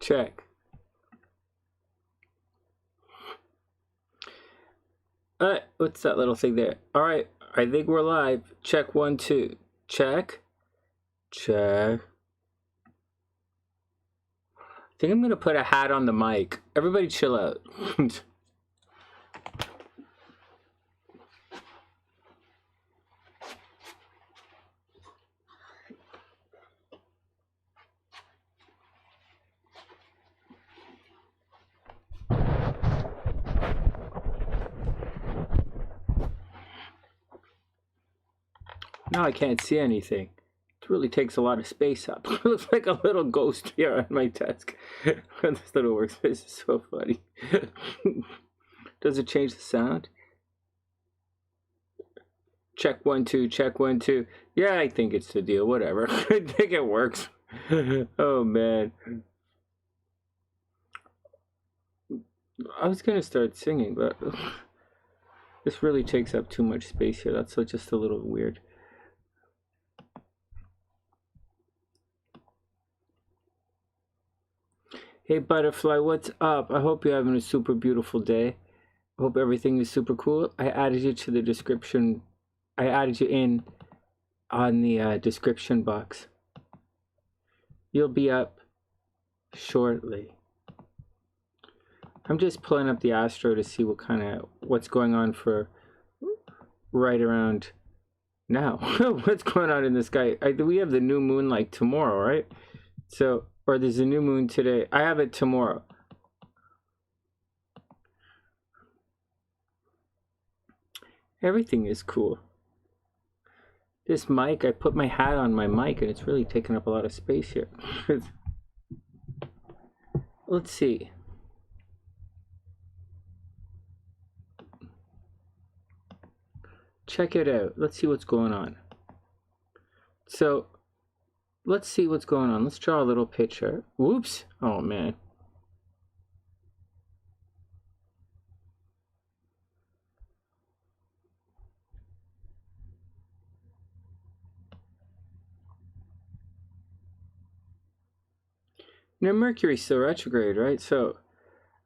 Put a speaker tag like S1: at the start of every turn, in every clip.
S1: Check. Alright, what's that little thing there? Alright, I think we're live. Check 1, 2. Check. Check. I think I'm gonna put a hat on the mic. Everybody chill out. Now I can't see anything. It really takes a lot of space up. It looks like a little ghost here on my desk. This little workspace is so funny. Does it change the sound? Check 1, 2, check 1, 2. Yeah, I think it's the deal. Whatever. I think it works. Oh man. I was gonna start singing, but this really takes up too much space here. That's just a little weird. Hey Butterfly, what's up? I hope you're having a super beautiful day. I hope everything is super cool. I added you to the description. I added you in on the description box. You'll be up shortly. I'm just pulling up the astro to see what's going on for right around now. What's going on in the sky? We have the new moon like tomorrow, right? So, or there's a new moon today. I have it tomorrow. Everything is cool. This mic, I put my hat on my mic and it's really taking up a lot of space here. Let's see. Check it out. Let's see what's going on. So, let's see what's going on. Let's draw a little picture. Whoops. Oh, man. Now, Mercury's still retrograde, right? So,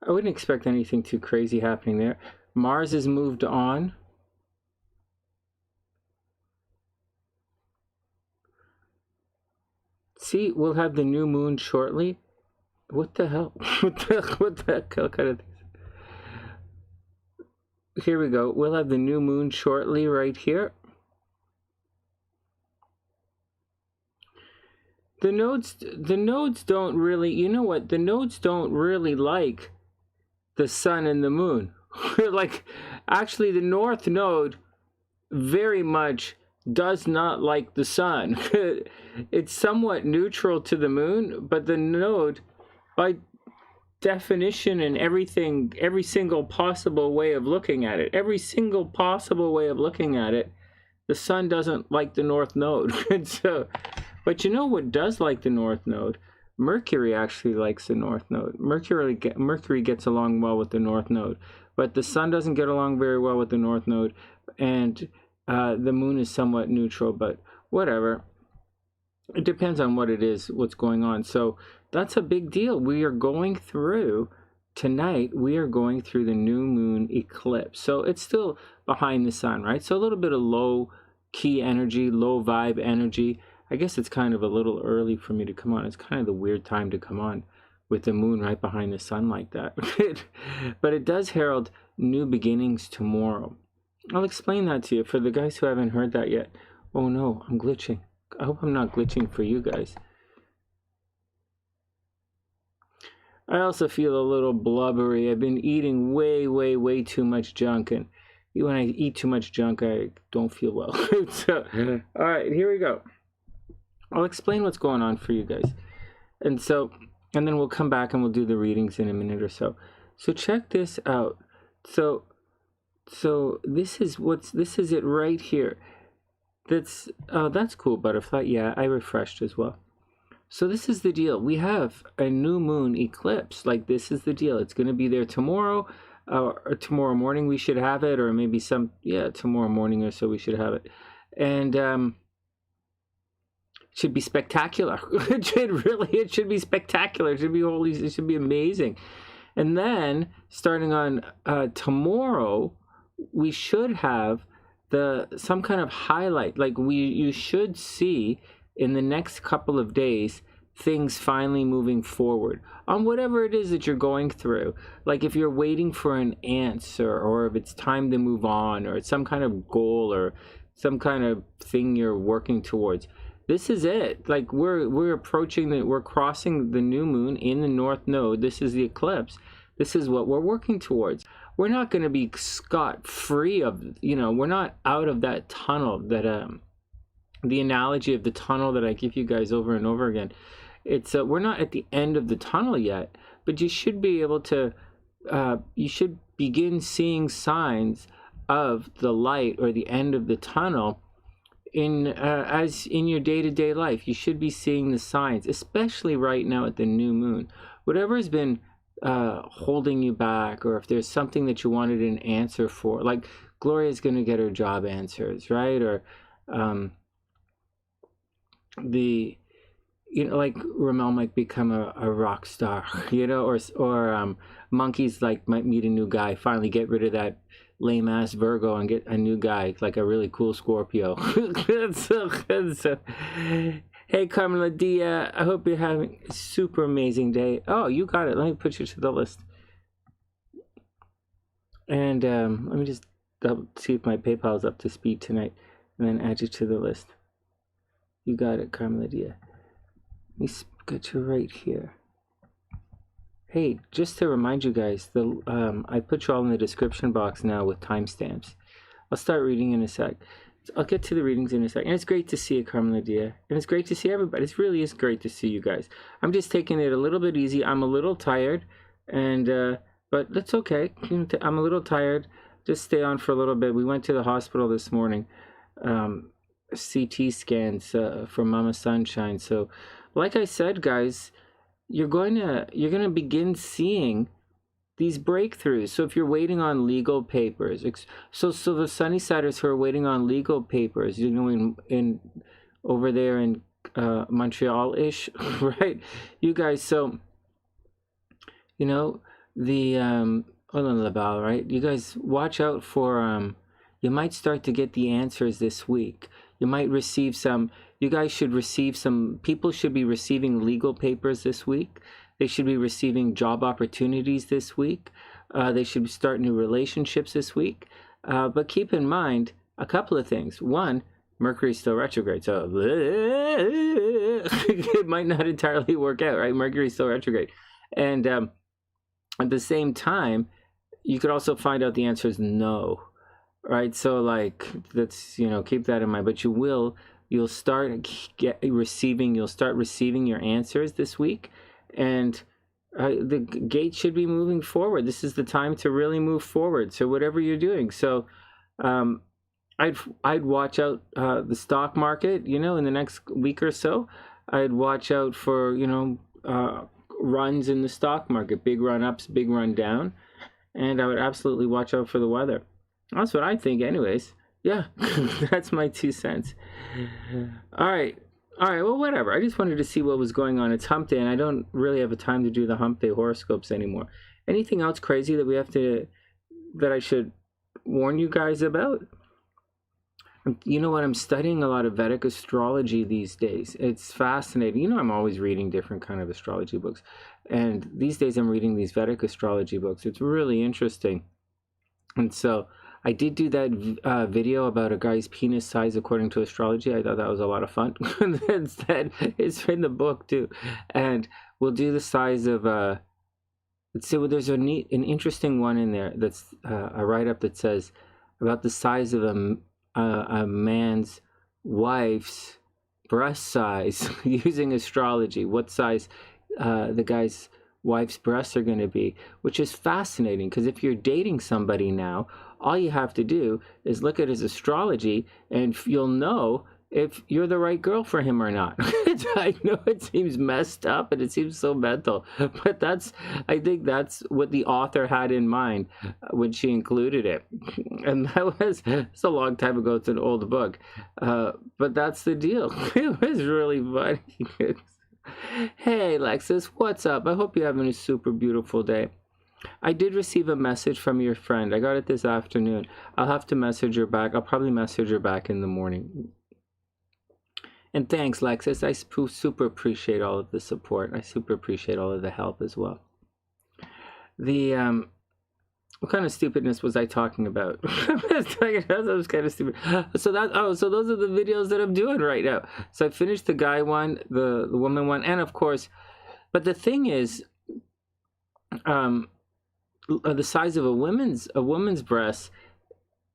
S1: I wouldn't expect anything too crazy happening there. Mars has moved on. See, we'll have the new moon shortly. What the hell? What the hell kind of thing? Here we go. We'll have the new moon shortly right here. The nodes don't really, you know what? The nodes don't really like the sun and the moon. Like, actually, the north node very much does not like the sun. It's somewhat neutral to the moon, but the node, by definition and everything, every single possible way of looking at it, the sun doesn't like the north node. And so, but you know what does like the north node? Mercury actually likes the north node. Mercury gets along well with the north node, but the sun doesn't get along very well with the north node, and the moon is somewhat neutral, but whatever. It depends on what it is, what's going on. So that's a big deal. We are going through, tonight, we are going through the new moon eclipse. So it's still behind the sun, right? So a little bit of low key energy, low vibe energy. I guess it's kind of a little early for me to come on. It's kind of the weird time to come on with the moon right behind the sun like that. But it does herald new beginnings tomorrow. I'll explain that to you for the guys who haven't heard that yet. Oh no, I'm glitching. I hope I'm not glitching for you guys. I also feel a little blubbery. I've been eating way too much junk, and when I eat too much junk, I don't feel well. So, all right, here we go. I'll explain what's going on for you guys. And then we'll come back and we'll do the readings in a minute or so. So check this out. So this is it right here. That's cool, Butterfly. Yeah, I refreshed as well. So this is the deal. We have a new moon eclipse. Like, this is the deal. It's going to be there tomorrow, or tomorrow morning we should have it, or maybe tomorrow morning or so we should have it. And should be spectacular. It should be spectacular. It should be amazing. And then starting on tomorrow, we should have some kind of highlight. Like you should see in the next couple of days things finally moving forward on whatever it is that you're going through. Like if you're waiting for an answer, or if it's time to move on, or it's some kind of goal or some kind of thing you're working towards. This is it. Like we're crossing the new moon in the North Node. This is the eclipse. This is what we're working towards. We're not going to be scot-free of, we're not out of that tunnel that, the analogy of the tunnel that I give you guys over and over again. It's, we're not at the end of the tunnel yet, but you should be able to, you should begin seeing signs of the light or the end of the tunnel as in your day-to-day life. You should be seeing the signs, especially right now at the new moon. Whatever has been holding you back, or if there's something that you wanted an answer for, like Gloria's going to get her job answers, right? Or like Ramel might become a rock star, or Monkeys might meet a new guy, finally get rid of that lame ass Virgo and get a new guy, like a really cool Scorpio. Hey Carmelida, I hope you're having a super amazing day. Oh, you got it. Let me put you to the list. And let me just see if my PayPal is up to speed tonight, and then add you to the list. You got it, Carmelida. Let me get you right here. Hey, just to remind you guys, I put you all in the description box now with timestamps. I'll start reading in a sec. I'll get to the readings in a sec. And it's great to see you, Carmelida. And it's great to see everybody. It really is great to see you guys. I'm just taking it a little bit easy. I'm a little tired, and but that's okay. I'm a little tired. Just stay on for a little bit. We went to the hospital this morning. CT scans for Mama Sunshine. So, like I said, guys, you're gonna begin seeing these breakthroughs. So if you're waiting on legal papers, so the Sunnysiders who are waiting on legal papers, in over there in Montreal-ish, right? You guys, so the Laval, right? You guys watch out for you might start to get the answers this week. You might receive some. You guys should receive some. People should be receiving legal papers this week. They should be receiving job opportunities this week. They should start new relationships this week. But keep in mind a couple of things. One, Mercury's still retrograde, so it might not entirely work out, right? Mercury's still retrograde. And at the same time, you could also find out the answer is no, right? So like, that's, keep that in mind. But you'll start receiving your answers this week. And the gate should be moving forward. This is the time to really move forward. So whatever you're doing, so I'd watch out the stock market. In the next week or so, I'd watch out for runs in the stock market, big run ups, big run down, and I would absolutely watch out for the weather. That's what I think, anyways. Yeah, that's my 2 cents. All right, well, whatever. I just wanted to see what was going on. It's hump day, and I don't really have a time to do the hump day horoscopes anymore. Anything else crazy that I should warn you guys about? You know what? I'm studying a lot of Vedic astrology these days. It's fascinating. I'm always reading different kind of astrology books, and these days I'm reading these Vedic astrology books. It's really interesting. And so I did do that video about a guy's penis size according to astrology. I thought that was a lot of fun. Instead, it's in the book too. And we'll do the size of let's see. Well, there's an interesting one in there that's a write-up that says about the size of a man's wife's breast size using astrology. What size the guy's wife's breasts are going to be, which is fascinating, because if you're dating somebody now, all you have to do is look at his astrology, and you'll know if you're the right girl for him or not. I know it seems messed up and it seems so mental, but I think that's what the author had in mind when she included it. And it's a long time ago, it's an old book, but that's the deal. It was really funny. Hey Lexus, what's up? I hope you're having a super beautiful day. I did receive a message from your friend. I got it this afternoon. I'll have to message her back. I'll probably message her back in the morning. And thanks, Lexus. I super appreciate all of the support. I super appreciate all of the help as well. What kind of stupidness was I talking about? That was kind of stupid. So those are the videos that I'm doing right now. So I finished the guy one, the woman one, and of course, but the thing is, the size of a woman's breast,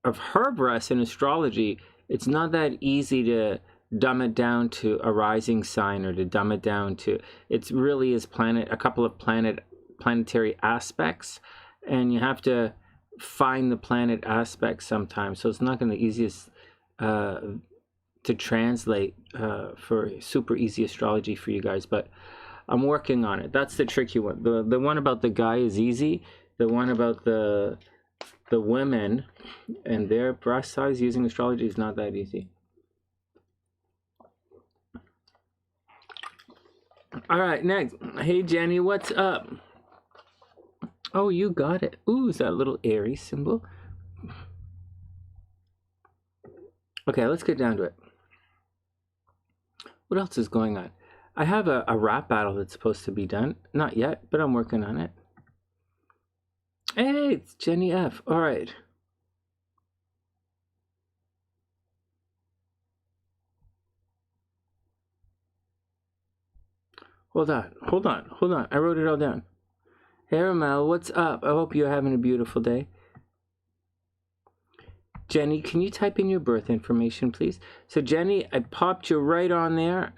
S1: of her breast in astrology, it's not that easy to dumb it down to a rising sign, or to dumb it down to, it really is a couple of planetary aspects, and you have to find the planet aspects sometimes. So it's not going to be the easiest to translate for super easy astrology for you guys, but I'm working on it. That's the tricky one. The one about the guy is easy. The one about the women and their breast size using astrology is not that easy. All right, next. Hey Jenny, what's up? Oh, you got it. Ooh, is that little Aries symbol? Okay, let's get down to it. What else is going on? I have a rap battle that's supposed to be done. Not yet, but I'm working on it. Hey, it's Jenni F. All right. Hold on. I wrote it all down. Hey, Ramyals, what's up? I hope you're having a beautiful day. Jenny, can you type in your birth information, please? So, Jenny, I popped you right on there.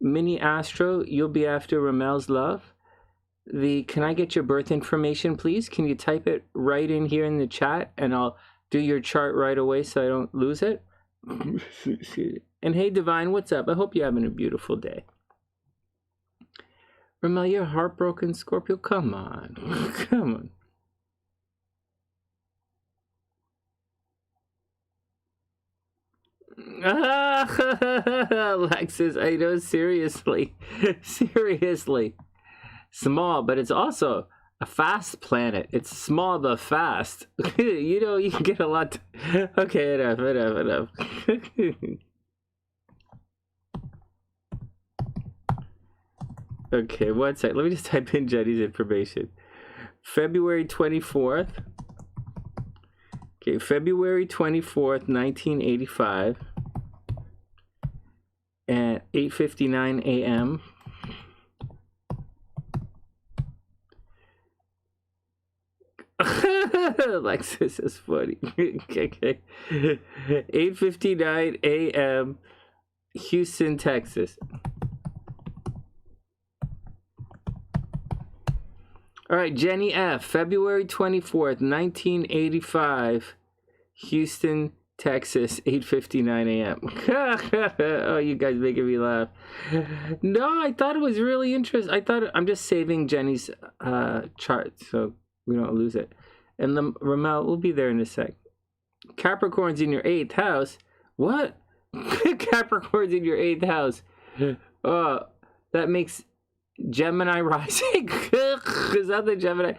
S1: MiniAstro, you'll be after Ramyals Love. Can I get your birth information, please? Can you type it right in here in the chat, and I'll do your chart right away so I don't lose it. And hey, Divine, what's up? I hope you're having a beautiful day. Ramyals, you're heartbroken, Scorpio. Come on. Come on. Alexis, I know, seriously. Seriously. Small, but it's also a fast planet. It's small but fast. You know, you can get a lot. Okay, enough. Okay, one sec. Let me just type in Jenny's information. February 24th. Okay, February 24th, 1985. At 8:59 a.m. Alexis is funny. Okay. 8:59 a.m. Houston, Texas. All right, Jenni F. February 24th, 1985, Houston, Texas, 8:59 a.m. Oh, you guys making me laugh. No, I thought it was really interesting. I'm just saving Jenny's chart so we don't lose it. And the Ramyals will be there in a sec. Capricorn's in your 8th house. What? Capricorn's in your 8th house. Oh, that makes Gemini rising. Is that the Gemini?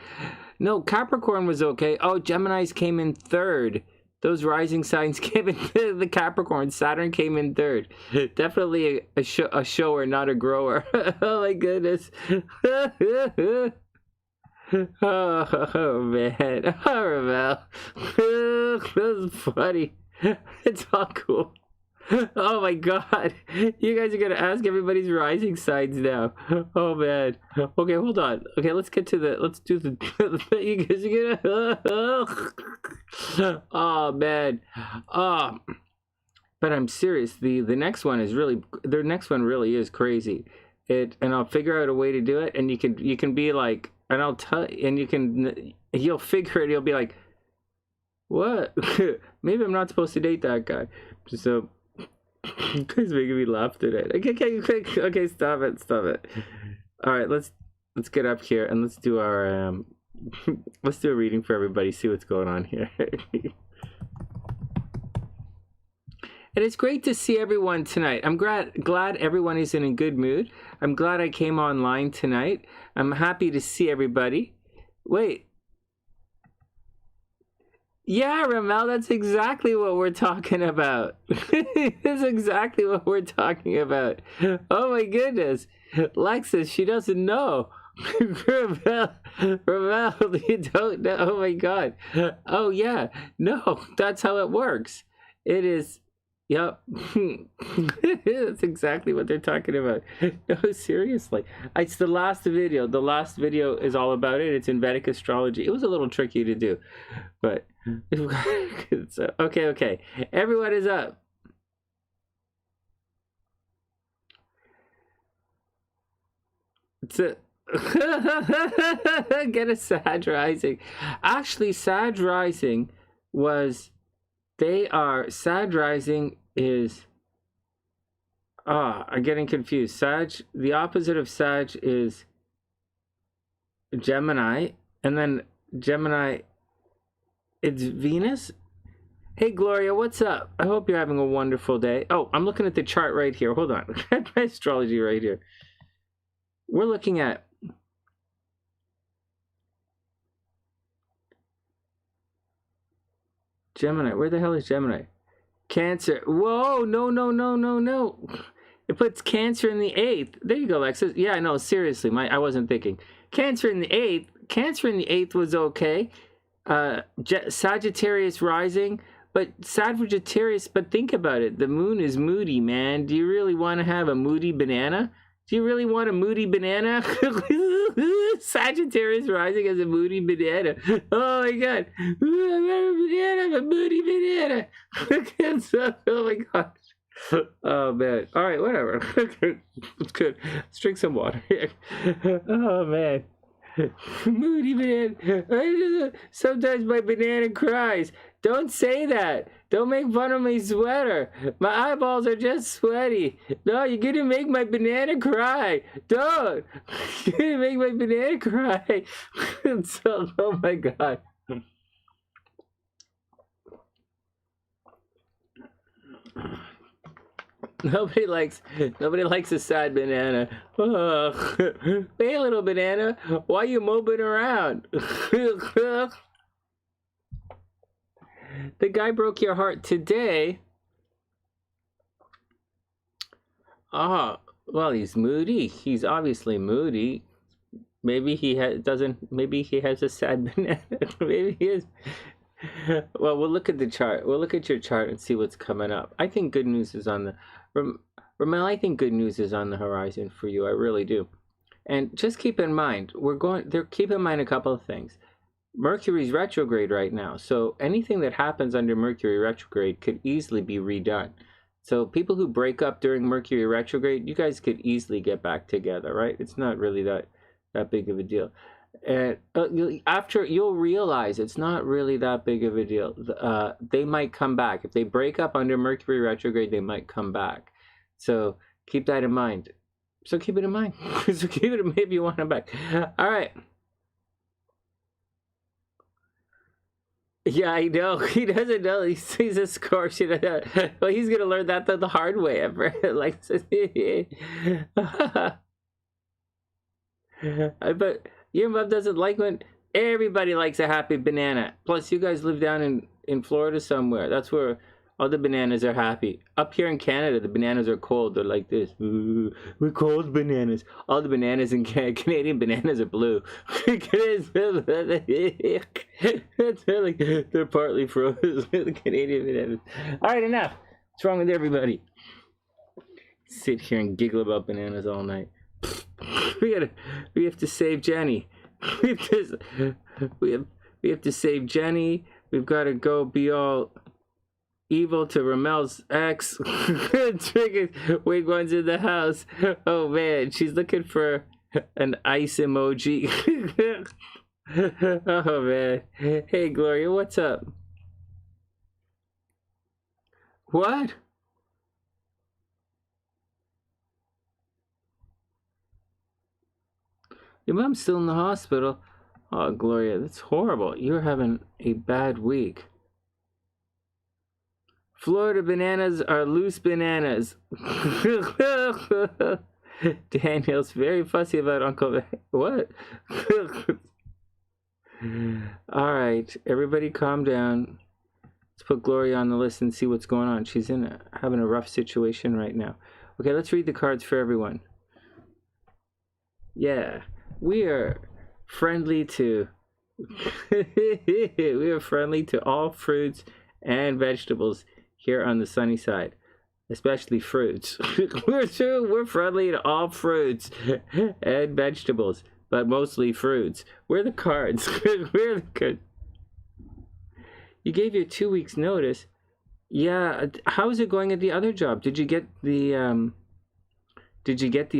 S1: No, Capricorn was okay. Oh, Gemini's came in 3rd. Those rising signs came in the Capricorn. Saturn came in 3rd. Definitely a shower, not a grower. Oh my goodness. Oh man. Oh, Ramyals. That's funny. It's all cool. Oh my god. You guys are gonna ask everybody's rising signs now. Oh man. Okay, hold on. Okay, let's do the you guys are gonna oh man. But I'm serious. The next one is really, the next one really is crazy. And I'll figure out a way to do it, and you can be like, and I'll tell, and you'll figure it, you'll be like, what? Maybe I'm not supposed to date that guy. So Guys making me laugh tonight. Okay, stop it. All right, let's get up here and let's do our let's do a reading for everybody. See what's going on here. And it's great to see everyone tonight. I'm glad everyone is in a good mood. I'm glad I came online tonight. I'm happy to see everybody. Wait. Yeah, Ramel, that's exactly what we're talking about. That's exactly what we're talking about. Oh my goodness. Lexus, she doesn't know. Ramel, you don't know. Oh my God. Oh yeah. No, that's how it works. It is. Yep. That's exactly what they're talking about. No, seriously. It's the last video. The last video is all about it. It's in Vedic Astrology. It was a little tricky to do, but so, okay. Everyone is up. It's a get a Sag rising. Actually, Sag rising was. Sag rising is, I'm getting confused. The opposite of Sag is Gemini, and then Gemini, it's Venus. Hey Gloria, what's up? I hope you're having a wonderful day. Oh, I'm looking at the chart right here. Hold on. I have my astrology right here. We're looking at Gemini. Where the hell is Gemini? Cancer. Whoa, no. It puts Cancer in the 8th. There you go, Lexus. Yeah, no, seriously, I wasn't thinking. Cancer in the 8th. Cancer in the 8th was okay. Sagittarius rising. But Sagittarius, but think about it. The moon is moody, man. Do you really want to have a moody banana? Do you really want a moody banana? Sagittarius rising as a moody banana. Oh my God. I'm a moody banana. Oh my gosh. Oh man. All right, whatever. It's good. Let's drink some water. Oh man. Moody banana. Sometimes my banana cries. Don't say that. Don't make fun of my sweater. My eyeballs are just sweaty. No, you're gonna make my banana cry. Don't. You're gonna make my banana cry. So, oh my God. Nobody likes a sad banana. Oh. Hey, little banana, why are you moping around? The guy broke your heart today. Well, he's moody. He's obviously moody. Maybe he doesn't. Maybe he has a sad banana. Maybe he is. Well, we'll look at the chart. We'll look at your chart and see what's coming up. I think good news is on the Ramel. I think good news is on the horizon for you. I really do. And just keep in mind, keep in mind a couple of things. Mercury's retrograde right now, so anything that happens under Mercury retrograde could easily be redone. So people who break up during Mercury retrograde, you guys could easily get back together, right? It's not really that big of a deal. And after, you'll realize it's not really that big of a deal. They might come back. If they break up under Mercury retrograde, they might come back. So keep that in mind. So keep it in mind. So keep it in mind if you want them back. All right. Yeah, I know. He doesn't know. He sees a scorpion. Well, he's going to learn that the hard way ever. Like, but your mom doesn't like when everybody likes a happy banana. Plus, you guys live down in Florida somewhere. That's where all the bananas are happy. Up here in Canada, the bananas are cold. They're like this. Ooh, we're cold bananas. All the bananas in Canadian bananas are blue. It's really, they're partly frozen. The Canadian bananas. All right, enough. What's wrong with everybody? Sit here and giggle about bananas all night. We have to save Jenni. We have to save Jenni. We've got to go be all evil to Ramyals ex. WingOne's in the house. Oh man, she's looking for an ice emoji. Oh man. Hey Gloria, what's up? What? Your mom's still in the hospital. Oh, Gloria, that's horrible. You're having a bad week. Florida bananas are loose bananas. Daniel's very fussy about Uncle. What? All right, everybody calm down. Let's put Gloria on the list and see what's going on. She's having a rough situation right now. Okay, let's read the cards for everyone. Yeah, we are friendly to we are friendly to all fruits and vegetables here on the sunny side, especially fruits. We're friendly to all fruits and vegetables, but mostly fruits. Where are the cards? Where are the cards? You gave your 2 weeks notice. Yeah, how is it going at the other job? Did you get the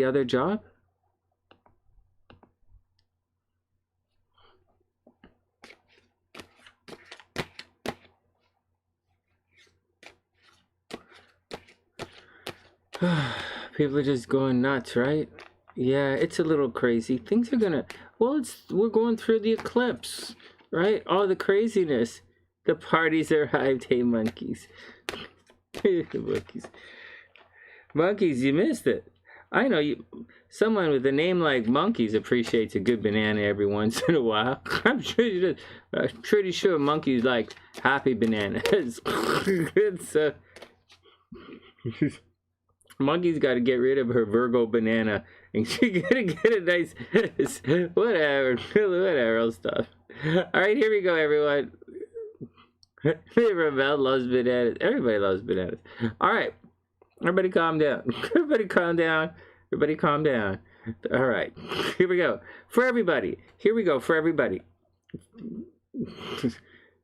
S1: other job? People are just going nuts, right? Yeah, it's a little crazy. Things are gonna, well, we're going through the eclipse, right? All the craziness. The parties arrived. Hey, monkeys. Monkeys, you missed it. I know you. Someone with a name like Monkeys appreciates a good banana every once in a while. I'm pretty sure monkeys like happy bananas. Monkey's got to get rid of her Virgo banana, and she gotta get a nice whatever stuff. All right, here we go, everyone. Ramyals loves bananas. Everybody loves bananas. All right, everybody calm down. Everybody calm down. Everybody calm down. All right, here we go for everybody. Here we go for everybody.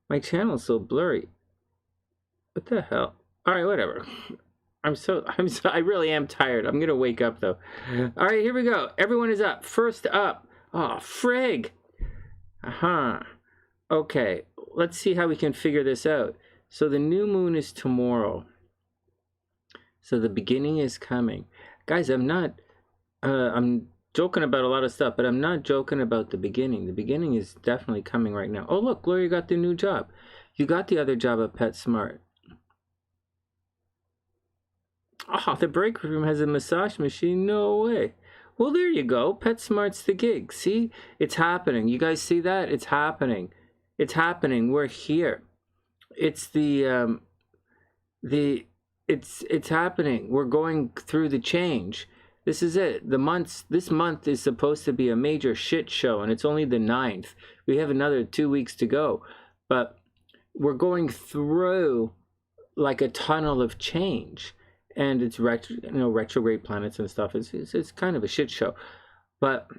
S1: My channel's so blurry. What the hell? All right, whatever. I really am tired. I'm gonna wake up though. All right, here we go. Everyone is up. First up. Oh, frig. Okay, let's see how we can figure this out. So the new moon is tomorrow. So the beginning is coming. Guys, I'm joking about a lot of stuff, but I'm not joking about the beginning. The beginning is definitely coming right now. Oh, look, Gloria got the new job. You got the other job at PetSmart. Oh, the break room has a massage machine. No way. Well, there you go. PetSmart's the gig. See? It's happening. You guys see that? It's happening. It's happening. We're here. It's it's happening. We're going through the change. This is it. This month is supposed to be a major shit show, and it's only the 9th. We have another 2 weeks to go. But we're going through like a tunnel of change. And it's retrograde planets and stuff. It's kind of a shit show, but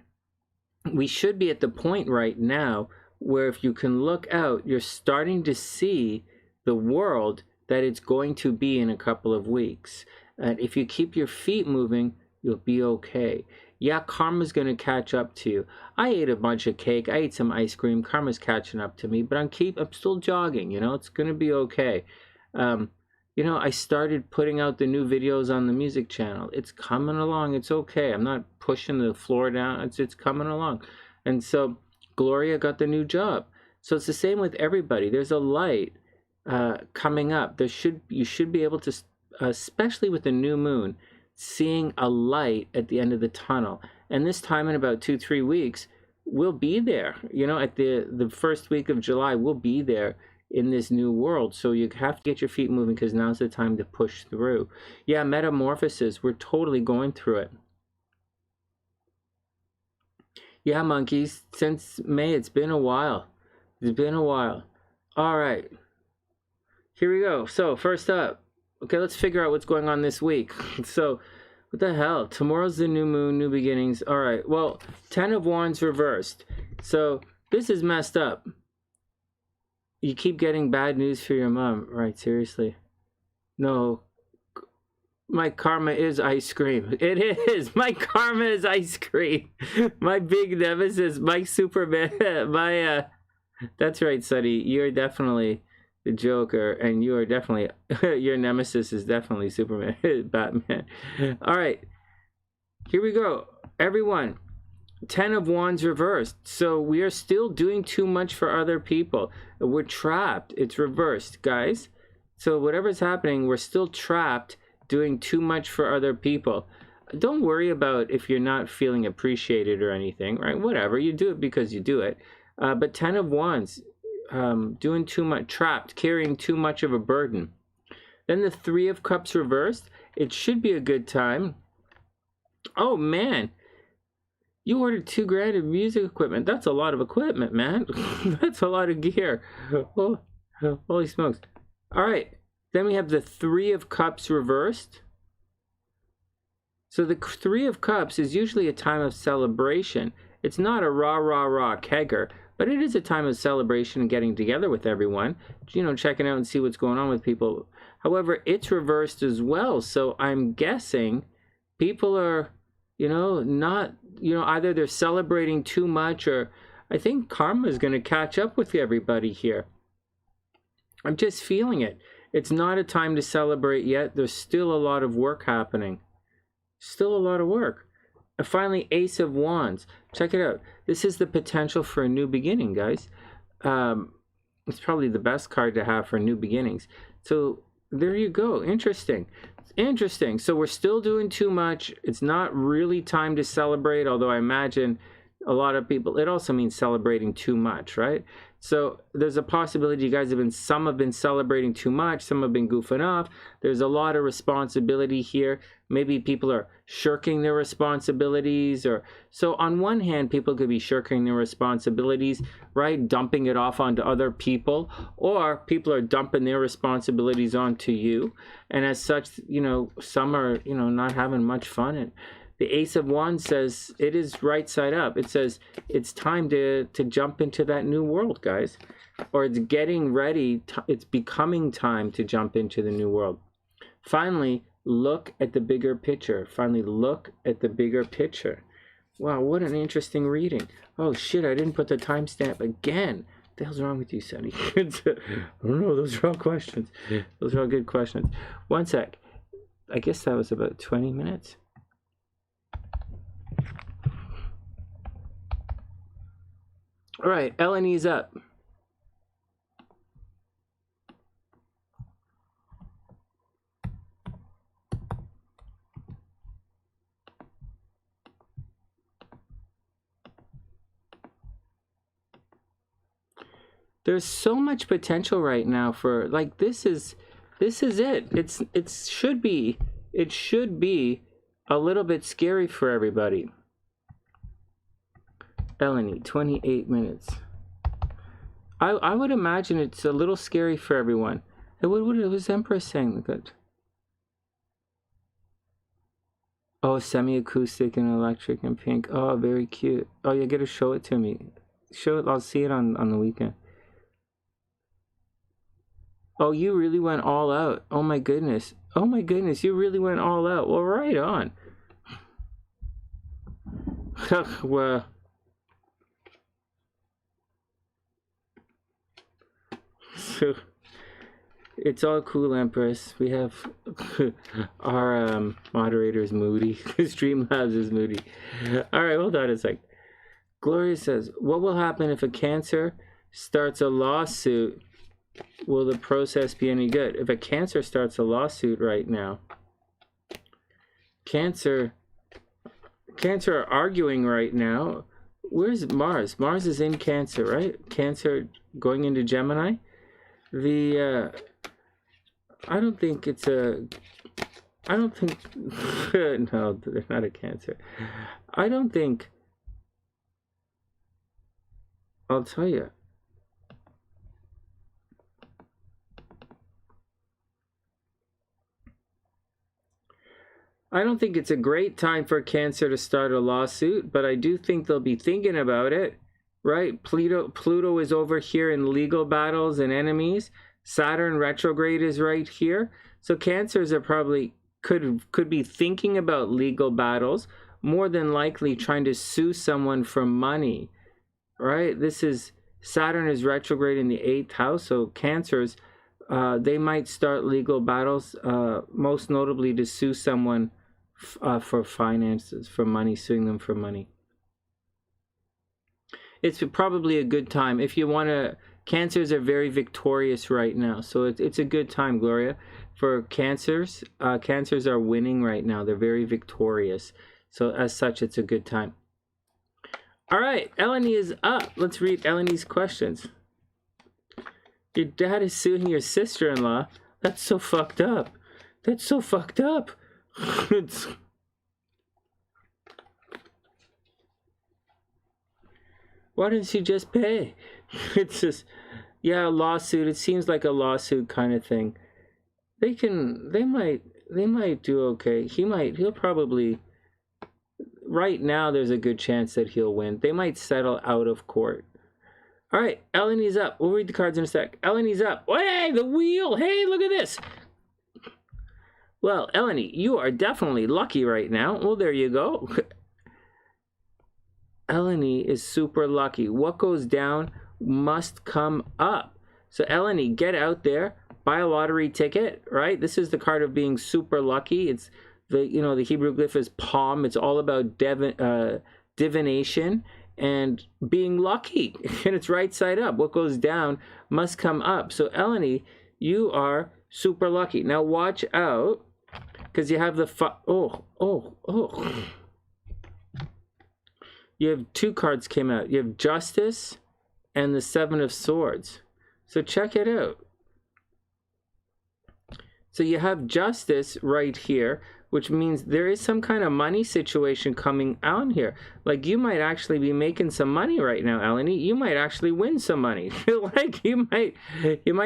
S1: we should be at the point right now where if you can look out, you're starting to see the world that it's going to be in a couple of weeks. And if you keep your feet moving, you'll be okay. Yeah, karma's gonna catch up to you. I ate a bunch of cake. I ate some ice cream. Karma's catching up to me, but I'm still jogging. It's gonna be okay. I started putting out the new videos on the music channel. It's coming along. It's okay. I'm not pushing the floor down. It's coming along. And so Gloria got the new job. So it's the same with everybody. There's a light coming up. You should be able to, especially with the new moon, seeing a light at the end of the tunnel. And this time in about 2-3 weeks, we'll be there. At the first week of July, we'll be there in this new world. So you have to get your feet moving because now's the time to push through. Yeah, metamorphosis, we're totally going through it. Yeah, monkeys, since May, it's been a while. It's been a while. All right, here we go. So first up, okay, let's figure out what's going on this week. So what the hell? Tomorrow's the new moon, new beginnings. All right, well, 10 of Wands reversed. So this is messed up. You keep getting bad news for your mom, right? Seriously. No. My karma is ice cream. It is. My karma is ice cream. My big nemesis, my Superman, that's right, Sonny. You're definitely the Joker, and you are definitely, your nemesis is definitely Superman, Batman. All right. Here we go. Everyone, Ten of Wands reversed. So we are still doing too much for other people. We're trapped. It's reversed, guys. So whatever's happening, we're still trapped doing too much for other people. Don't worry about if you're not feeling appreciated or anything, right? Whatever. You do it because you do it. But Ten of Wands, doing too much, trapped, carrying too much of a burden. Then the Three of Cups reversed. It should be a good time. Oh, man. You ordered $2 grand of music equipment. That's a lot of equipment, man. That's a lot of gear. Oh, holy smokes. All right. Then we have the Three of Cups reversed. So the Three of Cups is usually a time of celebration. It's not a rah, rah, rah kegger, but it is a time of celebration and getting together with everyone, you know, checking out and see what's going on with people. However, it's reversed as well. So I'm guessing people are, you know, not, you know, either they're celebrating too much, or I think karma is going to catch up with everybody here. I'm just feeling it. It's not a time to celebrate yet. There's still a lot of work happening. Still a lot of work. And finally, Ace of Wands. Check it out. This is the potential for a new beginning, guys. It's probably the best card to have for new beginnings. So there you go. Interesting. Interesting. So we're still doing too much. It's not really time to celebrate, although I imagine a lot of people, it also means celebrating too much, right? So there's a possibility you guys have been, some have been celebrating too much, some have been goofing off. There's a lot of responsibility here. Maybe people are shirking their responsibilities, or so on one hand, people could be shirking their responsibilities, right? Dumping it off onto other people, or people are dumping their responsibilities onto you. And as such, you know, some are, you know, not having much fun. And the Ace of Wands says it is right side up. It says it's time to jump into that new world, guys. Or it's getting ready. It's becoming time to jump into the new world. Finally, look at the bigger picture. Finally, look at the bigger picture. Wow, what an interesting reading. Oh, shit, I didn't put the timestamp again. What the hell's wrong with you, Sonny? I don't know. Those are all questions. Those are all good questions. One sec. I guess that was about 20 minutes. All right, EleniG's up. There's so much potential right now for, like, this is it. It should be a little bit scary for everybody. EleniG, 28 minutes. I would imagine it's a little scary for everyone. What was Empress saying? Good. Oh, semi-acoustic and electric and pink. Oh, very cute. Oh, you gotta show it to me. Show it. I'll see it on the weekend. Oh, you really went all out. Oh my goodness. Oh my goodness, you really went all out. Well, right on. Well. So, it's all cool, Empress. We have our moderators moody. Streamlabs is moody. All right, hold on a sec. Gloria says, what will happen if a Cancer starts a lawsuit? Will the process be any good? If a Cancer starts a lawsuit right now, Cancer are arguing right now. Where's Mars? Mars is in Cancer, right? Cancer going into Gemini. I don't think it's a, I don't think, no, they're not a Cancer. I don't think, I'll tell you. I don't think it's a great time for Cancer to start a lawsuit, but I do think they'll be thinking about it, right? Pluto is over here in legal battles and enemies. Saturn retrograde is right here. So Cancers are probably could be thinking about legal battles, more than likely trying to sue someone for money, right? This is, Saturn is retrograde in the 8th house, so Cancers, they might start legal battles, most notably to sue someone for finances, for money, suing them for money. it's probably a good time. If you want to, Cancers are very victorious right now. So it's a good time, Gloria. For Cancers, Cancers are winning right now. They're very victorious. So as such, it's a good time. All right, EleniG is up. Let's read EleniG's questions. Your dad is suing your sister-in-law. That's so fucked up. That's so fucked up. Why didn't she just pay? It's just, yeah, a lawsuit. It seems like a lawsuit kind of thing. They might do okay. He'll probably, right now there's a good chance that he'll win. They might settle out of court. All right, EleniG's up. We'll read the cards in a sec. EleniG's up. Hey, the wheel. Hey, look at this. Well, EleniG, you are definitely lucky right now. Well, there you go. EleniG is super lucky. What goes down must come up. So EleniG, get out there, buy a lottery ticket, right? This is the card of being super lucky. It's the, you know, the Hebrew glyph is palm. It's all about divination and being lucky. And it's right side up. What goes down must come up. So EleniG, you are super lucky. Now watch out, because you have the you have two cards came out. You have Justice and the Seven of Swords. So check it out. So you have Justice right here, which means there is some kind of money situation coming out here. Like you might actually be making some money right now, EleniG. You might actually win some money. Like you might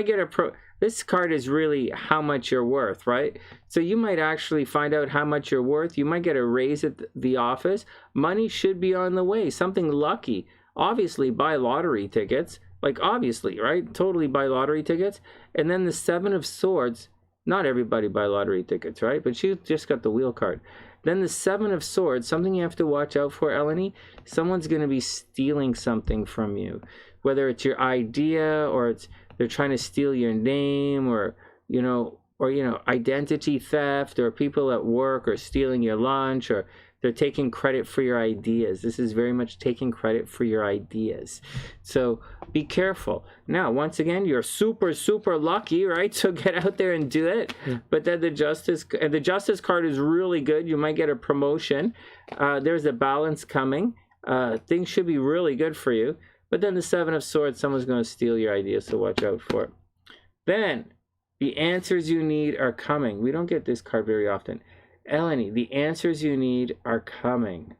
S1: get a this card is really how much you're worth, right? So you might actually find out how much you're worth. You might get a raise at the office. Money should be on the way. Something lucky. Obviously, buy lottery tickets. Like, obviously, right? Totally buy lottery tickets. And then the Seven of Swords. Not everybody buy lottery tickets, right? But you just got the wheel card. Then the Seven of Swords. Something you have to watch out for, EleniG. Someone's going to be stealing something from you. Whether it's your idea or they're trying to steal your name, or identity theft, or people at work are stealing your lunch, or they're taking credit for your ideas. This is very much taking credit for your ideas. So be careful. Now, once again, you're super, super lucky, right? So get out there and do it. But then the Justice card is really good. You might get a promotion. There's a balance coming. Things should be really good for you. But then the Seven of Swords, someone's going to steal your ideas, so watch out for it. Then, the answers you need are coming. We don't get this card very often. EleniG, the answers you need are coming.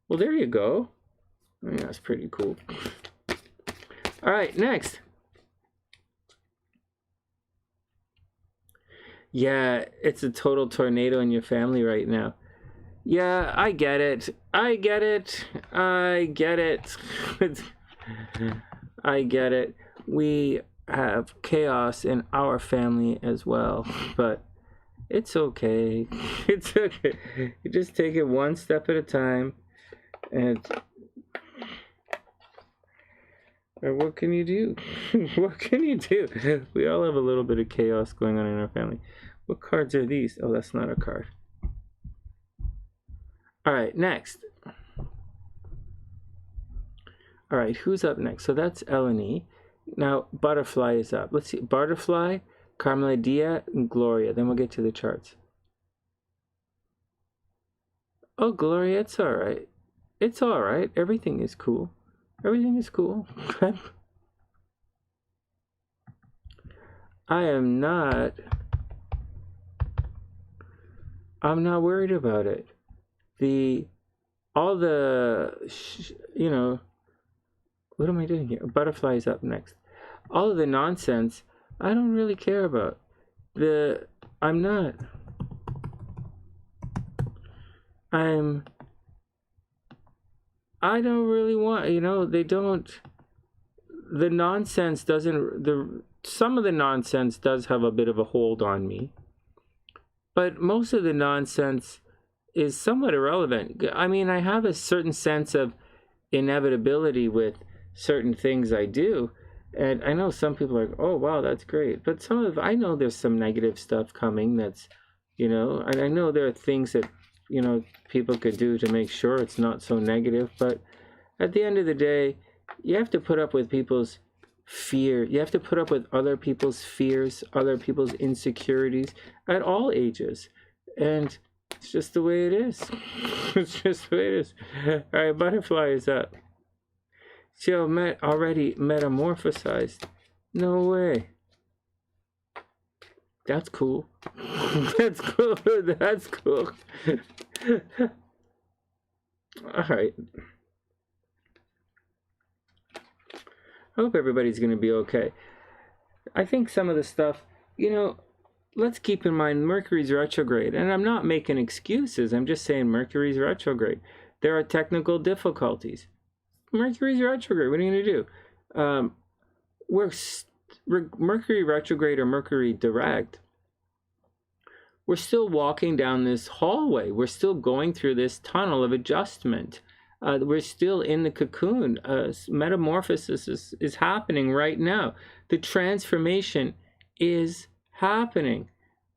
S1: Well, there you go. I mean, that's pretty cool. All right, next. Yeah, it's a total tornado in your family right now. Yeah, I get it. I get it. I get it. I get it. We have chaos in our family as well, but it's okay. It's okay. You just take it one step at a time. And what can you do? What can you do? We all have a little bit of chaos going on in our family. What cards are these? Oh, that's not a card. All right, next. All right, who's up next? So that's EleniG. Now, Butterfly is up. Let's see. Butterfly, Carmelida, and Gloria. Then we'll get to the charts. Oh, Gloria, it's all right. It's all right. Everything is cool. Everything is cool. I'm not worried about it. What am I doing here? Butterfly is up next. All of the nonsense, I don't really care about. I don't really want, they don't, the nonsense doesn't, some of the nonsense does have a bit of a hold on me, but most of the nonsense is somewhat irrelevant. I mean, I have a certain sense of inevitability with certain things I do, and I know some people are like, oh wow, that's great, but I know there's some negative stuff coming that's, and I know there are things that people could do to make sure it's not so negative, but at the end of the day, you have to put up with people's fear. You have to put up with other people's fears, other people's insecurities at all ages. And it's just the way it is. It's just the way it is. All right, butterfly is up. She already metamorphosized. No way. That's cool. That's cool. That's cool. All right. I hope everybody's going to be okay. I think some of the stuff, you know, let's keep in mind Mercury's retrograde. And I'm not making excuses. I'm just saying Mercury's retrograde. There are technical difficulties. Mercury's retrograde. What are you going to do? Mercury retrograde or Mercury direct. We're still walking down this hallway. We're still going through this tunnel of adjustment. We're still in the cocoon. Metamorphosis is happening right now. The transformation is happening.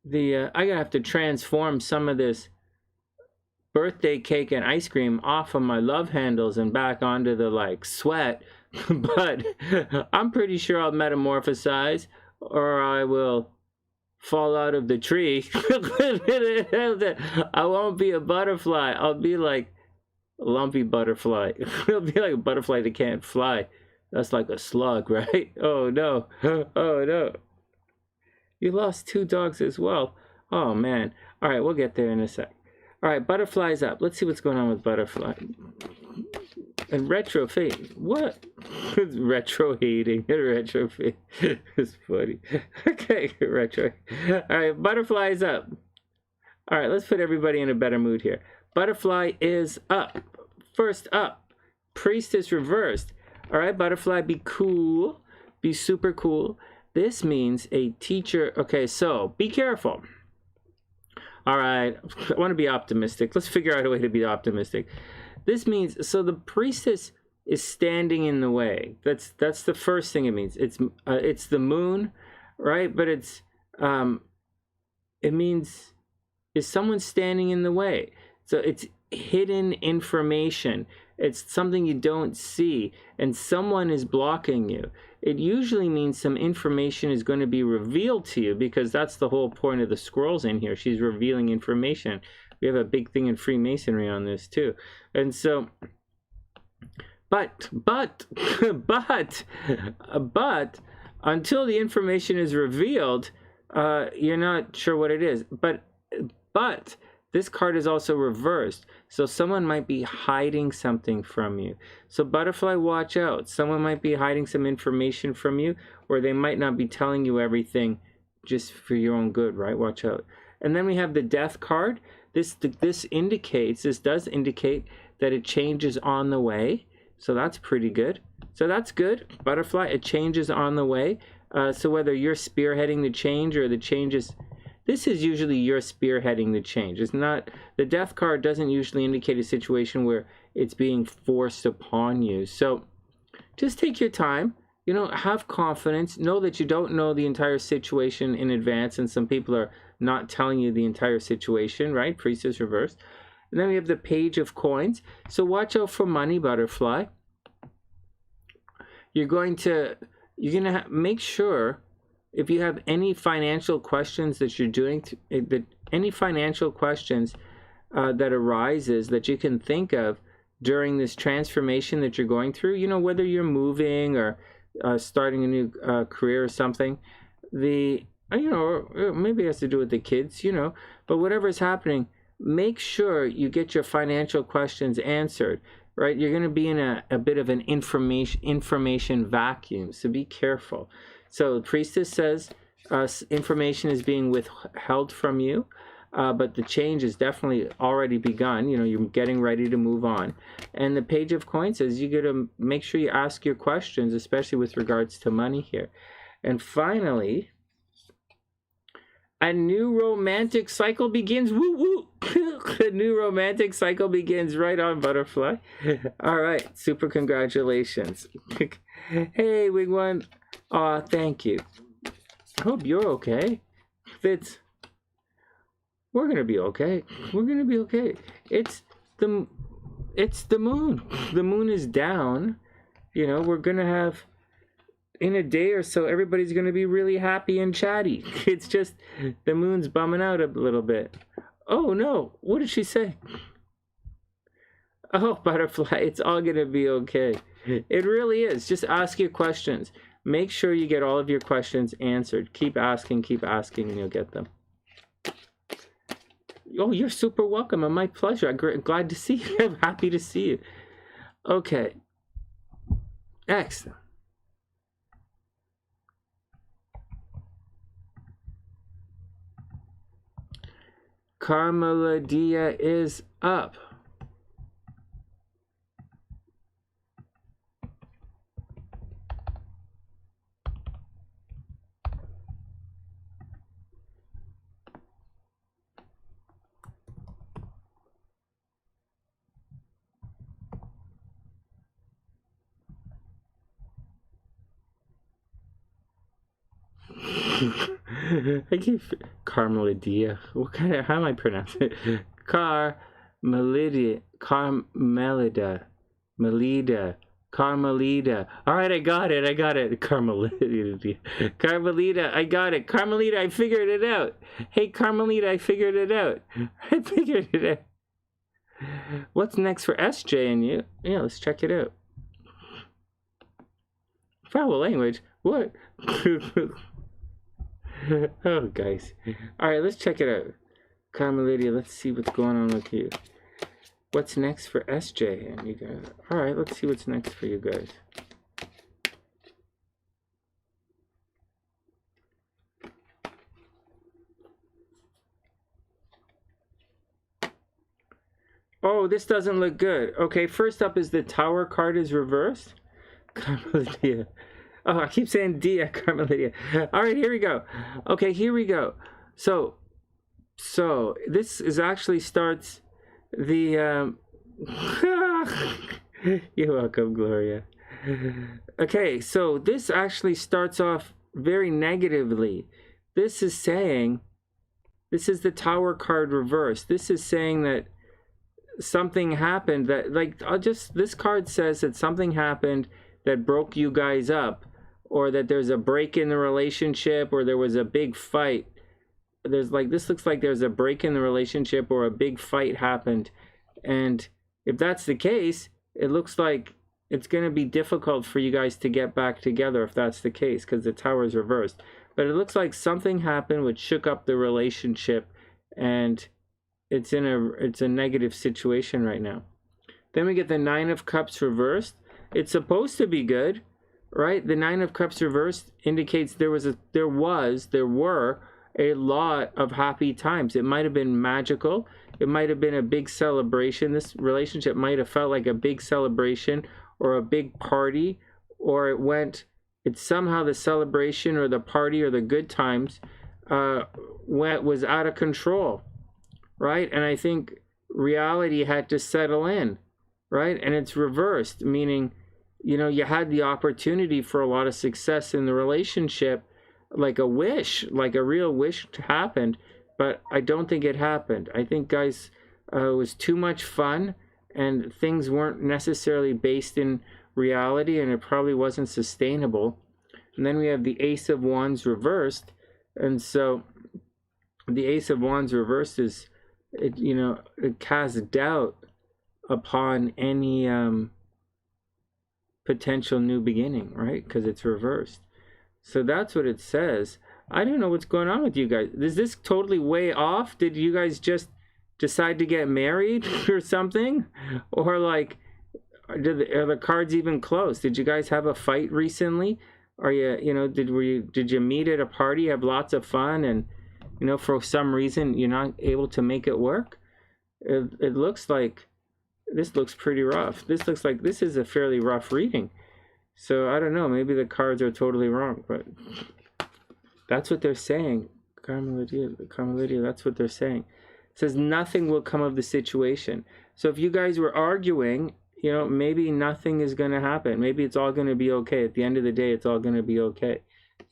S1: I'm gonna have to transform some of this birthday cake and ice cream off of my love handles and back onto the like sweat. But I'm pretty sure I'll metamorphosize, or I will fall out of the tree. I won't be a butterfly. I'll be like a lumpy butterfly. It'll be like a butterfly that can't fly. That's like a slug, right? Oh no. Oh no. You lost 2 dogs as well. Oh man. All right, we'll get there in a sec. All right, butterfly's up. Let's see what's going on with butterfly. And retro fate. What? Retro hating. Retro fate. It's funny. Okay, retro. All right, butterfly's up. All right, let's put everybody in a better mood here. Butterfly is up. First up, priestess reversed. All right, butterfly, be cool. Be super cool. This means a teacher. Okay, so be careful. All right, I want to be optimistic. Let's figure out a way to be optimistic. This means, so the priestess is standing in the way. That's the first thing it means. It's the moon, right? But it means, is someone standing in the way? So it's hidden information. It's something you don't see, and someone is blocking you. It usually means some information is going to be revealed to you, because that's the whole point of the scrolls in here. She's revealing information. We have a big thing in Freemasonry on this too. And so, but until the information is revealed, you're not sure what it is. But this card is also reversed. So someone might be hiding something from you. So butterfly, watch out. Someone might be hiding some information from you, or they might not be telling you everything just for your own good, right? Watch out. And then we have the death card. This does indicate that a change is on the way. So that's pretty good. So that's good. Butterfly, a change is on the way. So whether you're spearheading the change or the change is... This is usually you're spearheading the change. It's not, the death card doesn't usually indicate a situation where it's being forced upon you. So just take your time, you know, have confidence, know that you don't know the entire situation in advance, and some people are not telling you the entire situation, right? Priestess reversed. And then we have the Page of Coins. So watch out for money, butterfly. You're going to make sure, if you have any financial questions that you're doing, any financial questions that arises that you can think of during this transformation that you're going through, you know, whether you're moving or starting a new career or something, you know, or maybe it has to do with the kids, you know, but whatever is happening, make sure you get your financial questions answered, right? You're going to be in a bit of an information vacuum, so be careful. So the priestess says information is being withheld from you, but the change has definitely already begun. You know, you're getting ready to move on. And the Page of Coins says you got to make sure you ask your questions, especially with regards to money here. And finally, a new romantic cycle begins. Woo woo! A new romantic cycle begins right on, butterfly. All right, super congratulations. Hey, WingOne. Aw, thank you. I hope you're okay. We're gonna be okay. We're gonna be okay. It's the moon. The moon is down, you know, we're going to have, in a day or so, everybody's going to be really happy and chatty. It's just the moon's bumming out a little bit. Oh, no. What did she say? Oh, butterfly, it's all going to be okay. It really is. Just ask your questions. Make sure you get all of your questions answered. Keep asking, and you'll get them. Oh, you're super welcome. And my pleasure. I'm glad to see you. I'm happy to see you. Okay. Excellent. Carmelida is up. I keep Carmelida. What kind of, how am I pronouncing it? Carmelida. Carmelida. All right, I got it. Carmelida. Carmelida, I got it. Carmelida, I figured it out. Hey, Carmelida, I figured it out. What's next for SJ and you? Yeah, let's check it out. Foul language? What? Oh, guys. All right, let's check it out. Carmelida, let's see what's going on with you. What's next for SJ and you guys? All right, let's see what's next for you guys. Oh, this doesn't look good. Okay, first up is the Tower card is reversed. Carmelida. Oh, I keep saying Dia, Carmelida. All right, here we go. Okay, here we go. So this is actually starts the You're welcome, Gloria. Okay, so this actually starts off very negatively. This is saying, this is the Tower card reversed. This is saying that something happened that, like, this card says that something happened that broke you guys up, or that there's a break in the relationship, or there was a big fight. There's like, this looks like there's a break in the relationship or a big fight happened. And if that's the case, it looks like it's going to be difficult for you guys to get back together if that's the case, because the Tower is reversed. But it looks like something happened which shook up the relationship, and it's a negative situation right now. Then we get the Nine of Cups reversed. It's supposed to be good, right? The Nine of Cups reversed indicates there were a lot of happy times. It might have been magical. It might have been a big celebration. This relationship might have felt like a big celebration or a big party, or it's somehow the celebration or the party or the good times was out of control, right? And I think reality had to settle in, right? And it's reversed, meaning, you know, you had the opportunity for a lot of success in the relationship, like a wish, like a real wish happened, but I don't think it happened. I think, guys, it was too much fun, and things weren't necessarily based in reality, and it probably wasn't sustainable. And then we have the Ace of Wands reversed, and so the Ace of Wands reversed is, it casts doubt upon any potential new beginning, right? Because it's reversed. So that's what it says. I don't know what's going on with you guys. Is this totally way off? Did you guys just decide to get married or something? Or like, are the cards even close? Did you guys have a fight recently? Are you, did you meet at a party, have lots of fun, and, for some reason you're not able to make it work? It looks like this looks pretty rough. This looks like this is a fairly rough reading. So I don't know, maybe the cards are totally wrong, but that's what they're saying. Carmelida, that's what they're saying. It says nothing will come of the situation. So if you guys were arguing, maybe nothing is going to happen. Maybe it's all going to be okay. At the end of the day, it's all going to be okay.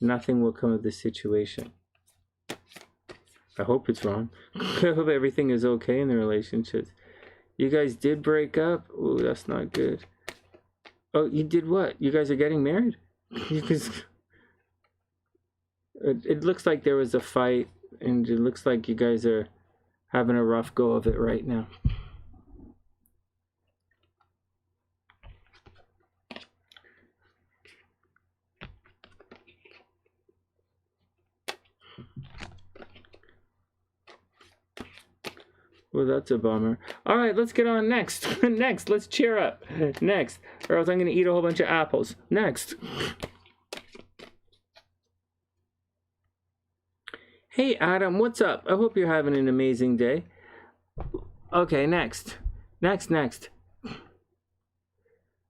S1: Nothing will come of the situation. I hope it's wrong. I hope everything is okay in the relationships. You guys did break up? Ooh, that's not good. Oh, you did what? You guys are getting married? It looks like there was a fight, and it looks like you guys are having a rough go of it right now. Well, that's a bummer. All right, let's get on next. Next, let's cheer up. Next, or else I'm going to eat a whole bunch of apples. Next. Hey, Adam, what's up? I hope you're having an amazing day. Okay, next. Next.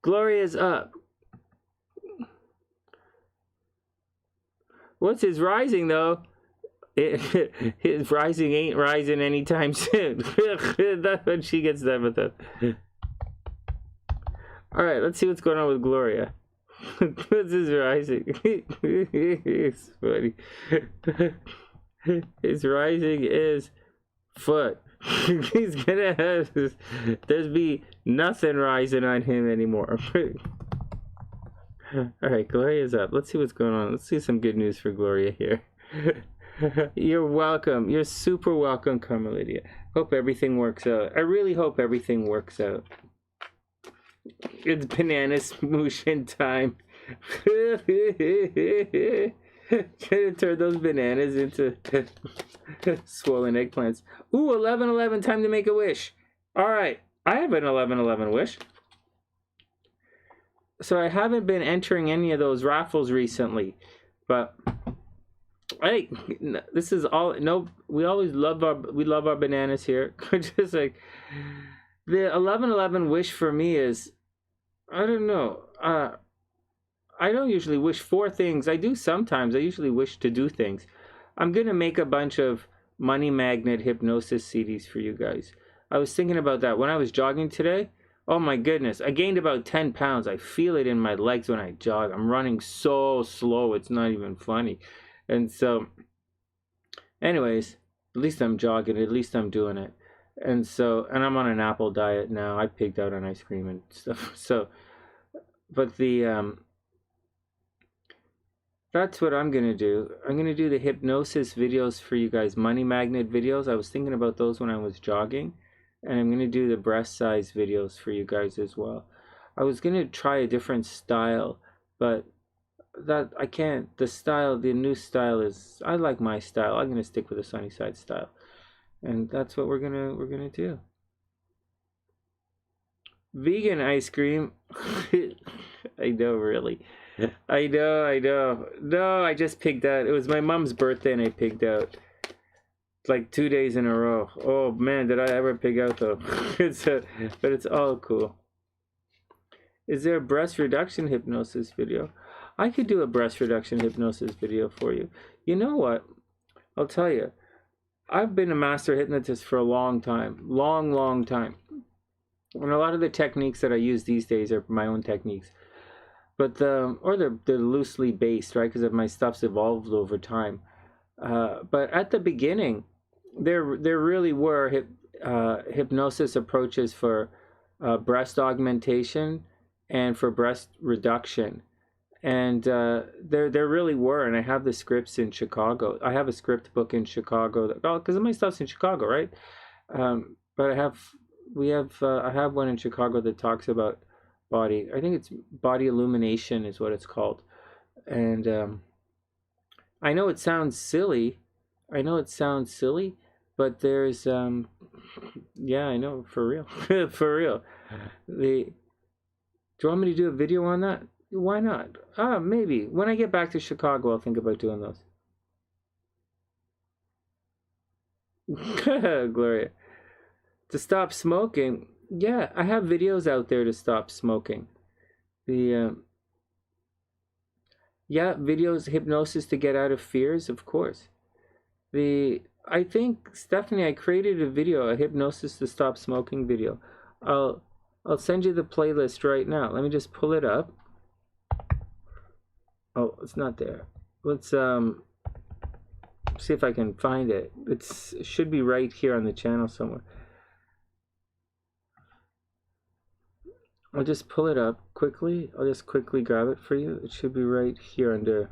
S1: Gloria's up. What's his rising, though? His rising ain't rising anytime soon. That's when she gets done with it. All right, let's see what's going on with Gloria. What's his rising? It's funny. His rising is foot. He's gonna have there's be nothing rising on him anymore. All right, Gloria's up. Let's see what's going on. Let's see some good news for Gloria here. You're welcome. You're super welcome, Carmelida. Hope everything works out. I really hope everything works out. It's banana smooshing time. Gonna turn those bananas into swollen eggplants. Ooh, 11/11, time to make a wish. All right, I have an 11/11 wish. So I haven't been entering any of those raffles recently, but hey, this is all. No, we always love our bananas here. Just like the 11/11 wish for me is, I don't know. I don't usually wish for things. I do sometimes. I usually wish to do things. I'm gonna make a bunch of money magnet hypnosis CDs for you guys. I was thinking about that when I was jogging today. Oh my goodness, I gained about 10 pounds. I feel it in my legs when I jog. I'm running so slow, it's not even funny. And so, anyways, at least I'm jogging. At least I'm doing it. And so, and I'm on an apple diet now. I pigged out on ice cream and stuff. So, but that's what I'm going to do. I'm going to do the hypnosis videos for you guys, money magnet videos. I was thinking about those when I was jogging. And I'm going to do the breast size videos for you guys as well. I was going to try a different style, but that I can't. The new style is, I like my style. I'm going to stick with the SunnySide style. And that's what we're going to do. Vegan ice cream. I know, really. I know. No, I just pigged out. It was my mom's birthday and I pigged out. Like 2 days in a row. Oh man, did I ever pig out though. But it's all cool. Is there a breast reduction hypnosis video? I could do a breast reduction hypnosis video for you. You know what? I'll tell you. I've been a master hypnotist for a long time. Long time. And a lot of the techniques that I use these days are my own techniques. But they're loosely based, right? Because my stuff's evolved over time. But at the beginning, there really were hypnosis approaches for breast augmentation and for breast reduction. And there really were, and I have the scripts in Chicago. I have a Scribd book in Chicago. Because my stuff's in Chicago, right? But I have one in Chicago that talks about body. I think it's body illumination is what it's called. And I know it sounds silly. But there's yeah, I know, for real. For real. Do you want me to do a video on that? Why not? Maybe. When I get back to Chicago, I'll think about doing those. Gloria. To stop smoking. Yeah, I have videos out there to stop smoking. Yeah, videos, hypnosis to get out of fears, of course. I think, Stephanie, I created a video, a hypnosis to stop smoking video. I'll send you the playlist right now. Let me just pull it up. Oh, it's not there. Let's see if I can find it. It should be right here on the channel somewhere. I'll just pull it up quickly. I'll just quickly grab it for you. It should be right here under,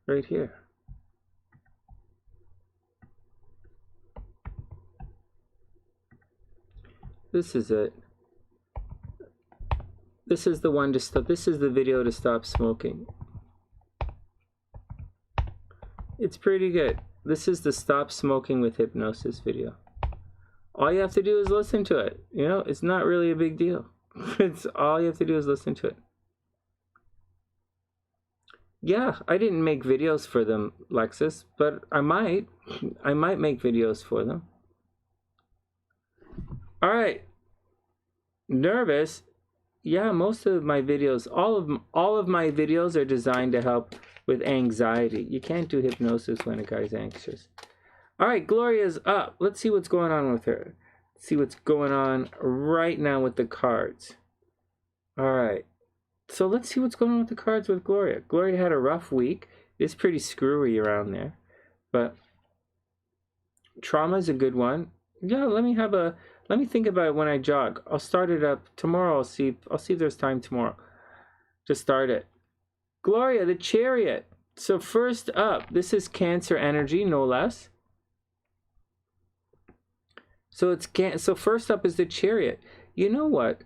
S1: right here. This is it. This is the one to stop. This is the video to stop smoking. It's pretty good. This is the stop smoking with hypnosis video. All you have to do is listen to it. You know, it's not really a big deal. It's all you have to do is listen to it. Yeah, I didn't make videos for them, Lexus, but I might make videos for them. All right. Nervous? Yeah, most of my videos, all of my videos are designed to help with anxiety. You can't do hypnosis when a guy's anxious. All right, Gloria's up. Let's see what's going on with her. Let's see what's going on right now with the cards. All right. So let's see what's going on with the cards with Gloria. Gloria had a rough week. It's pretty screwy around there, but trauma is a good one. Yeah, let me think about it when I jog. I'll start it up tomorrow. I'll see if there's time tomorrow to start it. Gloria, the Chariot. So first up, this is Cancer energy, no less. So first up is the Chariot. You know what?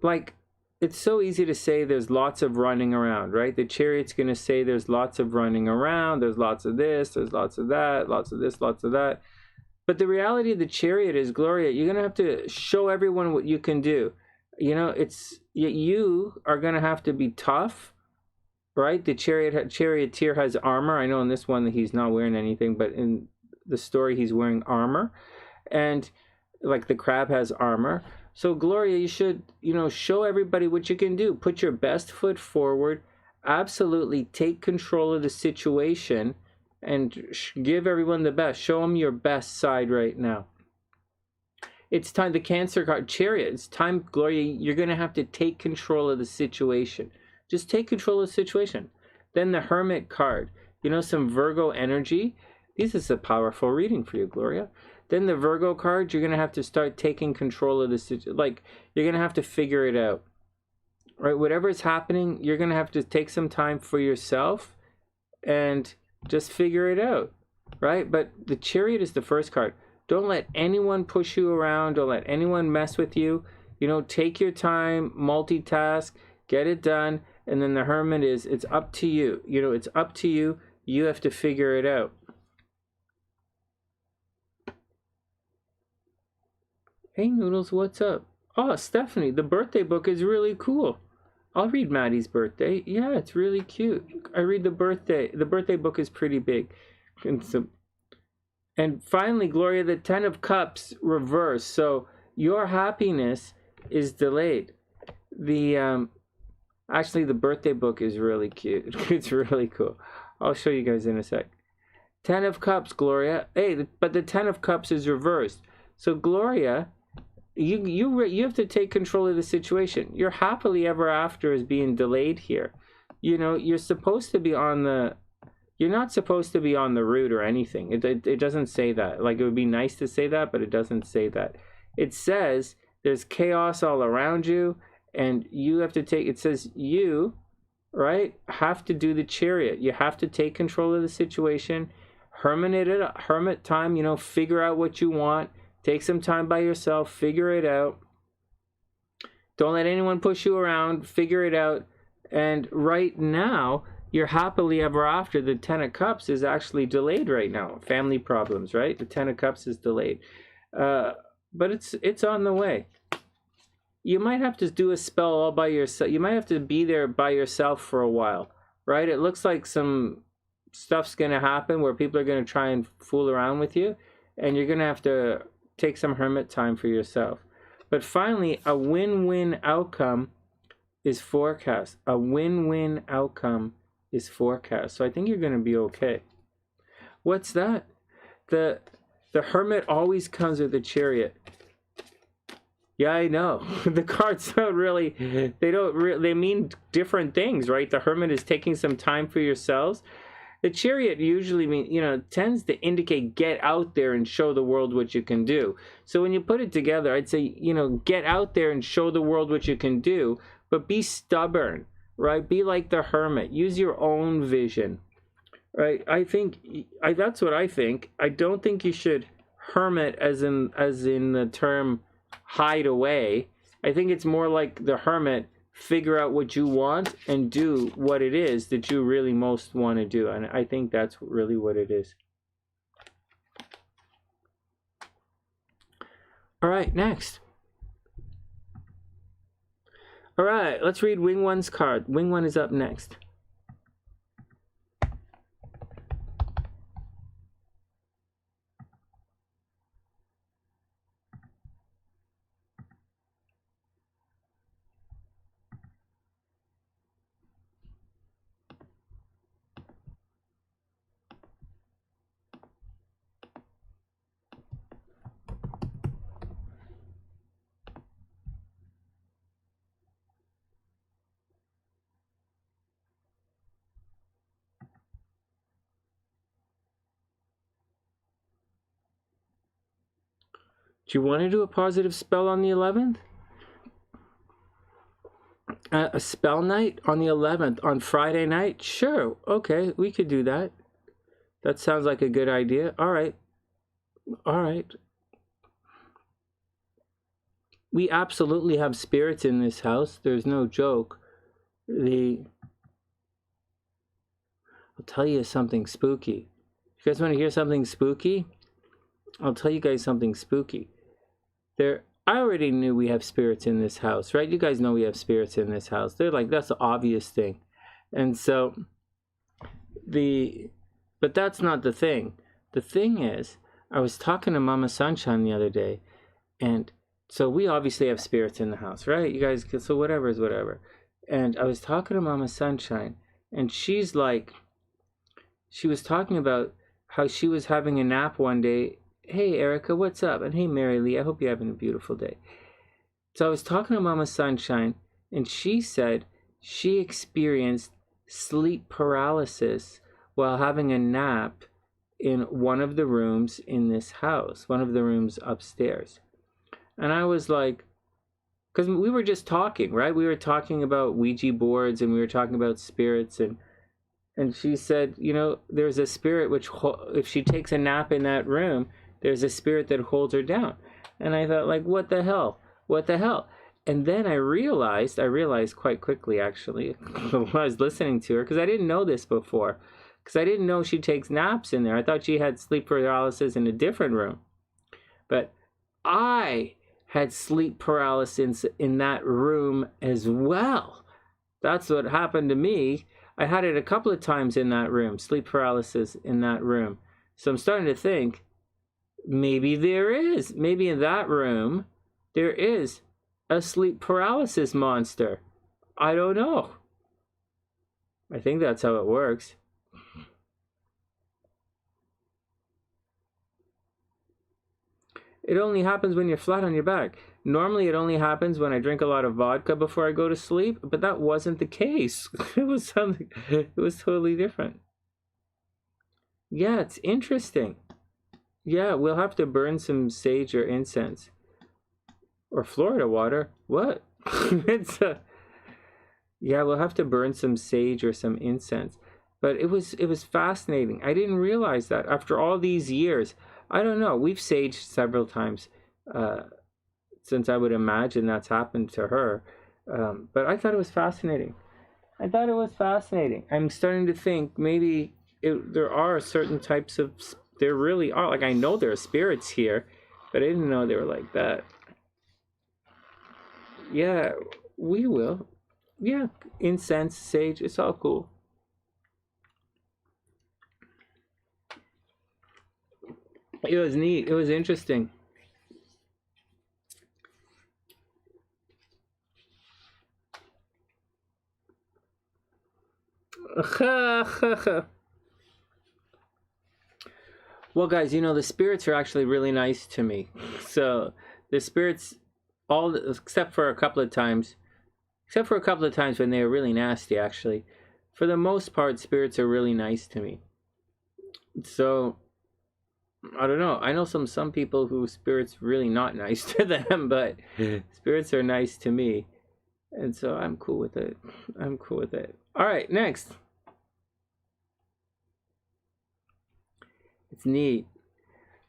S1: Like, it's so easy to say there's lots of running around, right? The Chariot's going to say there's lots of running around, there's lots of this, there's lots of that, lots of this, lots of that. But the reality of the Chariot is, Gloria, you're going to have to show everyone what you can do. You know, you are going to have to be tough, right? The charioteer has armor. I know in this one that he's not wearing anything, but in the story he's wearing armor. And like the crab has armor. So Gloria, you should, you know, show everybody what you can do. Put your best foot forward. Absolutely take control of the situation. And give everyone the best. Show them your best side right now. It's time, the Cancer card, Chariot. It's time, Gloria, you're going to have to take control of the situation. Just take control of the situation. Then the Hermit card. You know, some Virgo energy. This is a powerful reading for you, Gloria. Then the Virgo card, you're going to have to start taking control of the situation. Like, you're going to have to figure it out. Right? Whatever is happening, you're going to have to take some time for yourself and just figure it out, right? But the Chariot is the first card. Don't let anyone push you around. Don't let anyone mess with you. You know, take your time, multitask, get it done. And then the Hermit is, it's up to you. You know, it's up to you. You have to figure it out. Hey, Noodles, what's up? Oh, Stephanie, the birthday book is really cool. I'll read Maddie's birthday. Yeah, it's really cute. I read the birthday. The birthday book is pretty big. And finally, Gloria, the 10 of Cups reversed. So your happiness is delayed. Actually, the birthday book is really cute. It's really cool. I'll show you guys in a sec. 10 of Cups, Gloria. Hey, but the 10 of Cups is reversed. So Gloria, you have to take control of the situation. Your happily ever after is being delayed here. You know, you're supposed to be on the, you're not supposed to be on the route or anything. It doesn't say that. Like, it would be nice to say that, but it doesn't say that. It says there's chaos all around you, and you have to take, it says you, right, have to do the Chariot. You have to take control of the situation. Hermit time, you know, figure out what you want. Take some time by yourself, figure it out. Don't let anyone push you around, figure it out. And right now, your happily ever after, the 10 of Cups, is actually delayed right now. Family problems, right? The 10 of Cups is delayed. But it's on the way. You might have to do a spell all by yourself. You might have to be there by yourself for a while, right? It looks like some stuff's going to happen where people are going to try and fool around with you. And you're going to have to take some hermit time for yourself. But finally, a win-win outcome is forecast. A win-win outcome is forecast. So I think you're going to be okay. What's that? The Hermit always comes with the Chariot. Yeah, I know. The cards don't really, they mean different things, right? The Hermit is taking some time for yourselves. The Chariot usually tends to indicate get out there and show the world what you can do. So when you put it together, I'd say, get out there and show the world what you can do, but be stubborn, right? Be like the Hermit. Use your own vision, right? That's what I think. I don't think you should hermit as in the term hide away. I think it's more like the Hermit. Figure out what you want and do what it is that you really most want to do. And I think that's really what it is. All right, next. All right, let's read WingOne's card. WingOne is up next. Do you want to do a positive spell on the 11th? A spell night on the 11th, on Friday night? Sure, okay, we could do that. That sounds like a good idea. All right. All right. We absolutely have spirits in this house. There's no joke. I'll tell you something spooky. You guys want to hear something spooky? I'll tell you guys something spooky. I already knew we have spirits in this house, right? You guys know we have spirits in this house. They're like, that's the obvious thing. And so, but that's not the thing. The thing is, I was talking to Mama Sunshine the other day, and so we obviously have spirits in the house, right? You guys, so whatever is whatever. And I was talking to Mama Sunshine, and she's like, she was talking about how she was having a nap one day. Hey, Erica, what's up? And hey, Mary Lee, I hope you're having a beautiful day. So I was talking to Mama Sunshine, and she said she experienced sleep paralysis while having a nap in one of the rooms in this house, one of the rooms upstairs. And I was like, because we were just talking, right? We were talking about Ouija boards, and we were talking about spirits, and she said, there's a spirit which, if she takes a nap in that room, there's a spirit that holds her down. And I thought, like, what the hell? What the hell? And then I realized quite quickly, actually, when I was listening to her, because I didn't know this before, because I didn't know she takes naps in there. I thought she had sleep paralysis in a different room. But I had sleep paralysis in that room as well. That's what happened to me. I had it a couple of times in that room, sleep paralysis in that room. So I'm starting to think, maybe in that room, there is a sleep paralysis monster. I don't know. I think that's how it works. It only happens when you're flat on your back. Normally, it only happens when I drink a lot of vodka before I go to sleep, but that wasn't the case. It was totally different. Yeah, it's interesting. Yeah, we'll have to burn some sage or incense. Or Florida water. What? Yeah, we'll have to burn some sage or some incense. But it was fascinating. I didn't realize that after all these years. I don't know. We've saged several times since I would imagine that's happened to her. But I thought it was fascinating. I'm starting to think maybe there are certain types of... There really are. Like, I know there are spirits here, but I didn't know they were like that. Yeah, we will. Yeah, incense, sage, it's all cool. It was neat. It was interesting. Well, guys, the spirits are actually really nice to me. So the spirits, except for a couple of times when they were really nasty, actually. For the most part, spirits are really nice to me. So I don't know. I know some people who spirit's really not nice to them, but spirits are nice to me. And so I'm cool with it. I'm cool with it. All right, next. It's neat.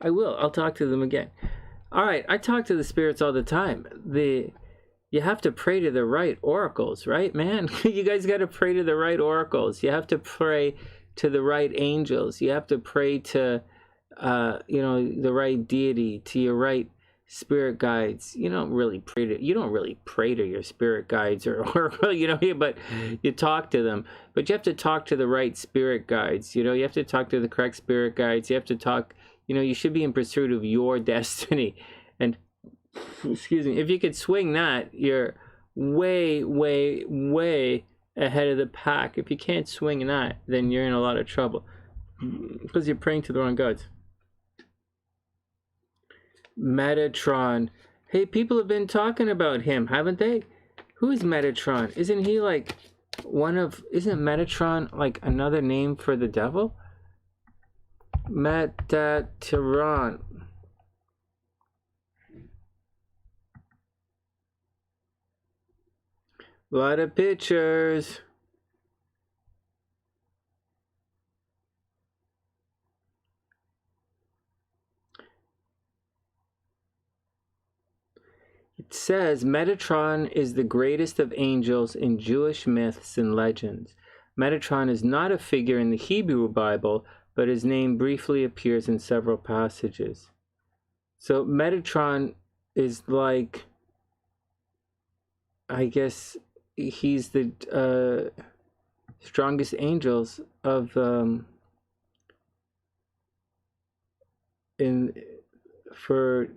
S1: I'll talk to them again. All right, I talk to the spirits all the time. You have to pray to the right oracles, right, man? You guys got to pray to the right oracles. You have to pray to the right angels. You have to pray to the right deity, to your right spirit guides. You don't really pray to your spirit guides or but you talk to them. But you have to talk to the right spirit guides. You have to talk to the correct spirit guides. You have to talk, you should be in pursuit of your destiny. And excuse me, if you could swing that, you're way, way, way ahead of the pack. If you can't swing that, then you're in a lot of trouble because you're praying to the wrong gods. Metatron. Hey, people have been talking about him, haven't they? Who is Metatron? Isn't he like isn't Metatron like another name for the devil? Metatron. A lot of pictures. It says Metatron is the greatest of angels in Jewish myths and legends. Metatron is not a figure in the Hebrew Bible, but his name briefly appears in several passages. So Metatron is like, I guess he's the strongest angels of for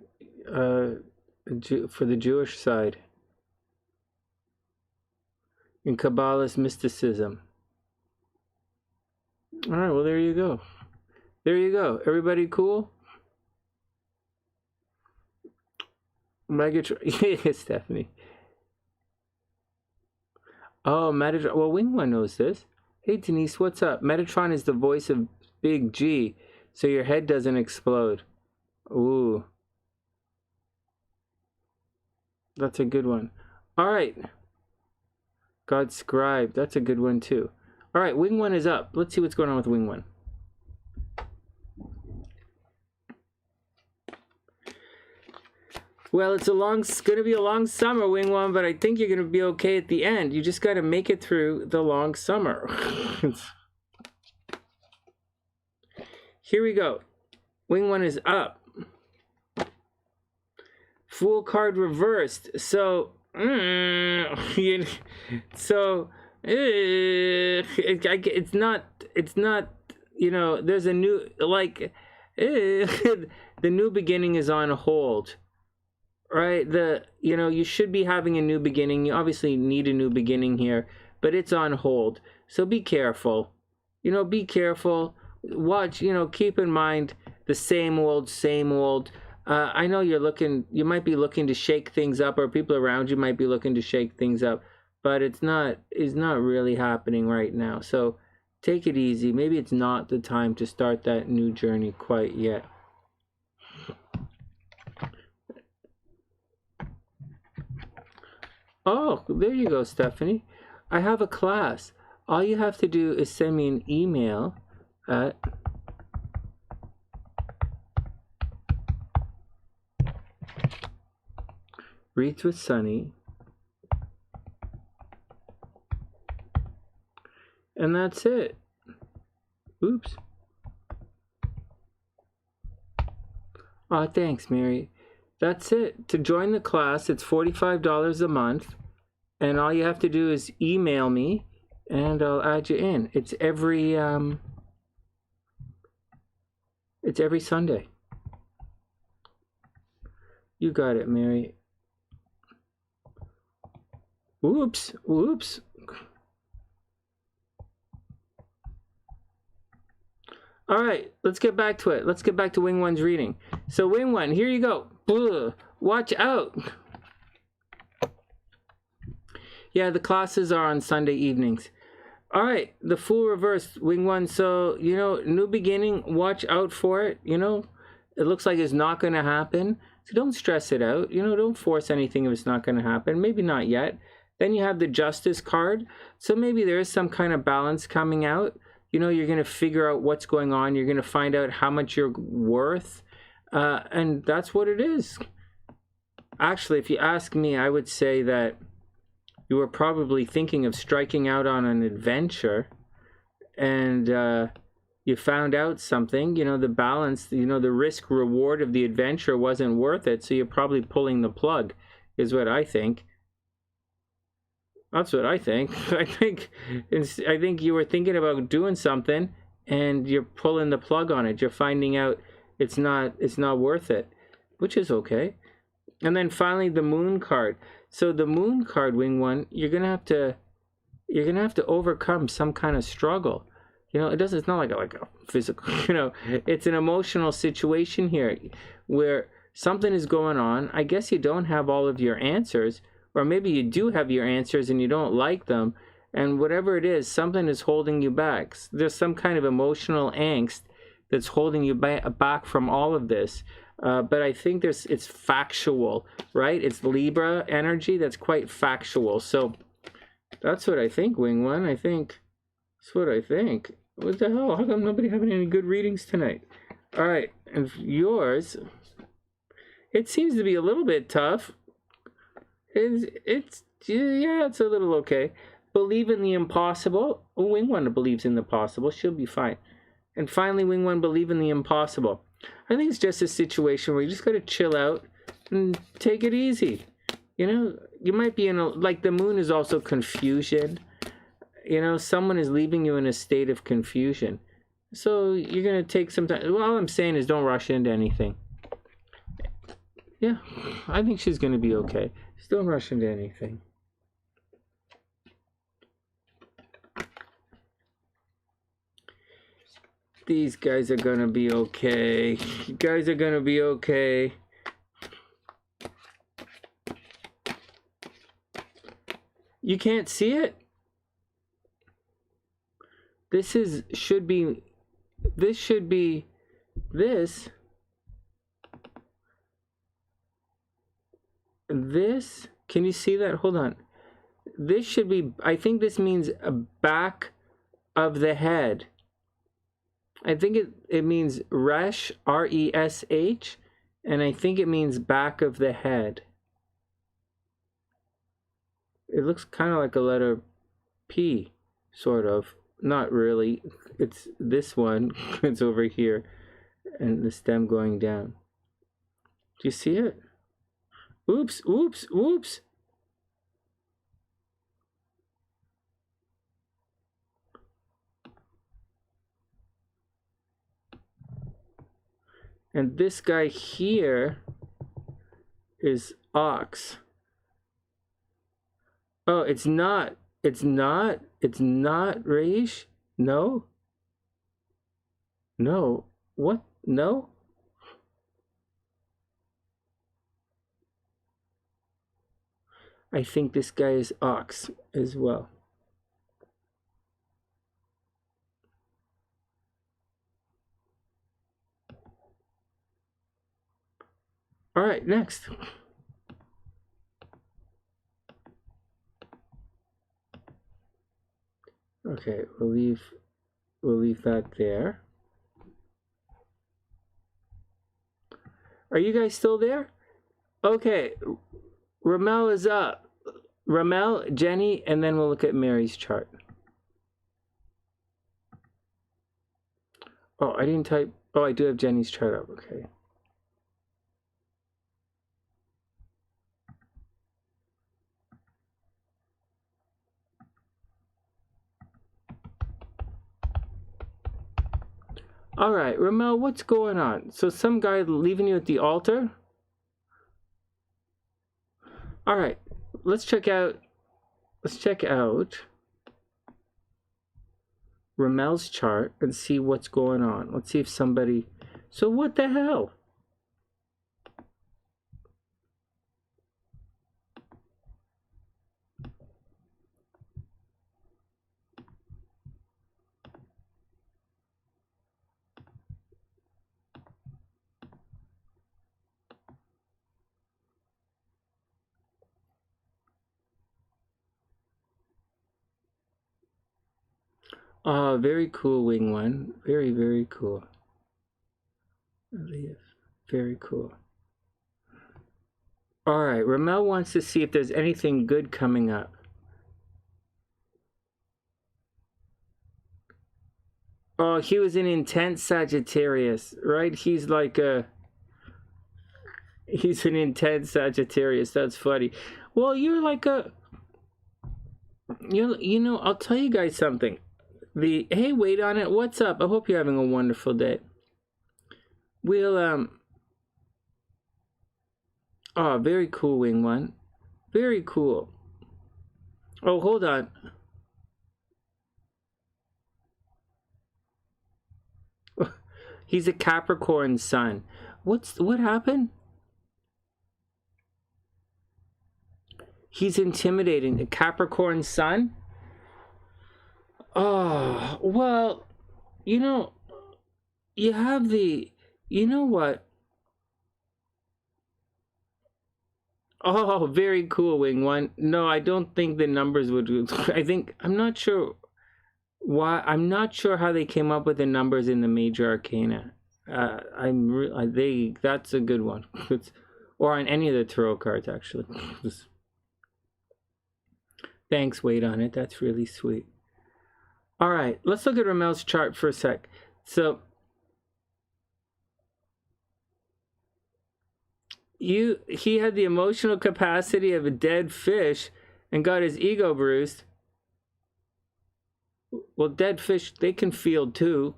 S1: the Jewish side in Kabbalist mysticism. All right, well, there you go. There you go. Everybody cool? Megatron. Stephanie. Oh, Metatron. Well, WingOne knows this. Hey, Denise, what's up? Metatron is the voice of Big G, so your head doesn't explode. Ooh. That's a good one. All right. God Scribd. That's a good one, too. All right, WingOne is up. Let's see what's going on with WingOne. Well, it's going to be a long summer, WingOne, but I think you're going to be okay at the end. You just got to make it through the long summer. Here we go. WingOne is up. Fool card reversed. So, it's not, there's a new, the new beginning is on hold. Right, you should be having a new beginning. You obviously need a new beginning here, but it's on hold. So be careful. Be careful. Watch, keep in mind the same old. I know you might be looking to shake things up, or people around you might be looking to shake things up, but it's not really happening right now. So take it easy. Maybe it's not the time to start that new journey quite yet. Oh, there you go, Stephanie. I have a class. All you have to do is send me an email at Reads with Sonny, and that's it. Oops. Oh, thanks, Mary. That's it. To join the class, it's $45 a month, and all you have to do is email me, and I'll add you in. It's every Sunday. You got it, Mary. Whoops. All right, let's get back to it. Let's get back to WingOne's reading. So WingOne, here you go. Ugh, watch out. Yeah, the classes are on Sunday evenings. All right, the Fool reversed, WingOne. So, you know, new beginning, watch out for it. You know, it looks like it's not going to happen. So don't stress it out. You know, don't force anything if it's not going to happen. Maybe not yet. Then you have the Justice card. So maybe there is some kind of balance coming out. You know, you're going to figure out what's going on. You're going to find out how much you're worth. And that's what it is. Actually, if you ask me, I would say that you were probably thinking of striking out on an adventure, and you found out something, you know, the balance, you know, the risk reward of the adventure wasn't worth it, so you're probably pulling the plug, is what I think. That's what I think. I think you were thinking about doing something, and you're pulling the plug on it. You're finding out it's not worth it, which is okay. And then finally, the Moon card. So the Moon card, WingOne, you're gonna have to overcome some kind of struggle. You know, it's not like a physical, you know, it's an emotional situation here where something is going on. I guess you don't have all of your answers, or maybe you do have your answers and you don't like them, and whatever it is, something is holding you back. There's some kind of emotional angst that's holding you back from all of this. But I think it's factual, right? It's Libra energy that's quite factual. So that's what I think, WingOne. That's what I think. What the hell? How come nobody having any good readings tonight? All right, and yours, it seems to be a little bit tough. It's a little okay. Believe in the impossible. WingOne believes in the possible. She'll be fine. And finally, WingOne, believe in the impossible. I think it's just a situation where you just got to chill out and take it easy. You know, you might be in like the Moon is also confusion. You know, someone is leaving you in a state of confusion. So you're going to take some time. Well, all I'm saying is don't rush into anything. Yeah, I think she's going to be okay. Just don't rush into anything. These guys are gonna be okay. You guys are gonna be okay. You can't see it? This should be this. This, can you see that? Hold on. This should be, I think this means a back of the head. I think it means resh, R-E-S-H, and I think it means back of the head. It looks kind of like a letter P, sort of. Not really. It's this one. It's over here, and the stem going down. Do you see it? Oops, oops, oops. And this guy here is ox. Oh, it's not Reish? No? No. What? No? I think this guy is ox as well. All right, next. Okay, we'll leave that there. Are you guys still there? Okay, Ramyal is up. Ramyal, Jenni, and then we'll look at Mary's chart. Oh, I didn't type. Oh, I do have Jenni's chart up. Okay. All right, Ramyal, what's going on? So some guy leaving you at the altar? All right, let's check out Ramyal's chart and see what's going on. Let's see if somebody... So what the hell? Oh, very cool, WingOne. Very, very cool. Very cool. All right, Ramel wants to see if there's anything good coming up. Oh, he was an intense Sagittarius, right? He's like he's an intense Sagittarius. That's funny. Well, you're like a, you know, I'll tell you guys something. Hey, Waitonit, what's up? I hope you're having a wonderful day. We'll oh, very cool, WingOne. Very cool. Oh, hold on. He's a Capricorn sun. What happened? He's intimidating. A Capricorn sun? Oh, well, you know, you have the, you know what? Oh, very cool, WingOne. No, I don't think the numbers would, I think, I'm not sure why, I'm not sure how they came up with the numbers in the major arcana. That's a good one. Or on any of the tarot cards, actually. Thanks, Waitonit. That's really sweet. All right, let's look at Ramel's chart for a sec. So, he had the emotional capacity of a dead fish and got his ego bruised. Well, dead fish, they can feel too.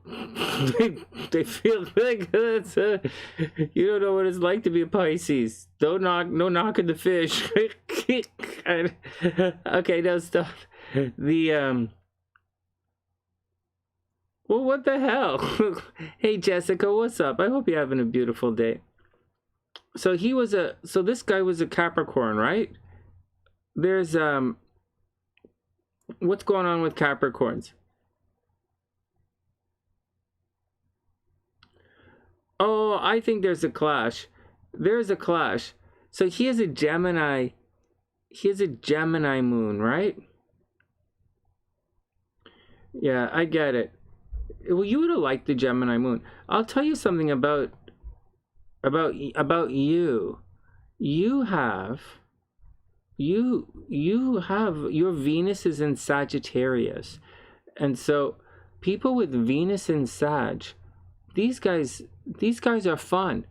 S1: they feel like that's you don't know what it's like to be a Pisces. No knocking the fish. Okay, no, stop. Well, what the hell? Hey, Jessica, what's up? I hope you're having a beautiful day. So this guy was a Capricorn, right? There's what's going on with Capricorns? Oh, I think there's a clash. There's a clash. So he has a Gemini. He has a Gemini moon, right? Yeah, I get it. Well, you would have liked the Gemini moon. I'll tell you something about you. You have your Venus is in Sagittarius, and so people with Venus in Sag, these guys are fun.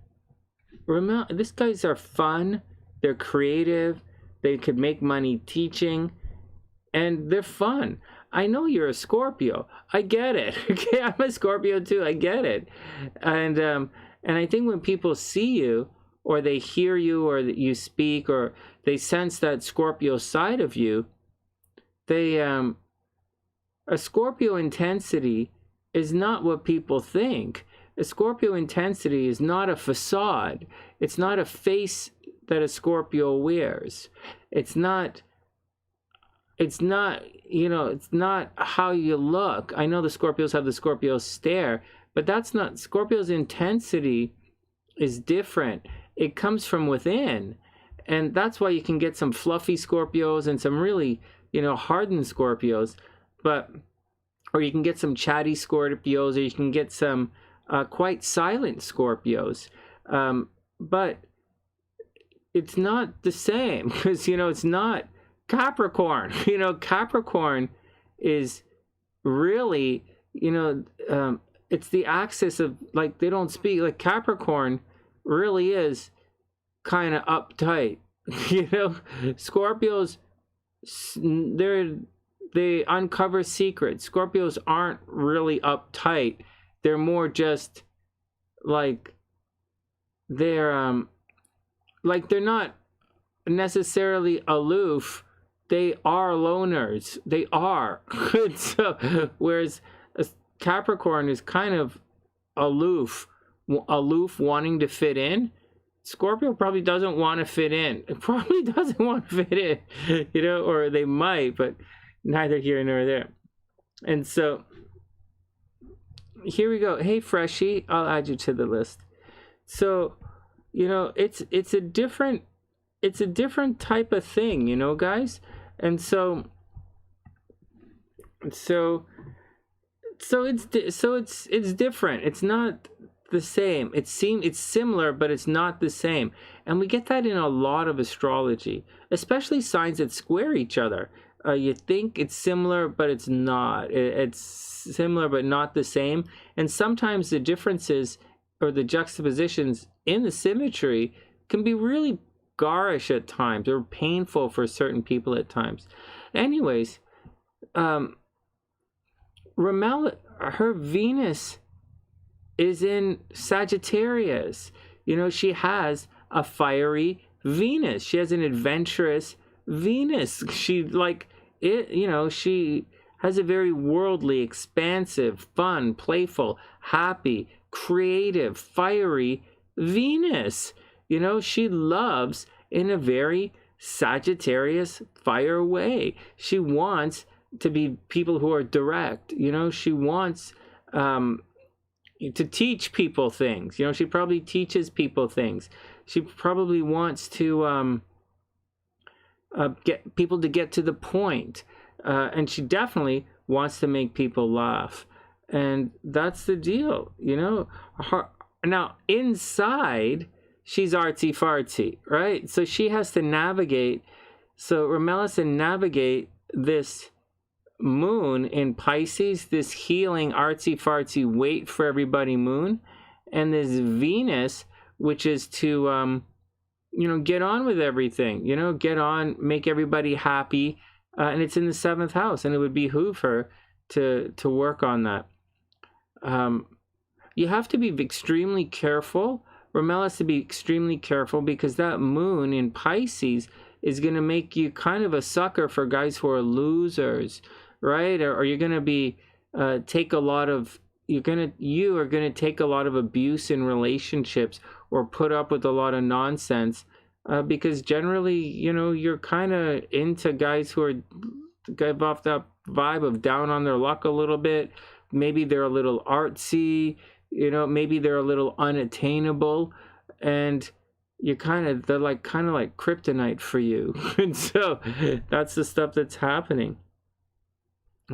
S1: Remember, these guys are fun. They're creative. They could make money teaching, and they're fun. I know you're a Scorpio. I get it. Okay, I'm a Scorpio too. I get it, and I think when people see you, or they hear you, or that you speak, or they sense that Scorpio side of you, a Scorpio intensity is not what people think. A Scorpio intensity is not a facade. It's not a face that a Scorpio wears. It's not, you know, it's not how you look. I know the Scorpios have the Scorpio stare, but that's not, Scorpio's intensity is different. It comes from within. And that's why you can get some fluffy Scorpios and some really, you know, hardened Scorpios. Or you can get some chatty Scorpios, or you can get some quite silent Scorpios. But it's not the same, because, you know, it's not Capricorn. You know, Capricorn is really, you know, it's the axis of, like, they don't speak, like, Capricorn really is kind of uptight. You know, Scorpios, they uncover secrets. Scorpios aren't really uptight. They're more just like, they're not necessarily aloof. They are loners. They are. So, whereas a Capricorn is kind of aloof, wanting to fit in. Scorpio probably doesn't want to fit in. It probably doesn't want to fit in, you know, or they might, but neither here nor there. And so here we go. Hey, Freshie, I'll add you to the list. So, you know, it's a different type of thing, you know, guys. And so So it's different. It's not the same. It's similar, but it's not the same. And we get that in a lot of astrology, especially signs that square each other. You think it's similar, but it's not. It's similar, but not the same. And sometimes the differences or the juxtapositions in the symmetry can be really garish at times or painful for certain people at times. Anyways, Ramyals, her Venus is in Sagittarius. You know, she has a fiery Venus. She has an adventurous Venus. She like it, you know, she has a very worldly, expansive, fun, playful, happy, creative, fiery Venus. You know, she loves in a very Sagittarius fire way. She wants to be people who are direct. You know, she wants to teach people things. You know, she probably teaches people things. She probably wants to get people to get to the point. And she definitely wants to make people laugh. And that's the deal, you know. Now, inside, she's artsy-fartsy, right? So she has to navigate. So Ramyals has to navigate this moon in Pisces, this healing, artsy-fartsy, wait for everybody moon, and this Venus, which is to, you know, get on with everything, you know, get on, make everybody happy. And it's in the 7th house, and it would behoove her to work on that. You have to be extremely careful. Ramyals has to be extremely careful because that moon in Pisces is going to make you kind of a sucker for guys who are losers, right? Or you're going to be take a lot of you are going to take a lot of abuse in relationships or put up with a lot of nonsense. Because generally, you know, you're kind of into guys who are give off that vibe of down on their luck a little bit. Maybe they're a little artsy, you know, maybe they're a little unattainable, and they're kind of like kryptonite for you. And so that's the stuff that's happening.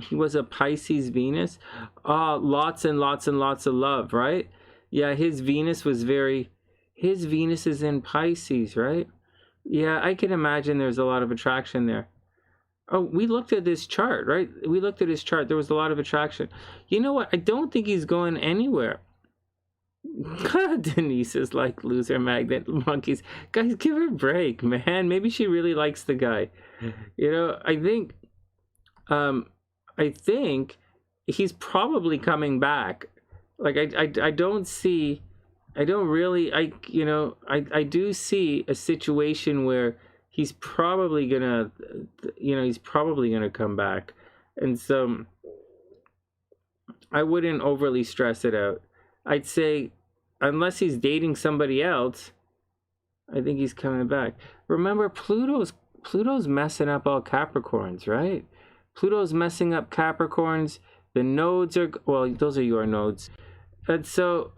S1: He was a Pisces Venus. Lots and lots and lots of love, right? Yeah, his Venus is in Pisces, right? Yeah, I can imagine there's a lot of attraction there. Oh, we looked at this chart, right? We looked at his chart. There was a lot of attraction. You know what? I don't think he's going anywhere. Denise is like loser magnet monkeys. Guys, give her a break, man. Maybe she really likes the guy. You know, I think he's probably coming back. Like I don't see. I don't really, I do see a situation where he's probably gonna come back. And so I wouldn't overly stress it out. I'd say, unless he's dating somebody else, I think he's coming back. Remember, Pluto's messing up all Capricorns, right? Pluto's messing up Capricorns. The nodes are, well, those are your nodes. And so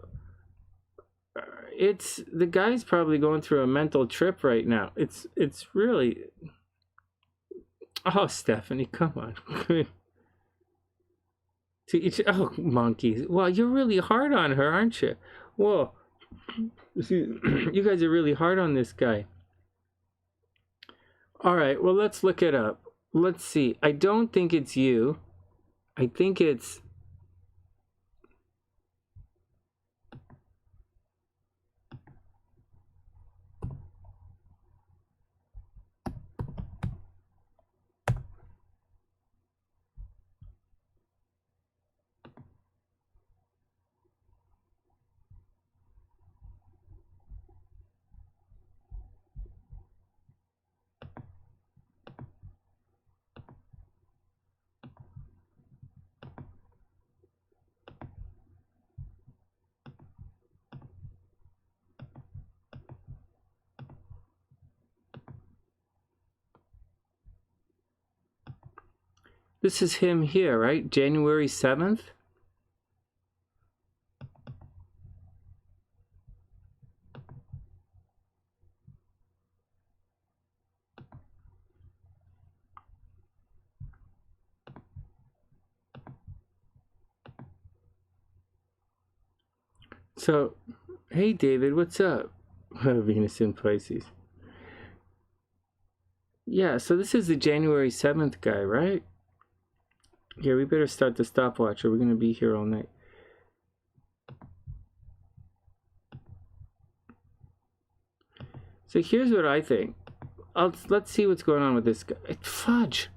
S1: it's, the guy's probably going through a mental trip right now. It's really, oh, Stephanie, come on. Oh, monkeys. Well, you're really hard on her, aren't you? Whoa. You guys are really hard on this guy. All right, well, let's look it up. Let's see. I don't think it's you. I think it's... This is him here, right? January 7th? So, hey David, what's up? Venus in Pisces. Yeah, so this is the January 7th guy, right? Yeah, we better start the stopwatch or we're going to be here all night. So here's what I think. Let's see what's going on with this guy. Fudge.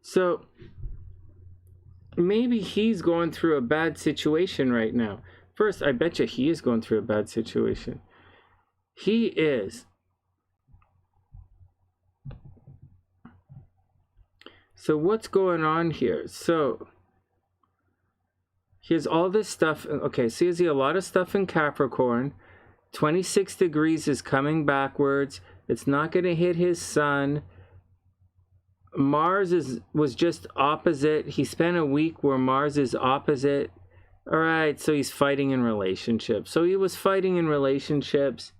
S1: So maybe he's going through a bad situation right now. First, I bet you he is going through a bad situation. He is. So what's going on here? So he has all this stuff. Okay, so he has a lot of stuff in Capricorn. 26 degrees is coming backwards. It's not going to hit his sun. Mars was just opposite. He spent a week where Mars is opposite. All right, so he's fighting in relationships. So he was fighting in relationships.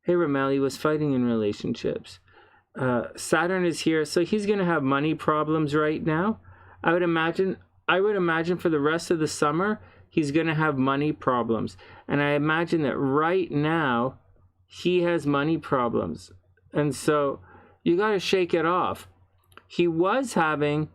S1: Hey, Ramyals, he was fighting in relationships. Saturn is here, so he's going to have money problems right now. I would imagine for the rest of the summer, he's going to have money problems. And I imagine that right now, he has money problems. And so you got to shake it off. He was having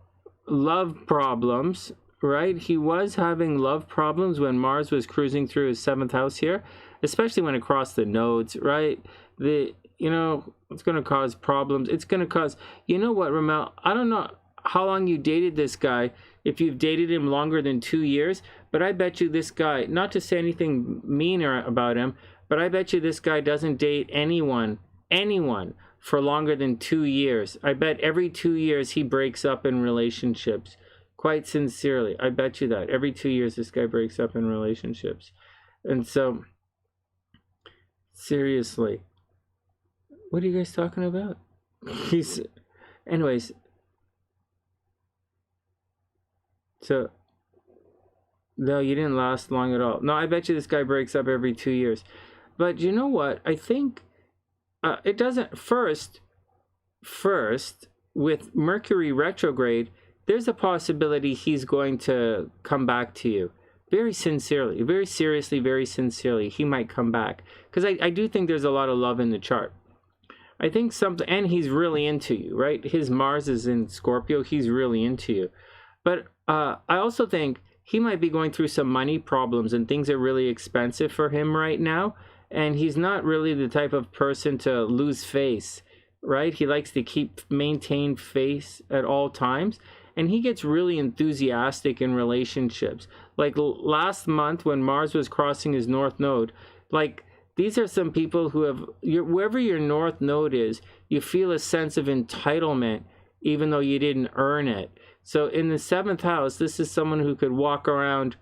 S1: love problems, right? He was having love problems when Mars was cruising through his 7th house here, especially when it crossed the nodes, right? It's going to cause problems. It's going to cause, you know what, Ramyals? I don't know how long you dated this guy, if you've dated him longer than 2 years, but I bet you this guy, not to say anything meaner about him, but I bet you this guy doesn't date anyone for longer than 2 years. I bet every 2 years he breaks up in relationships. Quite sincerely, I bet you that. Every 2 years this guy breaks up in relationships. And so, seriously, what are you guys talking about? Anyways. So, no, you didn't last long at all. No, I bet you this guy breaks up every 2 years. But you know what? I think it doesn't. First, with Mercury retrograde, there's a possibility he's going to come back to you. Very sincerely, very seriously, very sincerely, he might come back. Because I do think there's a lot of love in the chart. I think something, and he's really into you, right? His Mars is in Scorpio. He's really into you. But I also think he might be going through some money problems and things are really expensive for him right now. And he's not really the type of person to lose face, right? He likes to maintain face at all times. And he gets really enthusiastic in relationships. Like last month when Mars was crossing his North Node, like these are some people who have, wherever your North Node is, you feel a sense of entitlement even though you didn't earn it. So in the 7th house, this is someone who could walk around,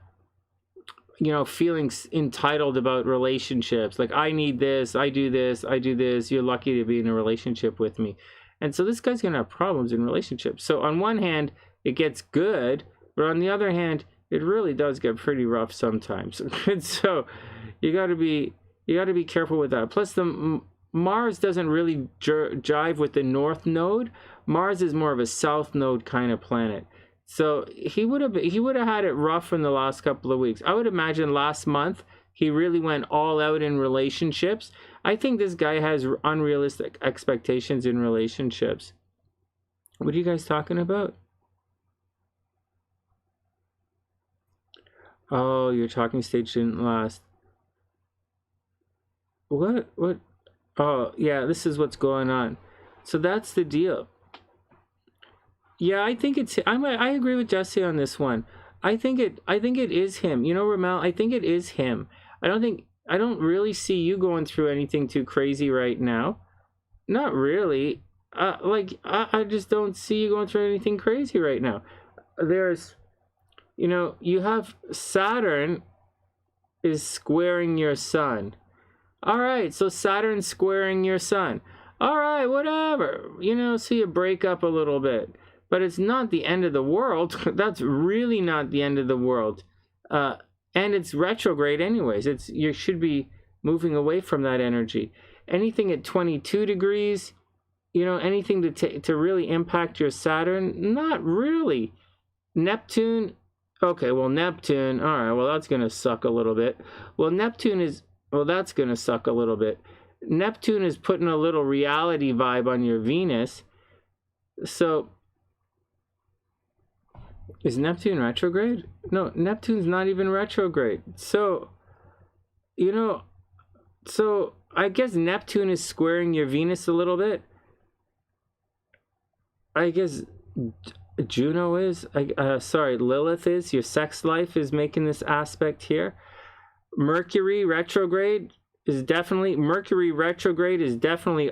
S1: feeling entitled about relationships. Like, I need this, I do this, you're lucky to be in a relationship with me. And so this guy's going to have problems in relationships. So on one hand, it gets good, but on the other hand, it really does get pretty rough sometimes. And so you got to be careful with that. Plus, the Mars doesn't really jive with the North Node. Mars is more of a South Node kind of planet. So he would have had it rough in the last couple of weeks. I would imagine last month he really went all out in relationships. I think this guy has unrealistic expectations in relationships. What are you guys talking about? Oh, your talking stage didn't last. What? Oh, yeah, this is what's going on. So that's the deal. Yeah, I think I agree with Jesse on this one. I think it is him. Ramyals, I think it is him. I don't really see you going through anything too crazy right now. Not really. I just don't see you going through anything crazy right now. There's, you have Saturn is squaring your sun. All right, so Saturn's squaring your sun. All right, whatever. So you break up a little bit. But it's not the end of the world. That's really not the end of the world. And it's retrograde anyways. You should be moving away from that energy. Anything at 22 degrees, you know, anything to really impact your Saturn? Not really. Neptune, okay, well, Neptune, all right, well, that's going to suck a little bit. Well, Neptune is, well, that's going to suck a little bit. Neptune is putting a little reality vibe on your Venus. So, is Neptune retrograde? No, Neptune's not even retrograde. So, you know, so I guess Neptune is squaring your Venus a little bit. I guess Juno is, sorry, Lilith is, your sex life is making this aspect here. Mercury retrograde is definitely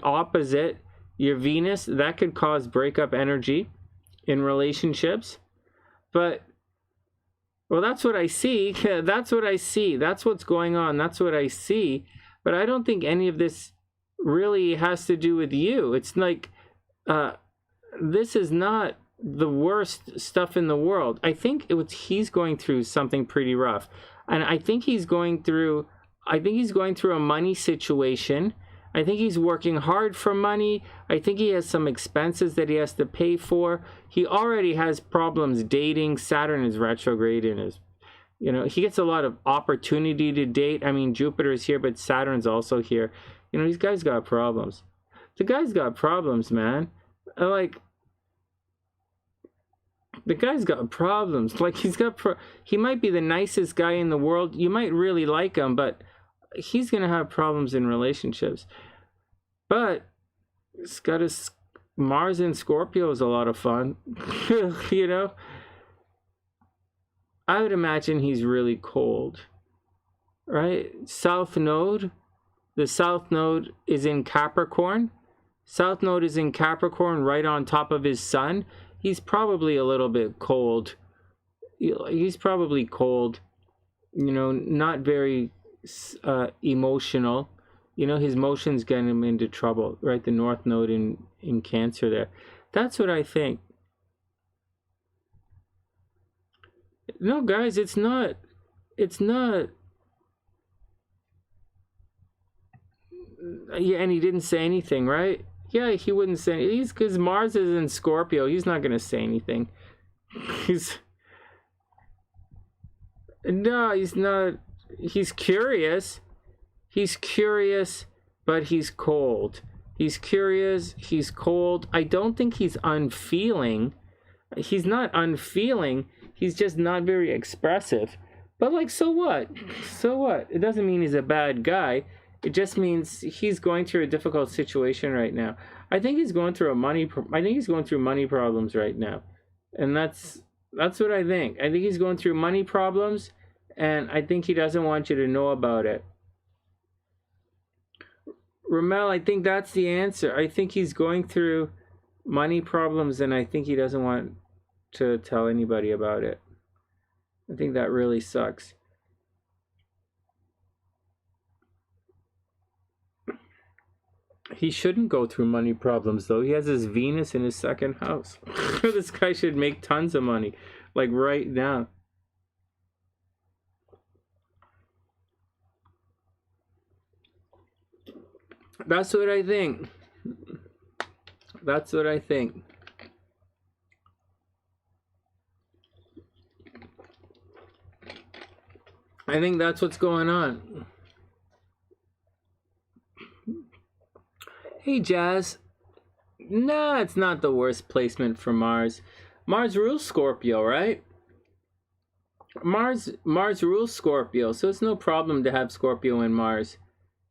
S1: opposite your Venus. That could cause breakup energy in relationships. But, well, that's what I see. That's what I see. That's what's going on. That's what I see. But I don't think any of this really has to do with you. It's like, this is not the worst stuff in the world. I think he's going through something pretty rough. And I think he's going through a money situation. I think he's working hard for money. I think he has some expenses that he has to pay for. He already has problems dating. Saturn is retrograde in his, you know, he gets a lot of opportunity to date. I mean, Jupiter is here, but Saturn's also here. You know, these guys got problems. The guy's got problems, man. Like, the guy's got problems. Like, he might be the nicest guy in the world. You might really like him, but he's going to have problems in relationships. But it's got his Mars in Scorpio is a lot of fun. You know? I would imagine he's really cold. Right? South Node. The South Node is in Capricorn. South Node is in Capricorn right on top of his Sun. He's probably a little bit cold. He's probably cold. You know, not very emotional. You know, his emotions get him into trouble, right? The North Node in Cancer there. That's what I think. No, guys, it's not. Yeah, and he didn't say anything, right? Yeah, he wouldn't say. He's because Mars is in Scorpio. He's not gonna say anything. No, he's not. He's curious. He's curious, but he's cold. He's curious. He's cold. I don't think he's unfeeling. He's not unfeeling. He's just not very expressive. But like, so what? So what? It doesn't mean he's a bad guy. It just means he's going through a difficult situation right now. I think he's going through money problems right now, and that's what I think. I think he's going through money problems, and I think he doesn't want you to know about it. Ramel, I think that's the answer. I think he's going through money problems, and I think he doesn't want to tell anybody about it. I think that really sucks. He shouldn't go through money problems, though. He has his Venus in his second house. This guy should make tons of money, like right now. That's what I think. That's what I think. I think that's what's going on. Hey, Jazz. Nah, it's not the worst placement for Mars. Mars rules Scorpio, right? Mars rules Scorpio, so it's no problem to have Scorpio in Mars.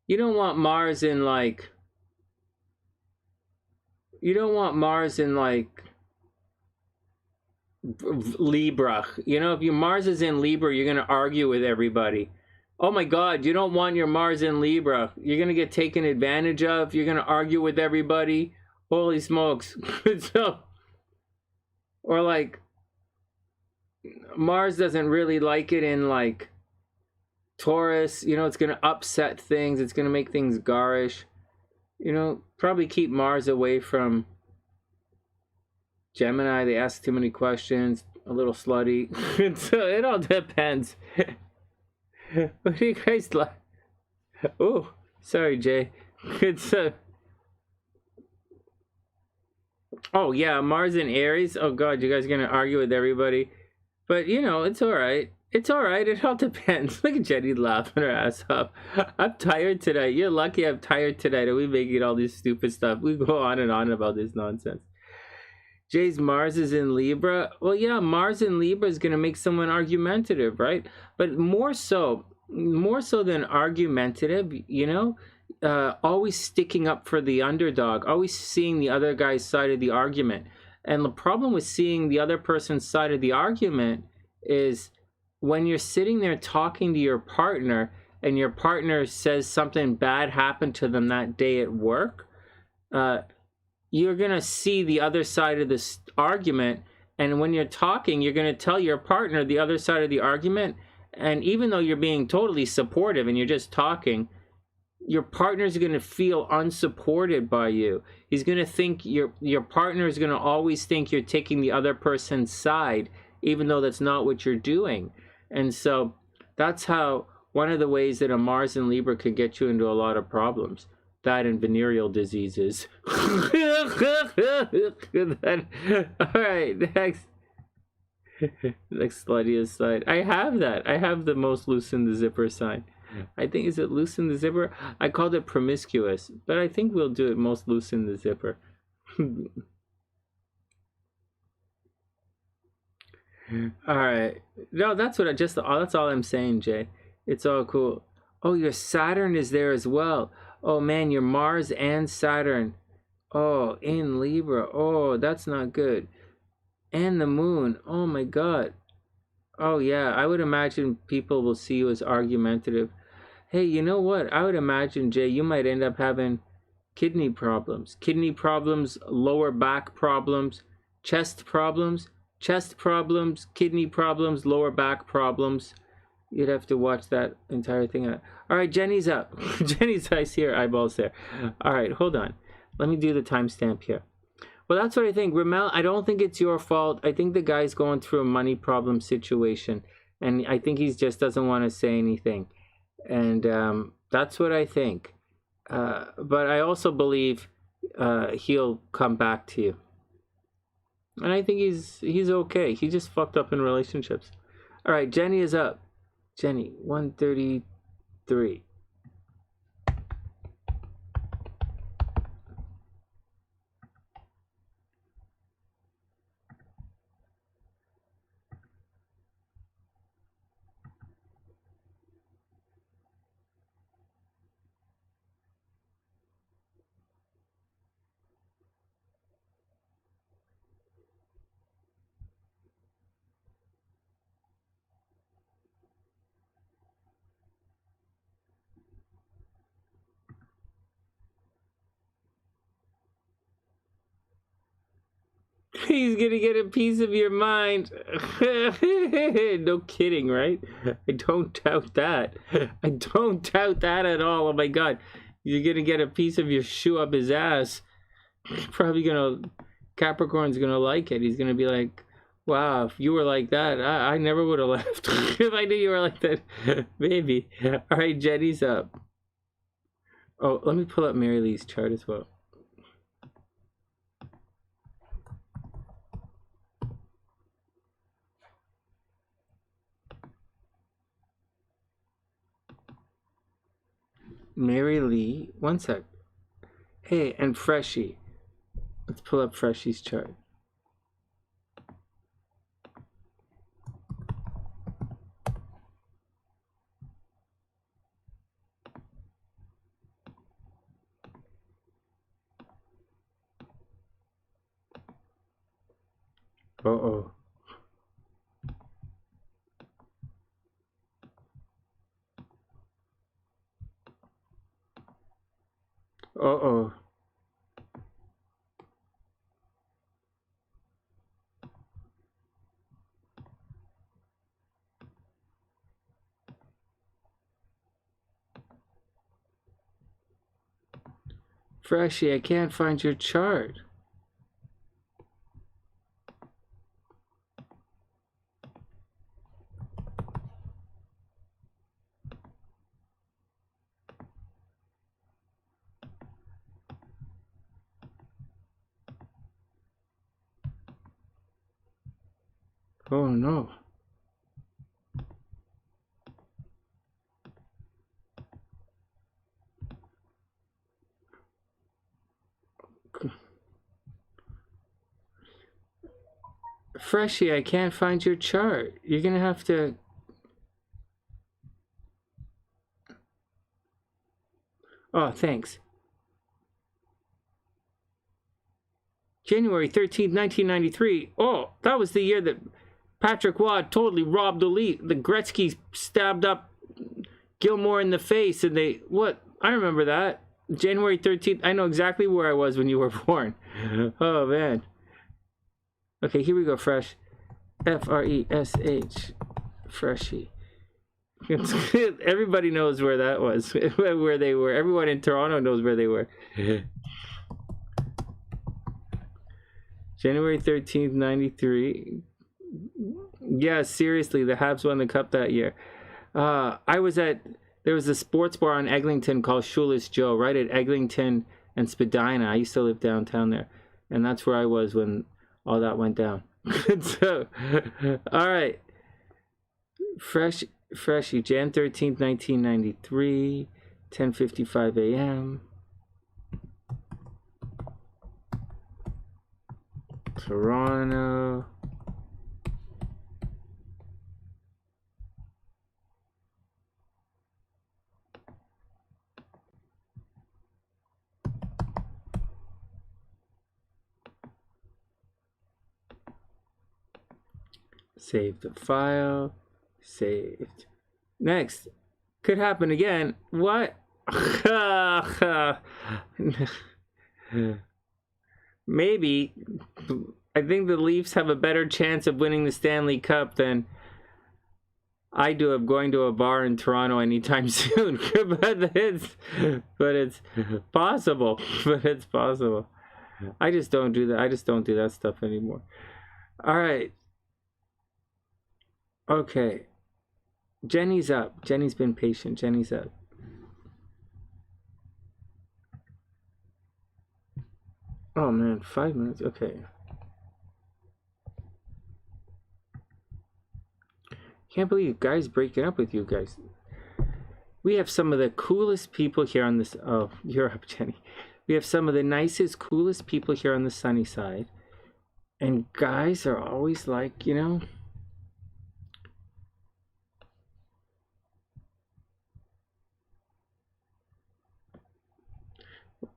S1: You don't want Mars in like... You don't want Mars in like... Libra. You know, if your Mars is in Libra, you're going to argue with everybody. Oh my God, you don't want your Mars in Libra. You're going to get taken advantage of. You're going to argue with everybody. Holy smokes. So, or like, Mars doesn't really like it in like Taurus. You know, it's going to upset things. It's going to make things garish. You know, probably keep Mars away from Gemini. They ask too many questions. A little slutty. So it all depends. What do you guys like? Oh, sorry, Jay. It's Oh yeah, Mars and Aries. Oh god, you guys are gonna argue with everybody. But you know, it's alright. It's alright, it all depends. Look at Jenny laughing her ass off. I'm tired tonight. You're lucky I'm tired tonight and we making all this stupid stuff. We go on and on about this nonsense. Jay's Mars is in Libra. Well, yeah, Mars in Libra is gonna make someone argumentative, right? But more so than argumentative, you know, always sticking up for the underdog, always seeing the other guy's side of the argument. And the problem with seeing the other person's side of the argument is when you're sitting there talking to your partner and your partner says something bad happened to them that day at work, you're going to see the other side of this argument. And when you're talking, you're going to tell your partner the other side of the argument. And even though you're being totally supportive and you're just talking, your partner's going to feel unsupported by you. He's going to think your partner is going to always think you're taking the other person's side, even though that's not what you're doing. And so that's how one of the ways that a Mars in Libra could get you into a lot of problems. That and venereal diseases. All right, next sluttiest side. I have that. I have the most loosen the zipper sign. I think, is it loosen the zipper? I called it promiscuous, but I think we'll do it most loosen the zipper. All right. No, that's what that's all I'm saying, Jay. It's all cool. Oh, your Saturn is there as well. Oh man, your Mars and Saturn. Oh, in Libra. Oh, that's not good. And the moon. Oh my god. Oh yeah, I would imagine people will see you as argumentative. Hey, you know what? I would imagine, Jay, you might end up having kidney problems. Kidney problems, lower back problems, chest problems, kidney problems, lower back problems. You'd have to watch that entire thing out. All right, Jenny's up. Jenny's eyes here, eyeballs there. All right, hold on. Let me do the timestamp here. Well, that's what I think. Ramel, I don't think it's your fault. I think the guy's going through a money problem situation, and I think he just doesn't want to say anything. And that's what I think. But I also believe he'll come back to you. And I think he's okay. He just fucked up in relationships. All right, Jenny is up. Jenny, 133. He's gonna get a piece of your mind. No kidding, right? I don't doubt that. I don't doubt that at all. Oh my god. You're gonna get a piece of your shoe up his ass. Probably Capricorn's gonna like it. He's gonna be like, wow, if you were like that, I never would have left. If I knew you were like that. Maybe. All right, Jenny's up. Oh, let me pull up Mary Lee's chart as well. Mary Lee, one sec. Hey, and Freshie. Let's pull up Freshie's chart. Uh-oh. Uh-oh. Freshie, I can't find your chart. Oh no. Freshie, I can't find your chart. You're gonna have to... Oh, thanks. January 13th, 1993. Oh, that was the year that Patrick Waugh totally robbed the lead. The Gretzky stabbed up Gilmore in the face, and they... What? I remember that. January 13th. I know exactly where I was when you were born. Oh, man. Okay, here we go, Fresh. F-R-E-S-H. Freshie. Everybody knows where that was, where they were. Everyone in Toronto knows where they were. January 13th, 93. Yeah, seriously, the Habs won the cup that year. I was at, there was a sports bar on Eglinton called Shoeless Joe, right at Eglinton and Spadina. I used to live downtown there. And that's where I was when all that went down. So, all right. Freshie, Jan 13th, 1993, 10:55 a.m. Toronto. Save the file. Saved. Next. Could happen again. What? Maybe. I think the Leafs have a better chance of winning the Stanley Cup than I do of going to a bar in Toronto anytime soon. but it's possible. But it's possible. I just don't do that. I just don't do that stuff anymore. All right. Okay. Jenny's up. Jenny's been patient. Jenny's up. Oh man, 5 minutes. Okay. Can't believe guys breaking up with you guys. We have some of the coolest people here on this. Oh, you're up, Jenny. We have some of the nicest, coolest people here on the sunny side. And guys are always like, you know.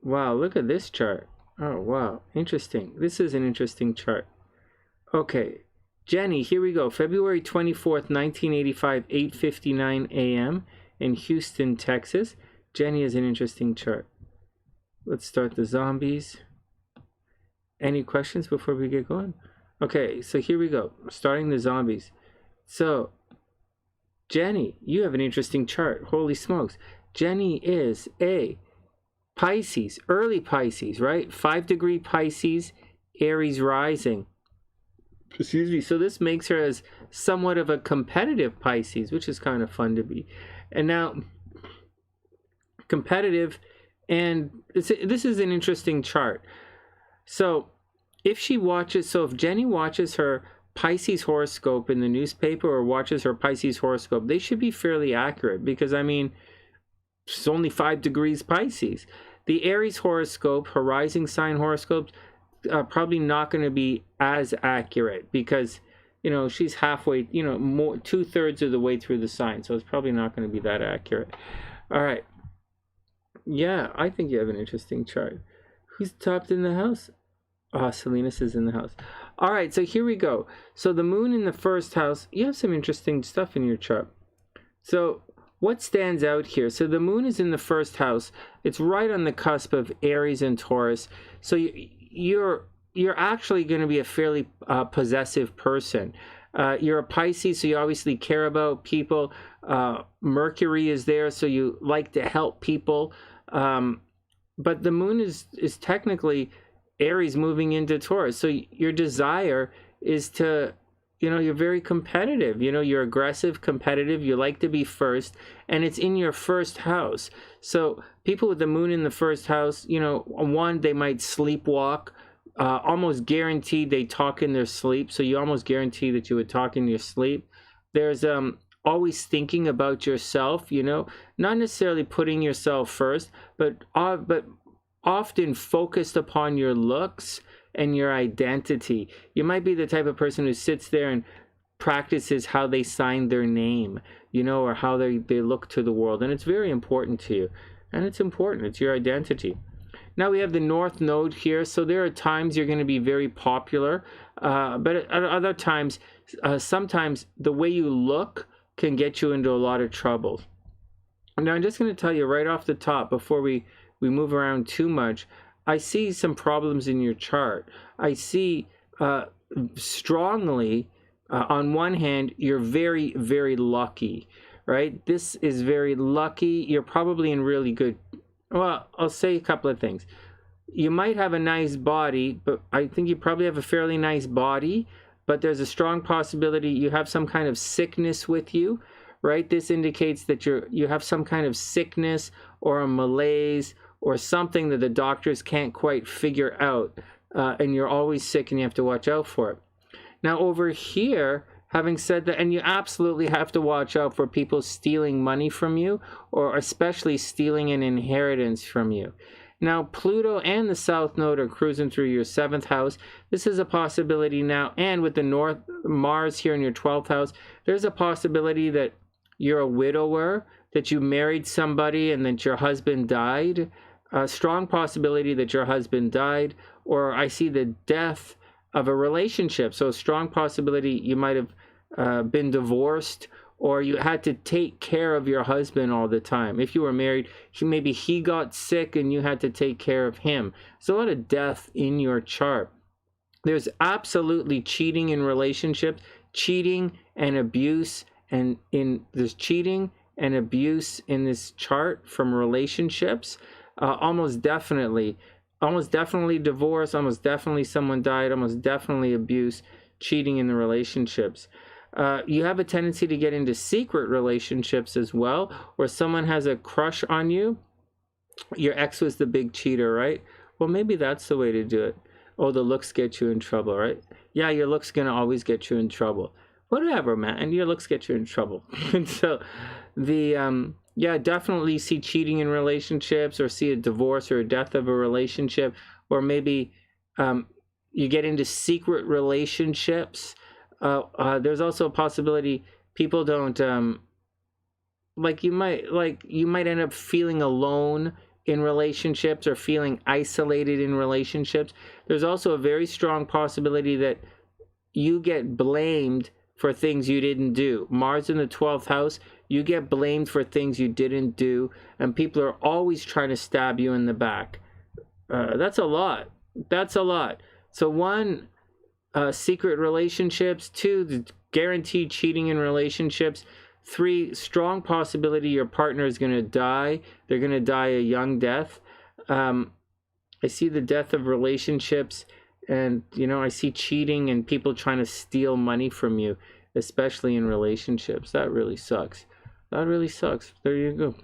S1: Wow, look at this chart. Oh, wow. Interesting. This is an interesting chart. Okay. Jenny, here we go. February 24th, 1985, 8:59 a.m. in Houston, Texas. Jenny is an interesting chart. Let's start the zombies. Any questions before we get going? Okay, so here we go. Starting the zombies. So, Jenny, you have an interesting chart. Holy smokes. Jenny is a Pisces, early Pisces, right? 5-degree Pisces, Aries rising. Excuse me. So this makes her as somewhat of a competitive Pisces, which is kind of fun to be. And now, competitive, and this is an interesting chart. So if Jenny watches her Pisces horoscope in the newspaper or watches her Pisces horoscope, they should be fairly accurate because, I mean, it's only 5 degrees Pisces. The Aries horoscope, her rising sign horoscopes, probably not going to be as accurate because, you know, she's halfway, you know, more 2/3 of the way through the sign. So it's probably not going to be that accurate. All right. Yeah, I think you have an interesting chart. Who's topped in the house? Salinas is in the house. All right, so here we go. So the moon in the first house, you have some interesting stuff in your chart. So what stands out here? So the moon is in the first house. It's right on the cusp of Aries and Taurus. So you're actually going to be a fairly possessive person. You're a Pisces, so you obviously care about people. Mercury is there, so you like to help people. But the moon is technically Aries moving into Taurus. So your desire is to, you know, you're very competitive. You know, you're aggressive, competitive. You like to be first, and it's in your first house. So people with the moon in the first house, you know, one, they might sleepwalk. almost guaranteed they talk in their sleep. So you almost guarantee that you would talk in your sleep. There's always thinking about yourself, you know, not necessarily putting yourself first, but often focused upon your looks and your identity. You might be the type of person who sits there and practices how they sign their name, you know, or how they look to the world. And it's very important to you. And it's important. It's your identity. Now we have the North Node here. So there are times you're going to be very popular. But at other times, sometimes the way you look can get you into a lot of trouble. Now I'm just going to tell you right off the top, before we move around too much, I see some problems in your chart. I see strongly, on one hand, you're very, very lucky, right? This is very lucky. You're probably in really good, well, I'll say a couple of things. You might have a nice body, but I think you probably have a fairly nice body, but there's a strong possibility you have some kind of sickness with you, right? This indicates that you have some kind of sickness or a malaise or something that the doctors can't quite figure out, and you're always sick and you have to watch out for it. Now over here, having said that, and you absolutely have to watch out for people stealing money from you, or especially stealing an inheritance from you. Now Pluto and the South Node are cruising through your 7th house. This is a possibility now, and with the Mars here in your 12th house, there's a possibility that you're a widower, that you married somebody and that your husband died. A strong possibility that your husband died, or I see the death of a relationship. So a strong possibility you might have been divorced, or you had to take care of your husband all the time. If you were married, maybe he got sick and you had to take care of him. There's a lot of death in your chart. There's absolutely cheating in relationships, cheating and abuse, and there's cheating and abuse in this chart from relationships. Almost definitely divorce, almost definitely someone died, almost definitely abuse, cheating in the relationships. You have a tendency to get into secret relationships as well, where someone has a crush on you. Your ex was the big cheater, right? Well, maybe that's the way to do it. Oh, the looks get you in trouble, right? Yeah, your looks gonna always get you in trouble. Whatever, man, and your looks get you in trouble. And so yeah, definitely see cheating in relationships, or see a divorce or a death of a relationship, or maybe you get into secret relationships. There's also a possibility people don't you might end up feeling alone in relationships, or feeling isolated in relationships. There's also a very strong possibility that you get blamed for things you didn't do. Mars in the 12th house, you get blamed for things you didn't do, and people are always trying to stab you in the back. That's a lot. That's a lot. So 1, secret relationships. 2, the guaranteed cheating in relationships. 3, strong possibility your partner is going to die. They're going to die a young death. I see the death of relationships, and, you know, I see cheating and people trying to steal money from you, especially in relationships. That really sucks. That really sucks. There you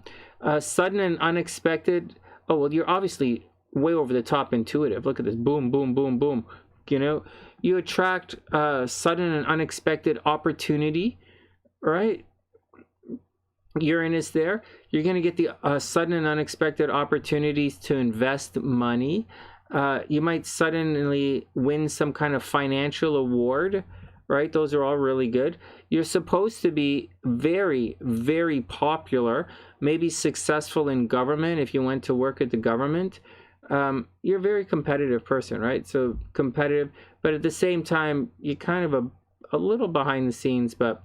S1: go. Sudden and unexpected. Oh, well, you're obviously way over the top intuitive. Look at this. Boom, boom, boom, boom. You know, you attract sudden and unexpected opportunity, right? Uranus there. You're going to get the sudden and unexpected opportunities to invest money. You might suddenly win some kind of financial award, right? Those are all really good. You're supposed to be very, very popular, maybe successful in government if you went to work at the government. You're a very competitive person, right? So competitive, but at the same time, you're kind of a little behind the scenes. But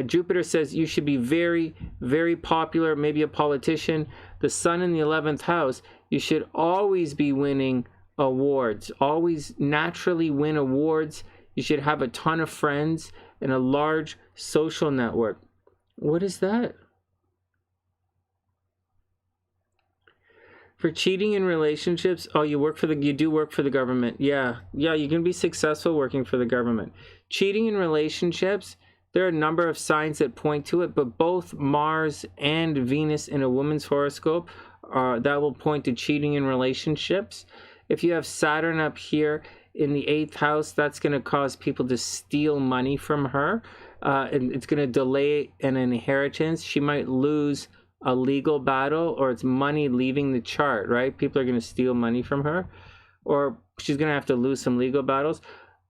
S1: Jupiter says you should be very, very popular, maybe a politician. The Sun in the 11th house, you should always be winning awards, always naturally win awards. You should have a ton of friends and a large social network. What is that? For cheating in relationships, oh, you do work for the government. Yeah, you can be successful working for the government. Cheating in relationships, there are a number of signs that point to it, but both Mars and Venus in a woman's horoscope that will point to cheating in relationships. If you have Saturn up here in the 8th house, that's going to cause people to steal money from her. And it's going to delay an inheritance. She might lose a legal battle, or it's money leaving the chart, right? People are going to steal money from her, or she's going to have to lose some legal battles.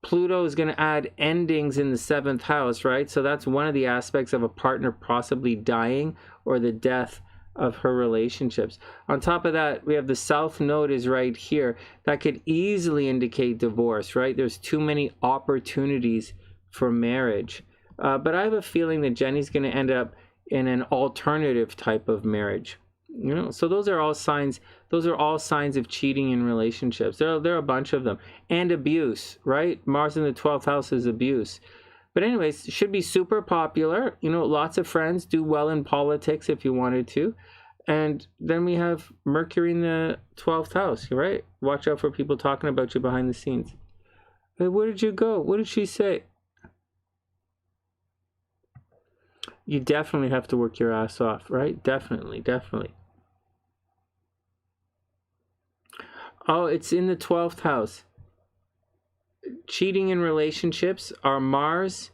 S1: Pluto is going to add endings in the 7th house, right? So that's one of the aspects of a partner possibly dying or the death of her relationships. On top of that, we have the South Node is right here. That could easily indicate divorce, right? There's too many opportunities for marriage. But I have a feeling that Jenni's going to end up in an alternative type of marriage. You know, so those are all signs. Those are all signs of cheating in relationships. There are a bunch of them. And abuse, right? Mars in the 12th house is abuse. But anyways, should be super popular. You know, lots of friends, do well in politics if you wanted to. And then we have Mercury in the 12th house, right? Watch out for people talking about you behind the scenes. Hey, where did you go? What did she say? You definitely have to work your ass off, right? Definitely, definitely. Oh, it's in the 12th house. Cheating in relationships are Mars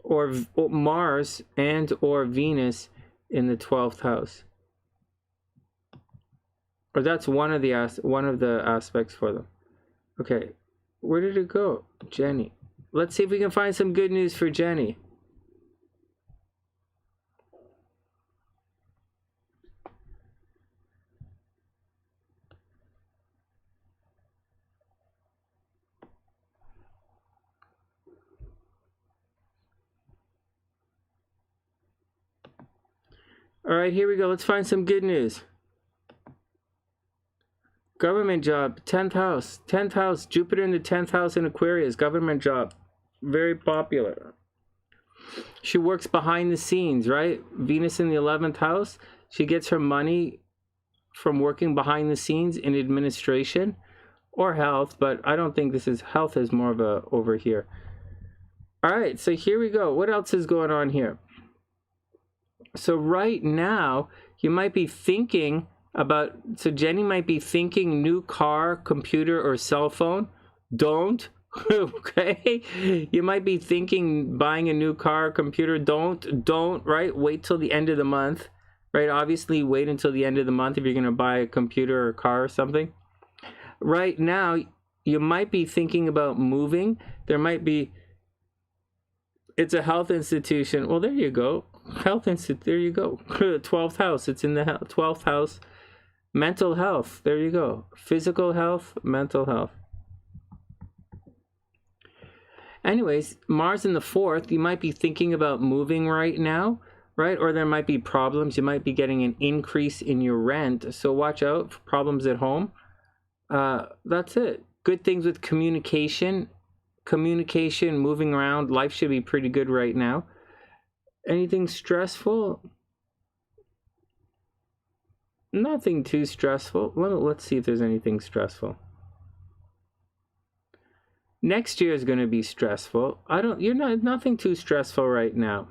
S1: or Mars and or Venus in the 12th house. Or that's one of the aspects for them. Okay, where did it go? Jenni. Let's see if we can find some good news for Jenni. All right, here we go. Let's find some good news. Government job, 10th house. 10th house, Jupiter in the 10th house in Aquarius. Government job, very popular. She works behind the scenes, right? Venus in the 11th house. She gets her money from working behind the scenes in administration or health, but I don't think this is health, is more of a over here. All right, so here we go. What else is going on here? So right now, you might be thinking about, so Jenni might be thinking new car, computer, or cell phone. Don't, okay? You might be thinking buying a new car, computer. Don't, right? Wait till the end of the month, right? Obviously, wait until the end of the month if you're going to buy a computer or car or something. Right now, you might be thinking about moving. There might be, it's a health institution. Well, there you go. Health institute, there you go. 12th house, it's in the 12th house. Mental health, there you go. Physical health, mental health. Anyways, Mars in the 4th, you might be thinking about moving right now, right? Or there might be problems. You might be getting an increase in your rent. So watch out for problems at home. That's it. Good things with communication, moving around. Life should be pretty good right now. Anything stressful? Nothing too stressful. Let's see if there's anything stressful. Next year is going to be stressful. Nothing too stressful right now.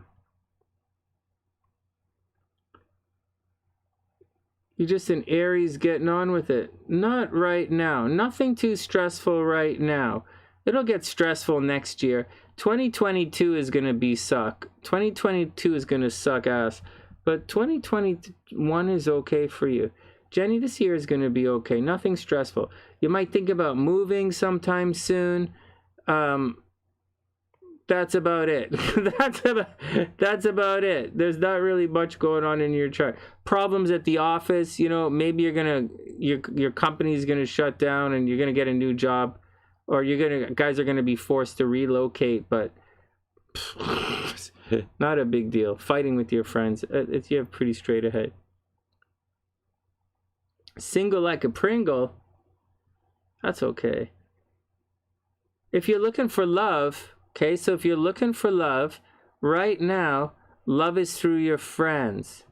S1: You're just an Aries getting on with it. Not right now. Nothing too stressful right now. It'll get stressful next year. 2022 is going to be suck. 2022 is going to suck ass. But 2021 is okay for you. Jenni, this year is going to be okay. Nothing stressful. You might think about moving sometime soon. That's about it. That's about it. There's not really much going on in your chart. Problems at the office, you know, maybe your company's going to shut down and you're going to get a new job. Or guys are gonna be forced to relocate, but not a big deal. Fighting with your friends, you have pretty straight ahead. Single like a Pringle, that's okay. If you're looking for love, okay, so if you're looking for love, right now, love is through your friends.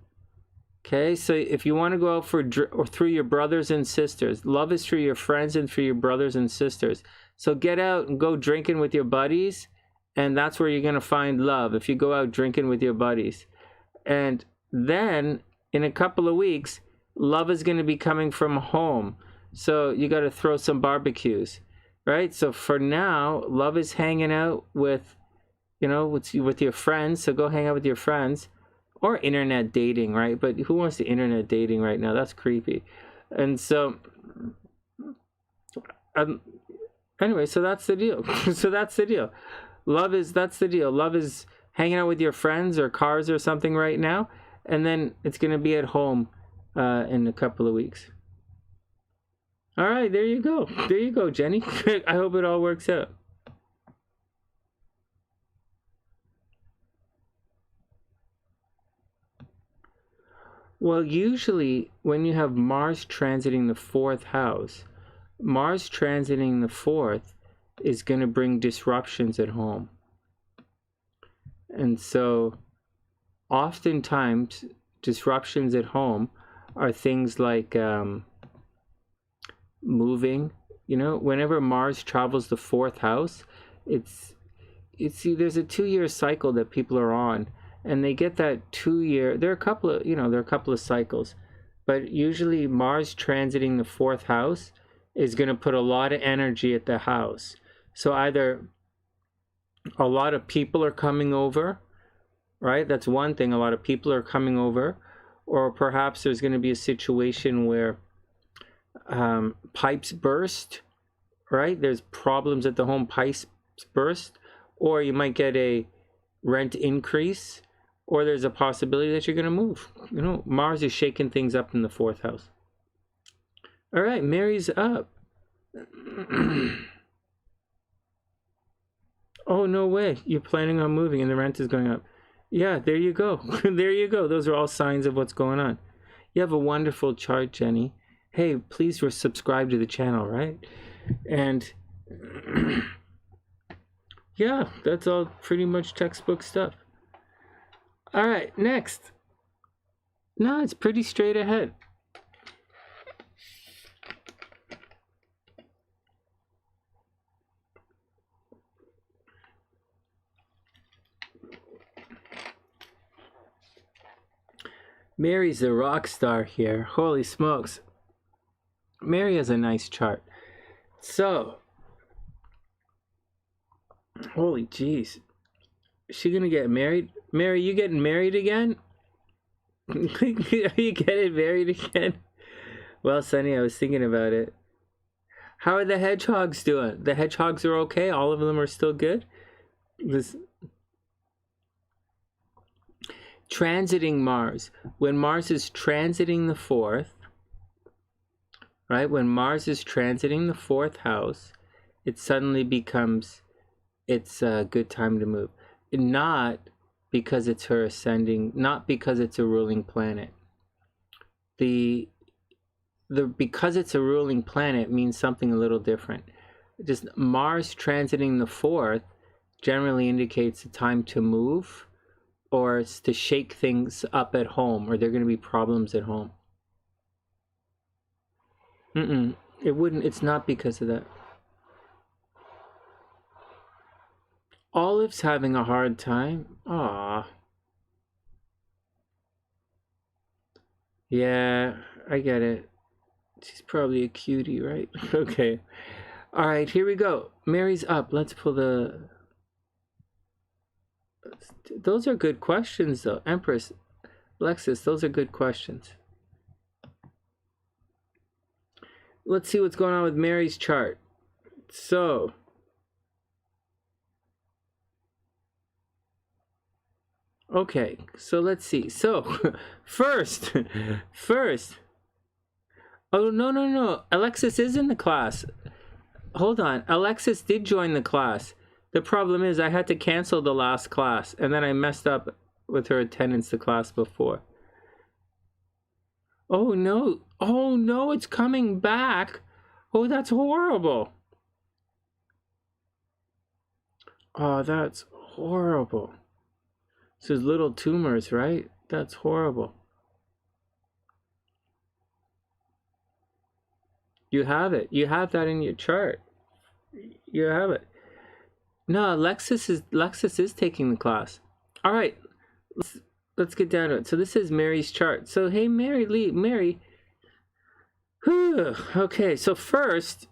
S1: Okay, so if you want to go out or through your brothers and sisters, love is through your friends and through your brothers and sisters. So get out and go drinking with your buddies, and that's where you're going to find love, if you go out drinking with your buddies. And then, in a couple of weeks, love is going to be coming from home. So you got to throw some barbecues, right? So for now, love is hanging out with, you know, with your friends. So go hang out with your friends, or internet dating, right? But who wants to internet dating right now? That's creepy. And so, anyway, so that's the deal. So that's the deal. That's the deal. Love is hanging out with your friends or cars or something right now, and then it's going to be at home in a couple of weeks. All right, there you go. There you go, Jenny. I hope it all works out. Well, usually when you have Mars transiting the 4th house, Mars transiting the 4th is going to bring disruptions at home. And so oftentimes disruptions at home are things like moving. You know, whenever Mars travels the 4th house, it's there's a 2-year cycle that people are on, and they get that 2-year. There are a couple of cycles, but usually Mars transiting the 4th house is going to put a lot of energy at the house. So either a lot of people are coming over, right? That's one thing. A lot of people are coming over, or perhaps there's going to be a situation where pipes burst, right? There's problems at the home, pipes burst, or you might get a rent increase, or there's a possibility that you're going to move. You know, Mars is shaking things up in the 4th house. All right, Mary's up. Oh, no way. You're planning on moving and the rent is going up. Yeah, there you go. There you go. Those are all signs of what's going on. You have a wonderful chart, Jenny. Hey, please subscribe to the channel, right? And yeah, that's all pretty much textbook stuff. All right, next. No, it's pretty straight ahead. Mary's a rock star here. Holy smokes. Mary has a nice chart. So, holy jeez. Is she gonna get married? Mary, you getting married again? Are you getting married again? Well, Sonny, I was thinking about it. How are the hedgehogs doing? The hedgehogs are okay? All of them are still good? Transiting Mars. When Mars is transiting the 4th, right? When Mars is transiting the 4th house, it suddenly becomes, it's a good time to move. Not because it's her ascending, not because it's a ruling planet. Because it's a ruling planet means something a little different. Just Mars transiting the 4th generally indicates a time to move, or it's to shake things up at home, or there are going to be problems at home. It wouldn't. It's not because of that. Olive's having a hard time. Ah. Yeah, I get it. She's probably a cutie, right? Okay. All right, here we go. Mary's up. Let's pull the... Those are good questions, though. Empress, Lexus, those are good questions. Let's see what's going on with Mary's chart. So, okay, so let's see. So, first, oh, no. Alexis is in the class. Hold on. Alexis did join the class. The problem is I had to cancel the last class, and then I messed up with her attendance the class before. Oh no, it's coming back. Oh, that's horrible. Oh, that's horrible. So there's little tumors, right? That's horrible. You have it. You have that in your chart. You have it. No, Lexus is taking the class. All right, let's get down to it. So this is Mary's chart. So hey, Mary, Okay, so first,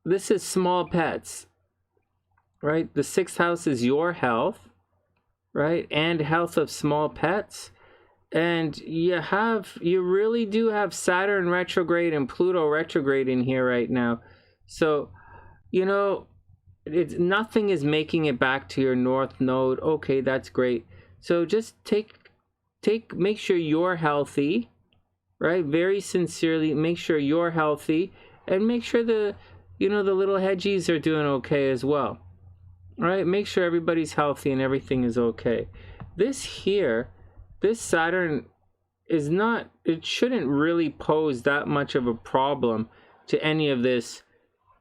S1: this is small pets, right? The 6th house is your health, right? And health of small pets. And you really do have Saturn retrograde and Pluto retrograde in here right now. So, you know, nothing is making it back to your north node. Okay, that's great. So just make sure you're healthy, right? Very sincerely, make sure you're healthy, and make sure the little hedgies are doing okay as well. All right, make sure everybody's healthy and everything is okay. This Saturn is not, it shouldn't really pose that much of a problem to any of this,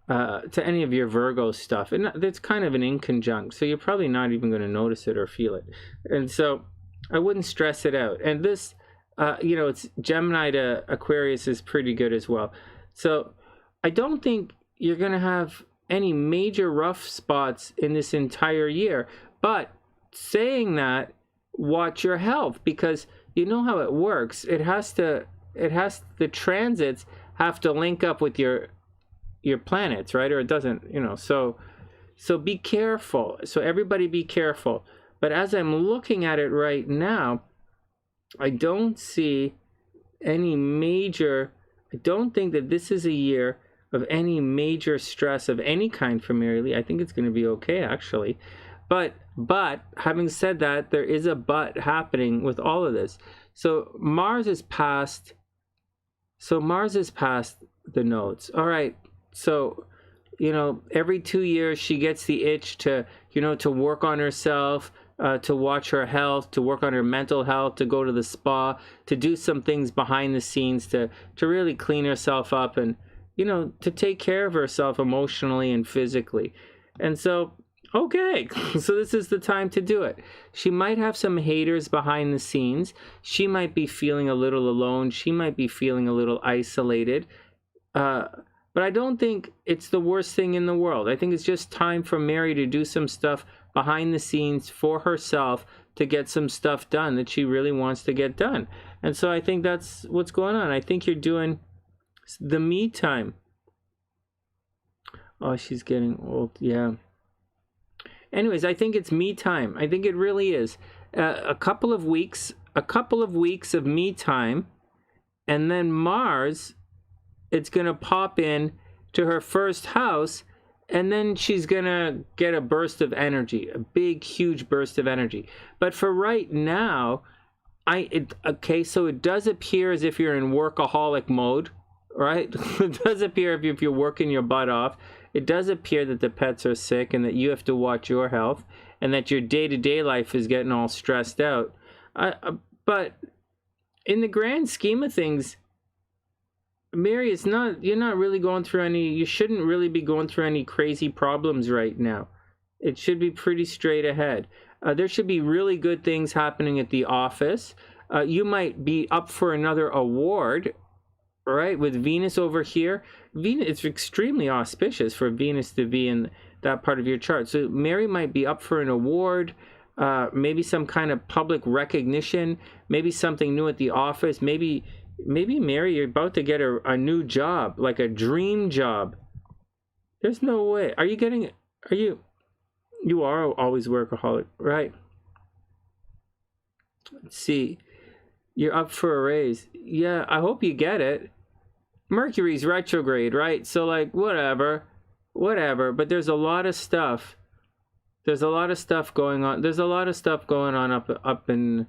S1: to any of your Virgo stuff. And it's kind of an inconjunct, so you're probably not even going to notice it or feel it. And so I wouldn't stress it out. And this, it's Gemini to Aquarius is pretty good as well. So I don't think you're going to have any major rough spots in this entire year. But saying that, watch your health, because you know how it works. The transits have to link up with your planets, right? Or it doesn't, so be careful. So everybody be careful. But as I'm looking at it right now, I don't see any major, I don't think that this is a year of any major stress of any kind for Mary Lee. I think it's going to be okay, actually. But having said that, there is a but happening with all of this. So Mars is past the nodes. All right. So, every 2 years she gets the itch to work on herself, to watch her health, to work on her mental health, to go to the spa, to do some things behind the scenes, to really clean herself up and, to take care of herself emotionally and physically. And so, okay, so this is the time to do it. She might have some haters behind the scenes. She might be feeling a little alone. She might be feeling a little isolated. But I don't think it's the worst thing in the world. I think it's just time for Mary to do some stuff behind the scenes for herself, to get some stuff done that she really wants to get done. And so I think that's what's going on. I think you're doing the me time. Oh, she's getting old. Yeah. Anyways, I think it's me time. I think it really is. A couple of weeks of me time, and then Mars, it's going to pop in to her first house, and then she's going to get a burst of energy, a big, huge burst of energy. But for right now, so it does appear as if you're in workaholic mode, right? It does appear if you're working your butt off. It does appear that the pets are sick and that you have to watch your health and that your day-to-day life is getting all stressed out. But in the grand scheme of things, Mary, you're not really going through you shouldn't really be going through any crazy problems right now. It should be pretty straight ahead. There should be really good things happening at the office. You might be up for another award, right? With Venus over here. Venus, it's extremely auspicious for Venus to be in that part of your chart. So Mary might be up for an award, maybe some kind of public recognition, maybe something new at the office, maybe Mary, you're about to get a new job, like a dream job. There's no way. You are always workaholic, right? Let's see. You're up for a raise. Yeah, I hope you get it. Mercury's retrograde, right? So like, whatever. But there's a lot of stuff. There's a lot of stuff going on. There's a lot of stuff going on up in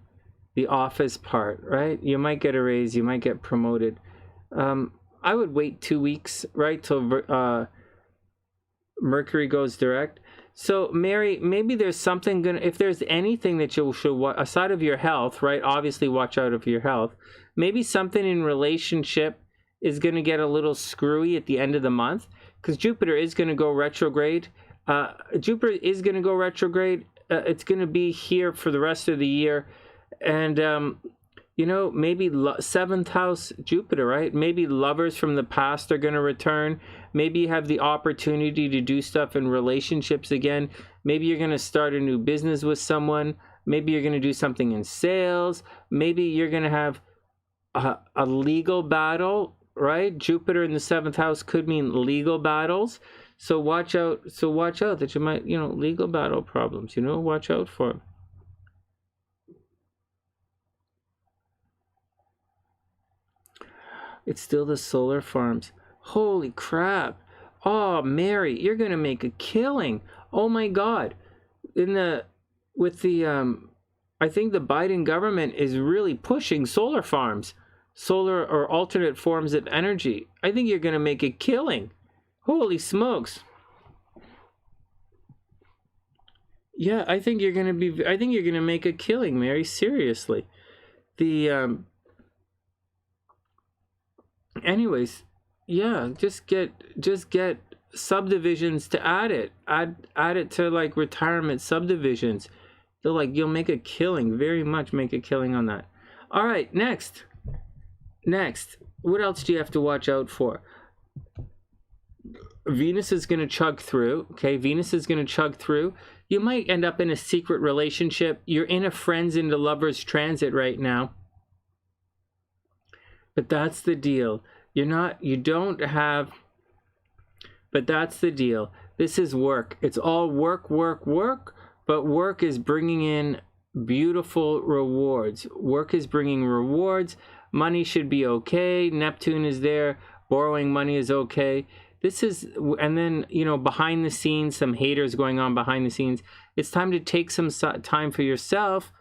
S1: the office part, right? You might get a raise, you might get promoted. I would wait 2 weeks, right, till Mercury goes direct. So Mary, maybe there's something if there's anything that you should, aside of your health, right? Obviously watch out of your health. Maybe something in relationship is going to get a little screwy at the end of the month, because Jupiter is going to go retrograde. It's going to be here for the rest of the year. And, maybe 7th house Jupiter, right? Maybe lovers from the past are going to return. Maybe you have the opportunity to do stuff in relationships again. Maybe you're going to start a new business with someone. Maybe you're going to do something in sales. Maybe you're going to have a legal battle right? Jupiter in the 7th house could mean legal battles. So watch out. So watch out that you might, you know, legal battle problems, you know, watch out for them. It's still the solar farms. Holy crap. Oh, Mary, you're going to make a killing. Oh my God. I think the Biden government is really pushing solar farms, solar or alternate forms of energy. I think you're going to make a killing. Holy smokes. Yeah, I think you're going to make a killing, Mary, seriously. Anyways, yeah, just get subdivisions to add it to like retirement subdivisions. You'll make a killing, very much make a killing on that. All right, next, what else do you have to watch out for? Venus is going to chug through. Okay, Venus is going to chug through. You might end up in a secret relationship. You're in a friends into lovers transit right now. But that's the deal. But that's the deal. This is work. It's all work, but work is bringing in beautiful rewards. Work is bringing rewards. Money should be okay. Neptune is there. Borrowing money is okay. And then, you know, behind the scenes, some haters going on behind the scenes. It's time to take some time for yourself.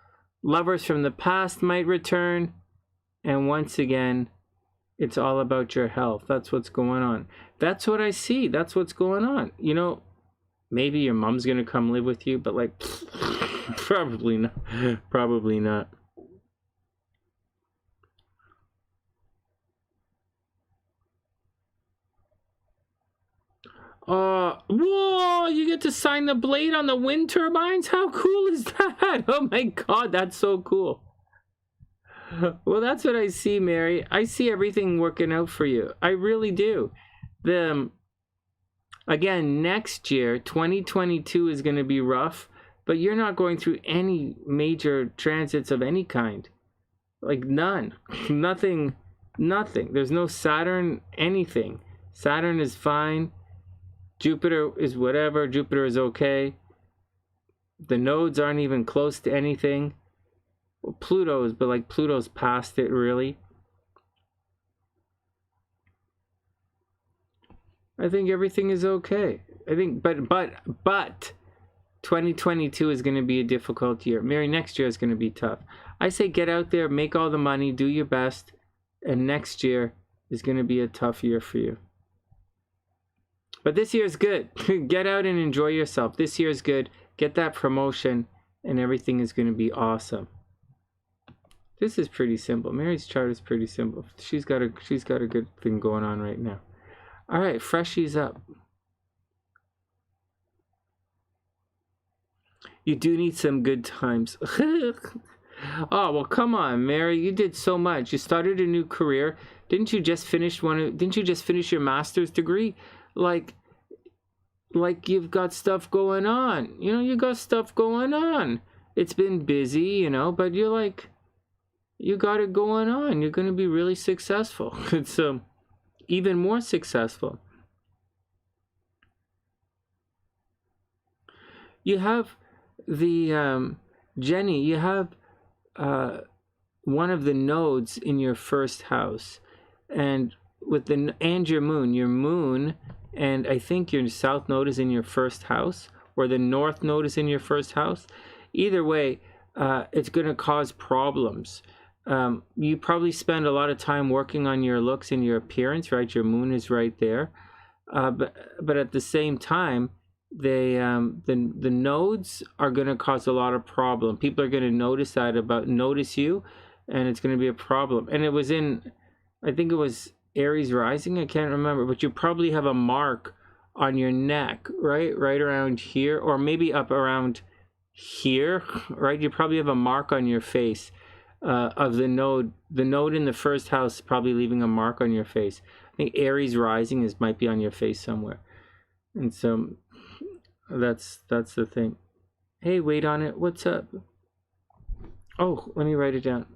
S1: Lovers from the past might return. And once again, it's all about your health. That's what's going on. That's what I see. That's what's going on. You know, maybe your mom's going to come live with you, but like, probably not. Probably not. Whoa, you get to sign the blade on the wind turbines? How cool is that? Oh my God, that's so cool. Well, that's what I see, Mary. I see everything working out for you. I really do. Again, next year, 2022 is going to be rough, but you're not going through any major transits of any kind. Like none. Nothing. There's no Saturn, anything. Saturn is fine. Jupiter is whatever. Jupiter is okay. The nodes aren't even close to anything. Well, Pluto's past it, really. I think everything is okay. I think, but 2022 is going to be a difficult year. Mary, next year is going to be tough. I say get out there, make all the money, do your best, and next year is going to be a tough year for you. But this year is good. Get out and enjoy yourself. This year is good. Get that promotion, and everything is going to be awesome. This is pretty simple. Mary's chart is pretty simple. She's got a good thing going on right now. All right, freshies up. You do need some good times. Oh, well, come on, Mary. You did so much. You started a new career. Didn't you just finish your master's degree? Like you've got stuff going on. You know, you got stuff going on. It's been busy, you know, but you're like, you got it going on. You're going to be really successful. It's even more successful. You have the Jenni, you have one of the nodes in your first house, and your moon, and I think your south node is in your first house, or the north node is in your first house. Either way, it's going to cause problems. You probably spend a lot of time working on your looks and your appearance, right? Your moon is right there, but at the same time, the nodes are going to cause a lot of problem. People are going to notice you, and it's going to be a problem. And it was I think it was Aries rising. I can't remember, but you probably have a mark on your neck, right around here, or maybe up around here, right? You probably have a mark on your face of the node. The node in the first house is probably leaving a mark on your face. I think Aries rising might be on your face somewhere, and so that's the thing. Hey, Waitonit, what's up? Oh, let me write it down.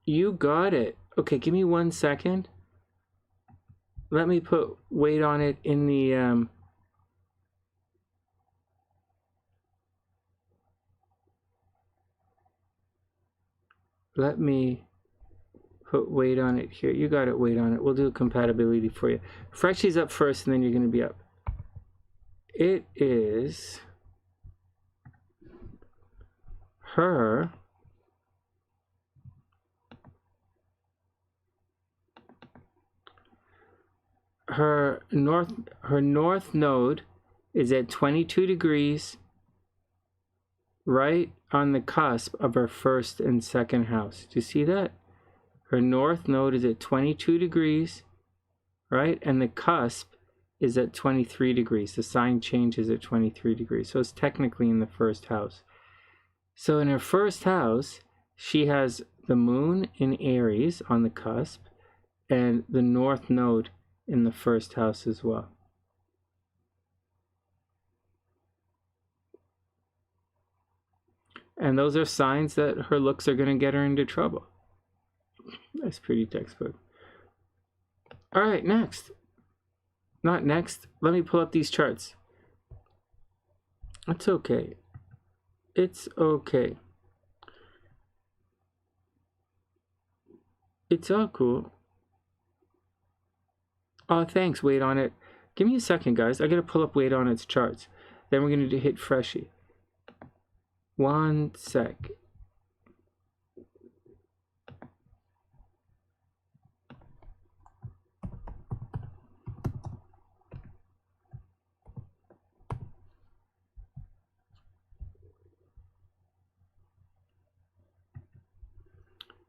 S1: You got it. Okay, give me 1 second. Let me put weight on it in the let me put weight on it here. You got it, weight on it. We'll do compatibility for you. Freshie's up first, and then you're going to be up. It is her north node is at 22 degrees, right on the cusp of her first and second house. Do you see that? Her north node is at 22 degrees, right? And the cusp is at 23 degrees. The sign changes at 23 degrees. So it's technically in the first house. So in her first house, she has the moon in Aries on the cusp and the north node in the first house as well. And those are signs that her looks are going to get her into trouble. That's pretty textbook. All right, next. Not next. Let me pull up these charts. It's okay. It's okay. It's all cool. Oh, thanks, weight on it. Give me a second, guys. I got to pull up weight on its charts. Then we're going to hit Freshie. 1 sec.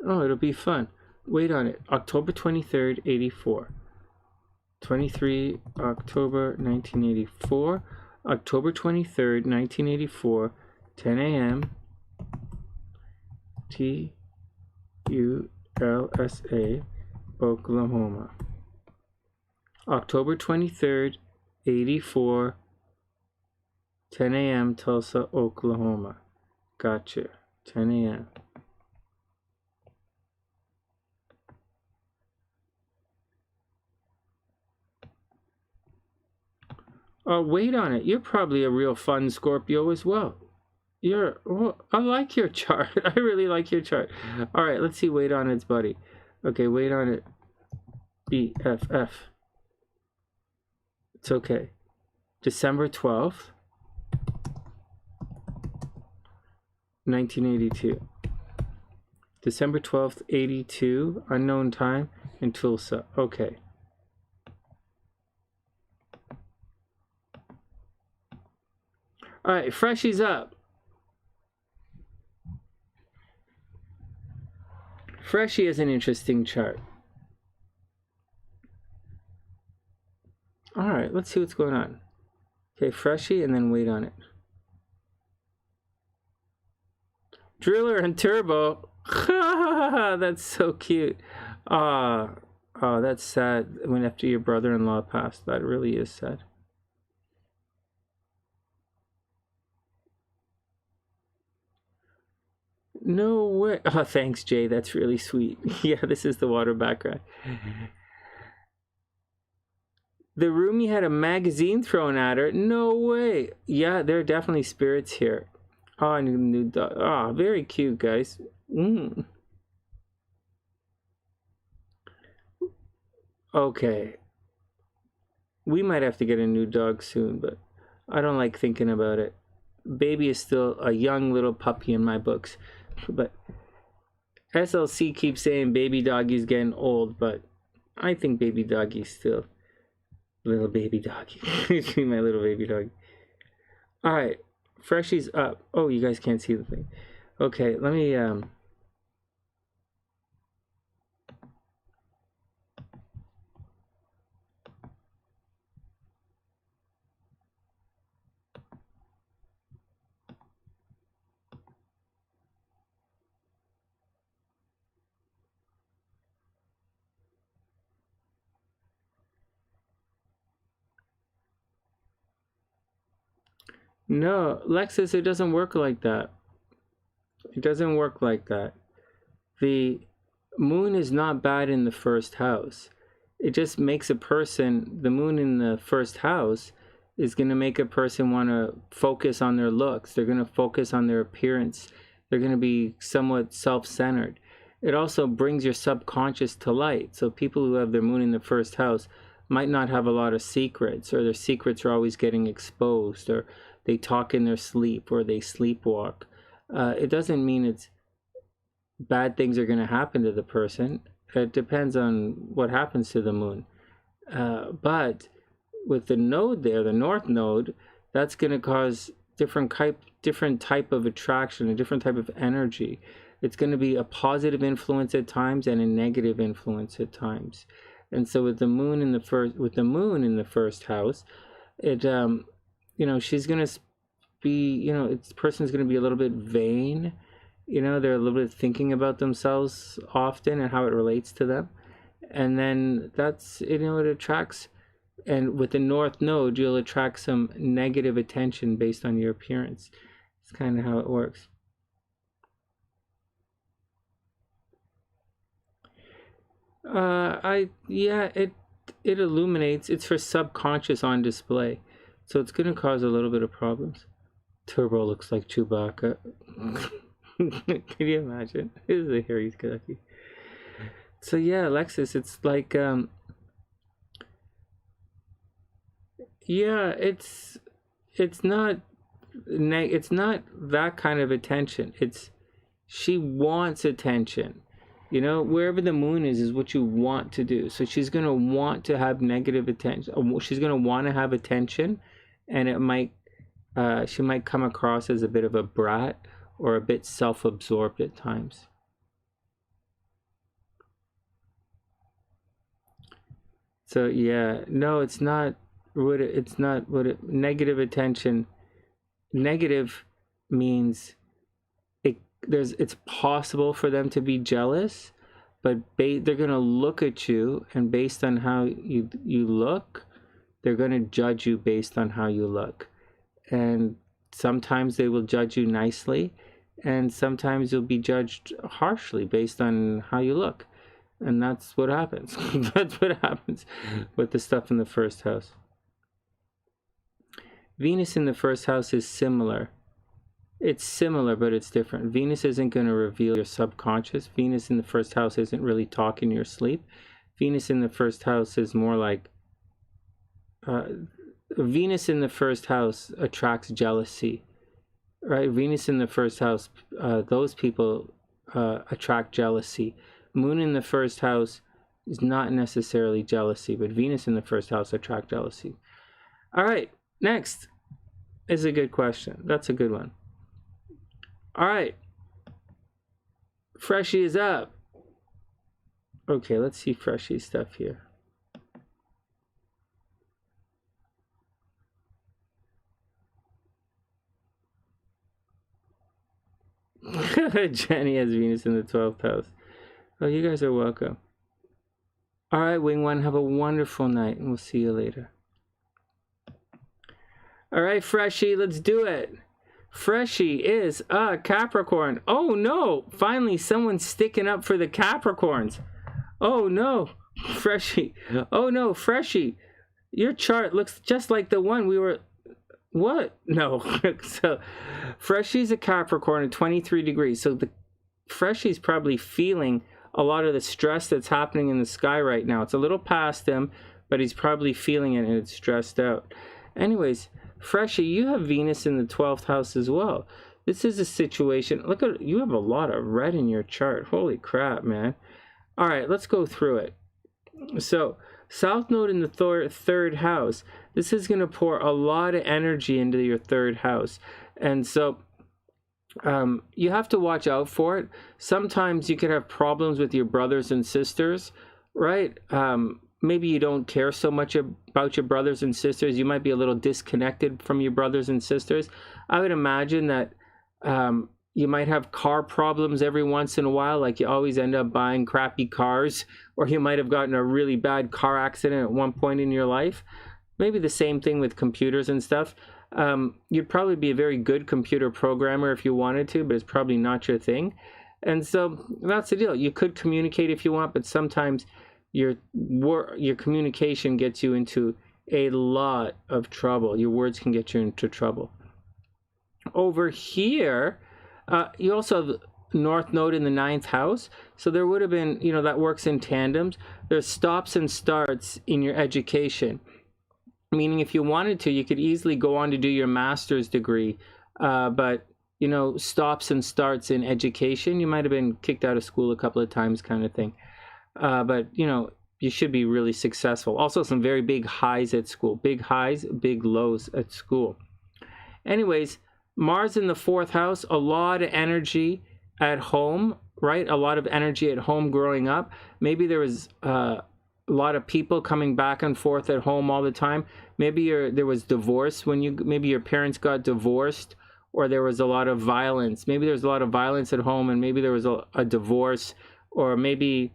S1: Oh, it'll be fun. Wait on it. October 23rd, 84. 23 October 1984. October 23rd, 1984. 10 a.m. Tulsa, Oklahoma. October 23rd, 84. 10 a.m. Tulsa, Oklahoma. Gotcha. 10 a.m. Oh, wait on it. You're probably a real fun Scorpio as well. I like your chart. I really like your chart. All right, let's see weight on its buddy. Okay, weight on it. BFF. It's okay. December 12th, 1982. December 12th, 82, unknown time in Tulsa. Okay. All right, Freshie's up. Freshie is an interesting chart. All right, let's see what's going on. Okay, Freshie, and then wait on it. Driller and Turbo. That's so cute. Oh, that's sad when after your brother-in-law passed. That really is sad. No way. Oh, thanks, Jay. That's really sweet. Yeah, this is the water background. The roomie had a magazine thrown at her. No way. Yeah, there are definitely spirits here. Oh, new dog. Oh, very cute, guys. Okay. We might have to get a new dog soon, but I don't like thinking about it. Baby is still a young little puppy in my books. But SLC keeps saying baby doggy's getting old, but I think baby doggy's still little baby doggy. My little baby doggy. All right, Freshie's up. Oh, you guys can't see the thing. Okay, let me No, Lexus, it doesn't work like that. It doesn't work like that. The moon is not bad in the first house. It just makes a person, the moon in the first house is going to make a person want to focus on their looks. They're going to focus on their appearance. They're going to be somewhat self-centered. It also brings your subconscious to light. So people who have their moon in the first house might not have a lot of secrets, or their secrets are always getting exposed, or they talk in their sleep, or they sleepwalk. It doesn't mean it's bad things are going to happen to the person. It depends on what happens to the moon. But with the node there, the north node, that's going to cause different type of attraction, a different type of energy. It's going to be a positive influence at times and a negative influence at times. And so with the moon in the first house, it you know, she's going to be, you know, this person's going to be a little bit vain. You know, they're a little bit thinking about themselves often and how it relates to them. And then that's, you know, it attracts, and with the north node, you'll attract some negative attention based on your appearance. It's kind of how it works. It illuminates. It's for subconscious on display, so it's going to cause a little bit of problems. Turbo looks like Chewbacca. Can you imagine? This is a hairy cookie. So yeah, Alexis, it's like yeah, it's not that kind of attention. She wants attention. You know, wherever the moon is what you want to do. So she's going to want to have negative attention. She's going to want to have attention, and it might she might come across as a bit of a brat or a bit self-absorbed at times. So yeah, no, it's not negative attention. Negative means it's possible for them to be jealous, but they're going to look at you, and based on how you look, they're going to judge you based on how you look. And sometimes they will judge you nicely, and sometimes you'll be judged harshly based on how you look. And that's what happens. That's what happens with the stuff in the first house. Venus in the first house is similar. It's similar, but it's different. Venus isn't going to reveal your subconscious. Venus in the first house isn't really talking in your sleep. Venus in the first house is more like... Venus in the first house attracts jealousy, right? Venus in the first house, those people attract jealousy. Moon in the first house is not necessarily jealousy, but Venus in the first house attracts jealousy. All right, next is a good question. That's a good one. All right, Freshie is up. Okay, let's see Freshie's stuff here. Jenni has Venus in the 12th house. Oh, you guys are welcome. All right, WingOne, have a wonderful night, and we'll see you later. All right, Freshie, let's do it. Freshie is a Capricorn. Oh, no. Finally, someone's sticking up for the Capricorns. Oh, no. Freshie. Oh, no, Freshie. Your chart looks just like the one we were... What? No. So, Freshie's a Capricorn at 23 degrees. So, Freshie's probably feeling a lot of the stress that's happening in the sky right now. It's a little past him, but he's probably feeling it, and it's stressed out. Anyways, Freshie, you have Venus in the 12th house as well. This is a situation. Look at, you have a lot of red in your chart. Holy crap, man. All right, let's go through it. So, South Node in the third house. This is going to pour a lot of energy into your third house. And so, you have to watch out for it. Sometimes you could have problems with your brothers and sisters, right? Maybe you don't care so much about your brothers and sisters. You might be a little disconnected from your brothers and sisters. I would imagine that you might have car problems every once in a while, like you always end up buying crappy cars, or you might have gotten a really bad car accident at one point in your life. Maybe the same thing with computers and stuff. You'd probably be a very good computer programmer if you wanted to, but it's probably not your thing. And so that's the deal. You could communicate if you want, but sometimes your communication gets you into a lot of trouble. Your words can get you into trouble. Over here, you also have North Node in the 9th house. So there would have been, you know, that works in tandems. There's stops and starts in your education. Meaning if you wanted to, you could easily go on to do your master's degree. But, you know, stops and starts in education. You might have been kicked out of school a couple of times kind of thing. But, you know, you should be really successful. Also, some very big highs at school. Big highs, big lows at school. Anyways, Mars in the 4th house, a lot of energy at home, right? A lot of energy at home growing up. Maybe there was a lot of people coming back and forth at home all the time. Maybe there was divorce when maybe your parents got divorced, or there was a lot of violence. Maybe there was a lot of violence at home, and maybe there was a divorce, or maybe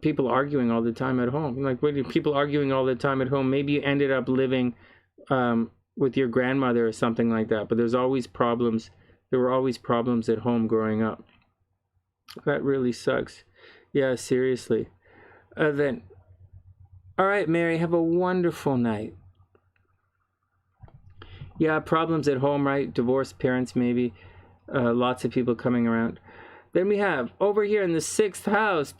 S1: people arguing all the time at home. Like, when people arguing all the time at home, maybe you ended up living with your grandmother or something like that. But there's always problems. There were always problems at home growing up. That really sucks. Yeah, seriously. Then, all right, Mary, have a wonderful night. Yeah, problems at home, right? Divorced parents, maybe. Lots of people coming around. Then we have over here in the 6th house.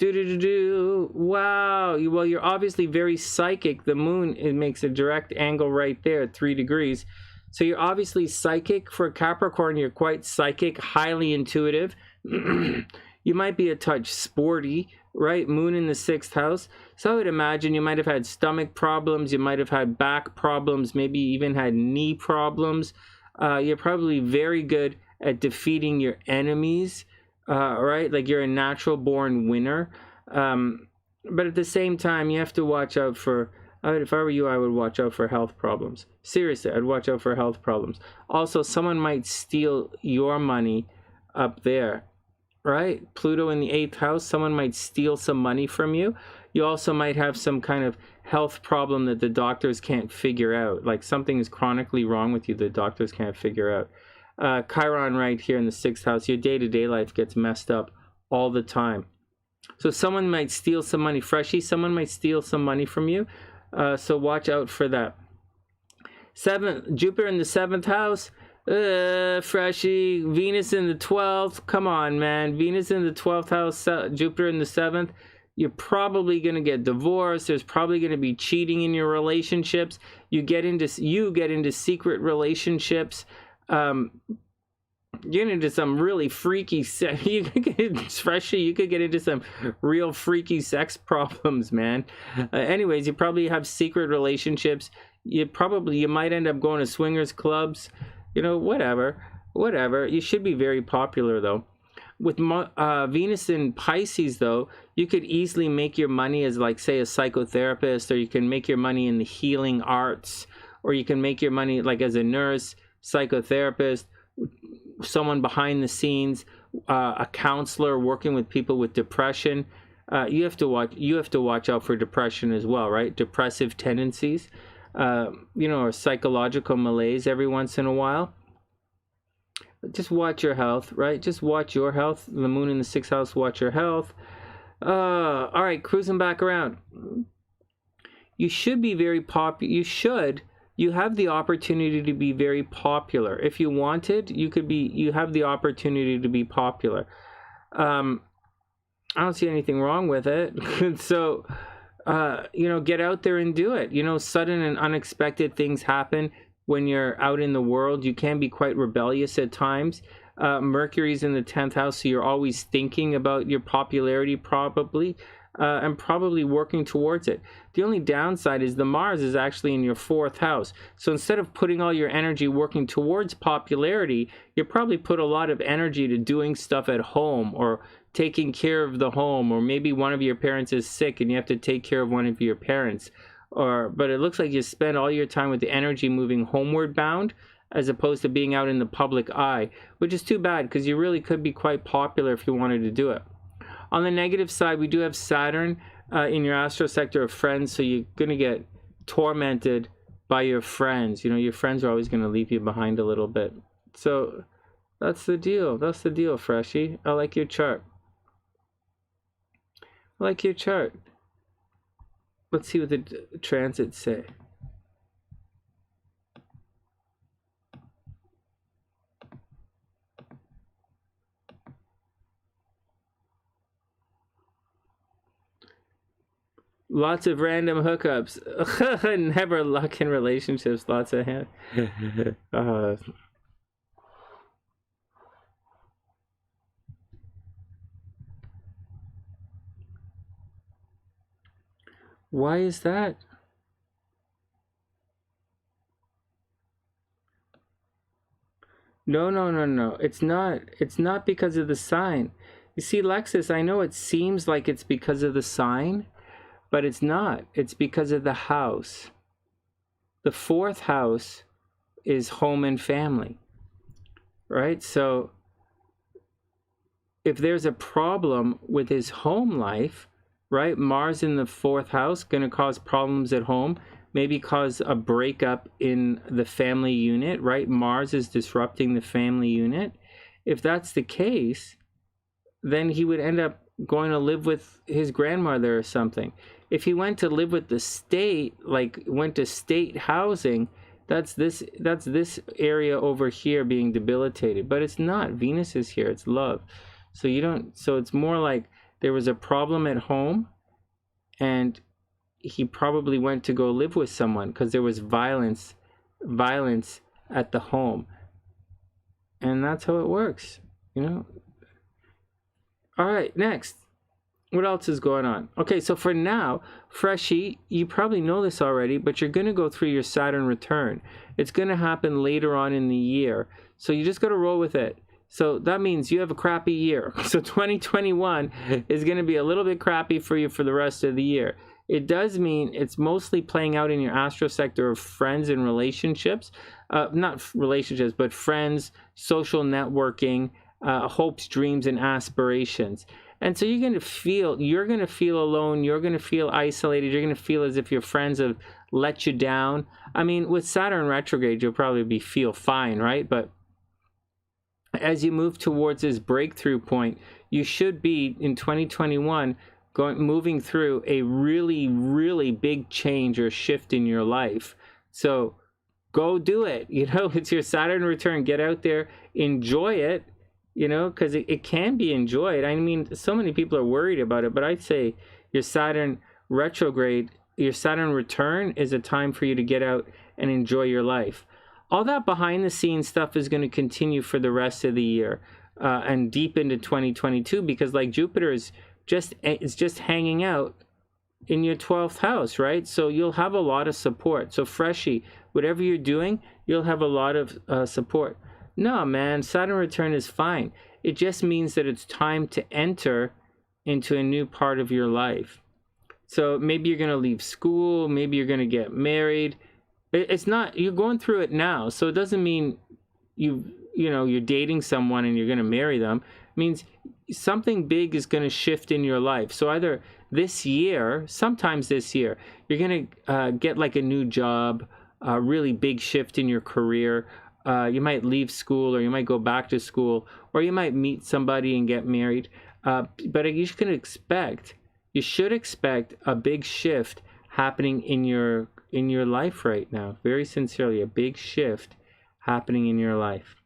S1: Wow. Well, you're obviously very psychic. The moon, it makes a direct angle right there at 3 degrees. So you're obviously psychic. For Capricorn, you're quite psychic, highly intuitive. You might be a touch sporty, right? Moon in the 6th house. So I would imagine you might have had stomach problems. You might have had back problems, maybe even had knee problems. You're probably very good at defeating your enemies, right? Like, you're a natural born winner. But at the same time, you have to watch out for, if I were you, I would watch out for health problems. Seriously, I'd watch out for health problems. Also, someone might steal your money up there, right? Pluto in the 8th house, someone might steal some money from you. You also might have some kind of health problem that the doctors can't figure out. Like, something is chronically wrong with you the doctors can't figure out. Chiron right here in the 6th house, your day-to-day life gets messed up all the time. So someone might steal some money. Freshie, someone might steal some money from you. So watch out for that. Jupiter in the 7th house. Freshie. Venus in the 12th. Come on, man. Venus in the 12th house. Jupiter in the 7th. You're probably going to get divorced. There's probably going to be cheating in your relationships. You get into secret relationships. You get into some really freaky Freshie, you could get into some real freaky sex problems, man. Anyways, you probably have secret relationships. You might end up going to swingers clubs, you know, whatever. You should be very popular, though. With Venus in Pisces, though, you could easily make your money as, like, say, a psychotherapist, or you can make your money in the healing arts, or you can make your money, like, as a nurse, psychotherapist, someone behind the scenes, a counselor working with people with depression. You have to watch out for depression as well, right? Depressive tendencies, you know, or psychological malaise every once in a while. Just watch your health, right? Just watch your health. The moon in the 6th house, watch your health. All right, cruising back around. You should be very popular. You have the opportunity to be very popular. If you wanted, you have the opportunity to be popular. I don't see anything wrong with it. So, you know, get out there and do it. You know, sudden and unexpected things happen when you're out in the world. You can be quite rebellious at times. Mercury's in the 10th house, so you're always thinking about your popularity probably, and probably working towards it. The only downside is the Mars is actually in your 4th house. So instead of putting all your energy working towards popularity, you probably put a lot of energy to doing stuff at home, or taking care of the home, or maybe one of your parents is sick and you have to take care of one of your parents. But it looks like you spend all your time with the energy moving homeward bound, as opposed to being out in the public eye, which is too bad, because you really could be quite popular if you wanted to do it. On the negative side, we do have Saturn in your astro sector of friends, so you're going to get tormented by your friends. You know, your friends are always going to leave you behind a little bit. So That's the deal. That's the deal, Freshie. I like your chart. I like your chart. Let's see what the transits say. Lots of random hookups. Never luck in relationships. Lots of why is that? No. It's not because of the sign. You see, Lexus, I know it seems like it's because of the sign, but it's not. It's because of the house. The 4th house is home and family, right? So if there's a problem with his home life, right? Mars in the 4th house going to cause problems at home, maybe cause a breakup in the family unit, right? Mars is disrupting the family unit. If that's the case, then he would end up going to live with his grandmother or something. If he went to live with the state, like went to state housing, that's this area over here being debilitated. But it's not. Venus is here. It's love. So you don't. So it's more like there was a problem at home, and he probably went to go live with someone because there was violence at the home, and that's how it works, you know. All right, next. What else is going on? Okay, so for now, Freshie, you probably know this already, but you're going to go through your Saturn return. It's going to happen later on in the year, so you just got to roll with it. So that means you have a crappy year. So 2021 is going to be a little bit crappy for you for the rest of the year. It does mean it's mostly playing out in your astro sector of friends and relationships. Not relationships, but friends, social networking, hopes, dreams, and aspirations. And so you're going to feel alone. You're going to feel isolated. You're going to feel as if your friends have let you down. I mean, with Saturn retrograde, you'll probably feel fine, right? But as you move towards this breakthrough point, you should be in 2021 moving through a really, really big change or shift in your life. So go do it. You know, it's your Saturn return. Get out there, enjoy it, you know, because it can be enjoyed. I mean, so many people are worried about it, but I'd say your Saturn retrograde, your Saturn return is a time for you to get out and enjoy your life. All that behind the scenes stuff is going to continue for the rest of the year and deep into 2022, because like Jupiter is just hanging out in your 12th house, right? So you'll have a lot of support. So Freshie, whatever you're doing, you'll have a lot of support. No, man, Saturn return is fine. It just means that it's time to enter into a new part of your life. So maybe you're going to leave school, maybe you're going to get married. It's not, you're going through it now. So it doesn't mean you're dating someone and you're going to marry them. It means something big is going to shift in your life. So either this year, sometimes this year, you're going to get like a new job, a really big shift in your career. You might leave school, or you might go back to school, or you might meet somebody and get married. But you should expect a big shift happening in your life right now. Very sincerely, a big shift happening in your life.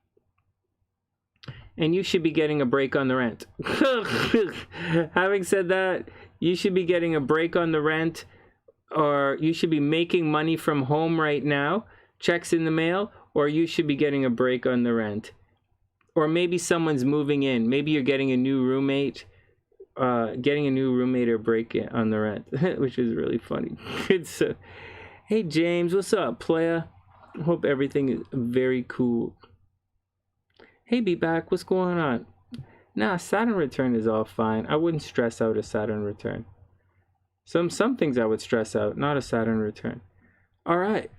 S1: And you should be getting a break on the rent. Having said that, you should be getting a break on the rent, or you should be making money from home right now, checks in the mail, or you should be getting a break on the rent. Or maybe someone's moving in. Maybe you're getting a new roommate, or break on the rent, which is really funny. Hey James, what's up, playa? Hope everything is very cool. Hey, be back. What's going on? Nah, Saturn return is all fine. I wouldn't stress out a Saturn return. Some things I would stress out, not a Saturn return. All right.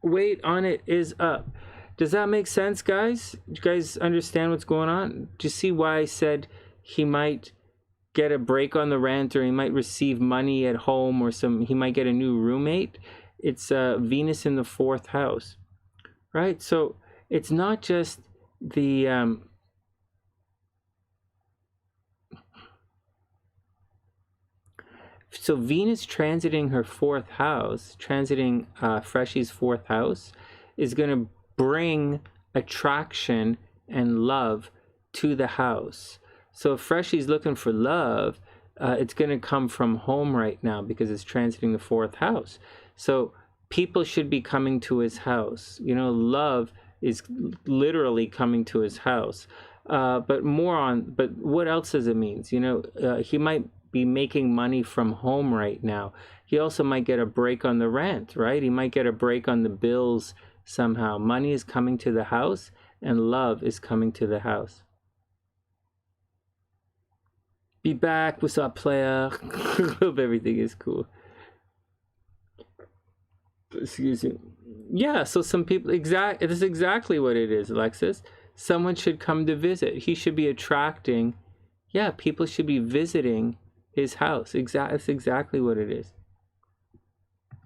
S1: Waitonit is up. Does that make sense, guys? Do you guys understand what's going on? Do you see why I said he might get a break on the rent, or he might receive money at home, or he might get a new roommate? It's Venus in the 4th house, right? So it's not just the so Venus transiting her 4th house, transiting Freshy's 4th house, is going to bring attraction and love to the house. So if Freshy's looking for love, it's going to come from home right now because it's transiting the 4th house. So people should be coming to his house. You know, love is literally coming to his house. But what else does it mean? You know, he might be making money from home right now. He also might get a break on the rent, right? He might get a break on the bills somehow. Money is coming to the house and love is coming to the house. Be back. What's up, player? Hope everything is cool. Excuse me. Yeah, so some people, it is exactly what it is, Alexis. Someone should come to visit. He should be attracting, yeah, people should be visiting his house. That's exactly what it is.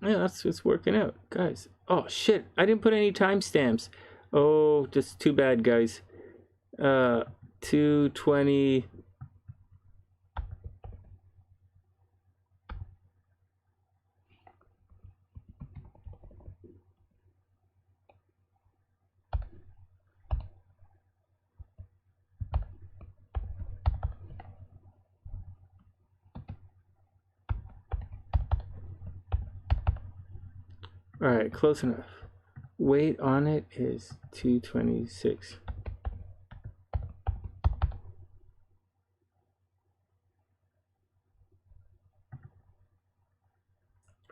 S1: Yeah, that's what's working out, guys. Oh shit, I didn't put any timestamps. Oh, just too bad, guys. 2:20. All right, close enough. Weight on it is 226.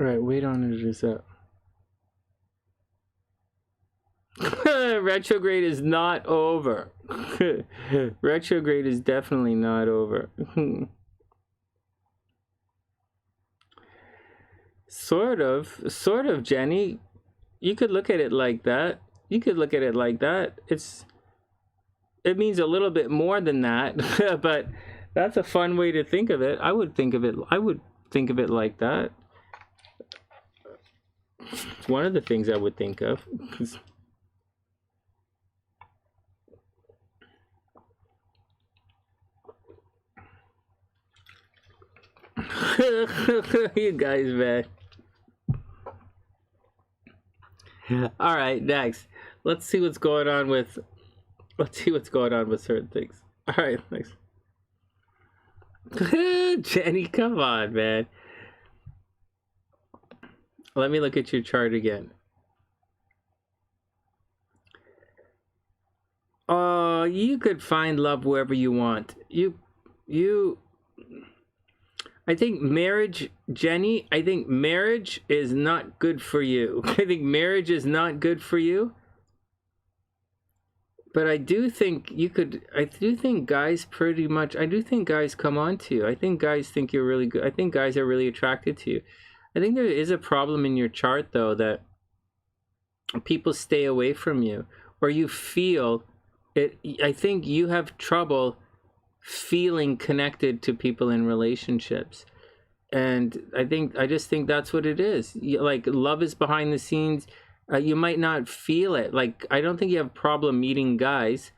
S1: All right, weight on it is up. Retrograde is not over. Retrograde is definitely not over. Sort of, Jenny. You could look at it like that. It means a little bit more than that, but that's a fun way to think of it. I would think of it like that. It's one of the things I would think of. You guys, man. All right, next. Let's see what's going on with certain things. All right, thanks. Jenny, come on, man. Let me look at your chart again. Oh, you could find love wherever you want. I think marriage, Jenny, I think marriage is not good for you. I think marriage is not good for you. But I do think guys come on to you. I think guys think you're really good. I think guys are really attracted to you. I think there is a problem in your chart, though, that people stay away from you, or you feel it. I think you have trouble feeling connected to people in relationships. And I just think that's what it is. Like, love is behind the scenes. You might not feel it. Like, I don't think you have a problem meeting guys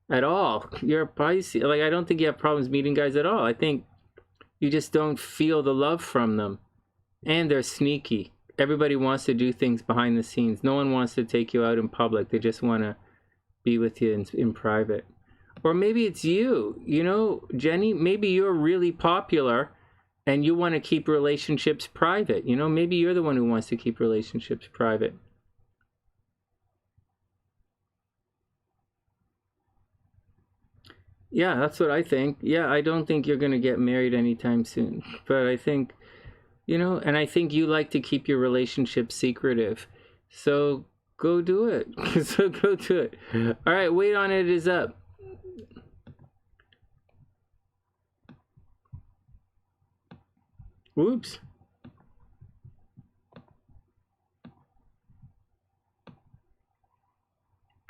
S1: at all. You're a Pisces. Like, I don't think you have problems meeting guys at all. I think you just don't feel the love from them. And they're sneaky. Everybody wants to do things behind the scenes. No one wants to take you out in public. They just want to be with you in private. Or maybe it's you, Jenny, maybe you're really popular and you want to keep relationships private. Maybe you're the one who wants to keep relationships private. Yeah, that's what I think. Yeah, I don't think you're going to get married anytime soon. But I think, and I think you like to keep your relationship secretive. So go do it. All right, weight on it is up. Whoops.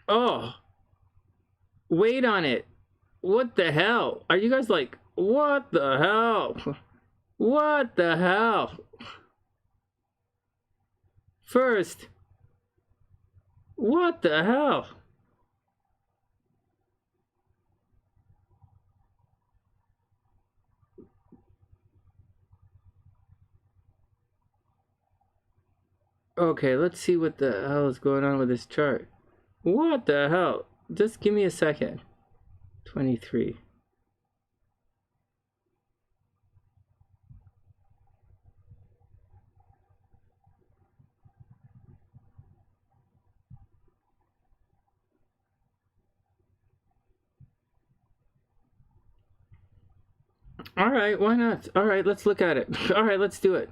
S1: Oh. Wait on it. What the hell? Are you guys like, what the hell? What the hell? First, what the hell? Okay, let's see what the hell is going on with this chart. What the hell? Just give me a second. 23. All right, why not? All right, let's look at it. All right, let's do it.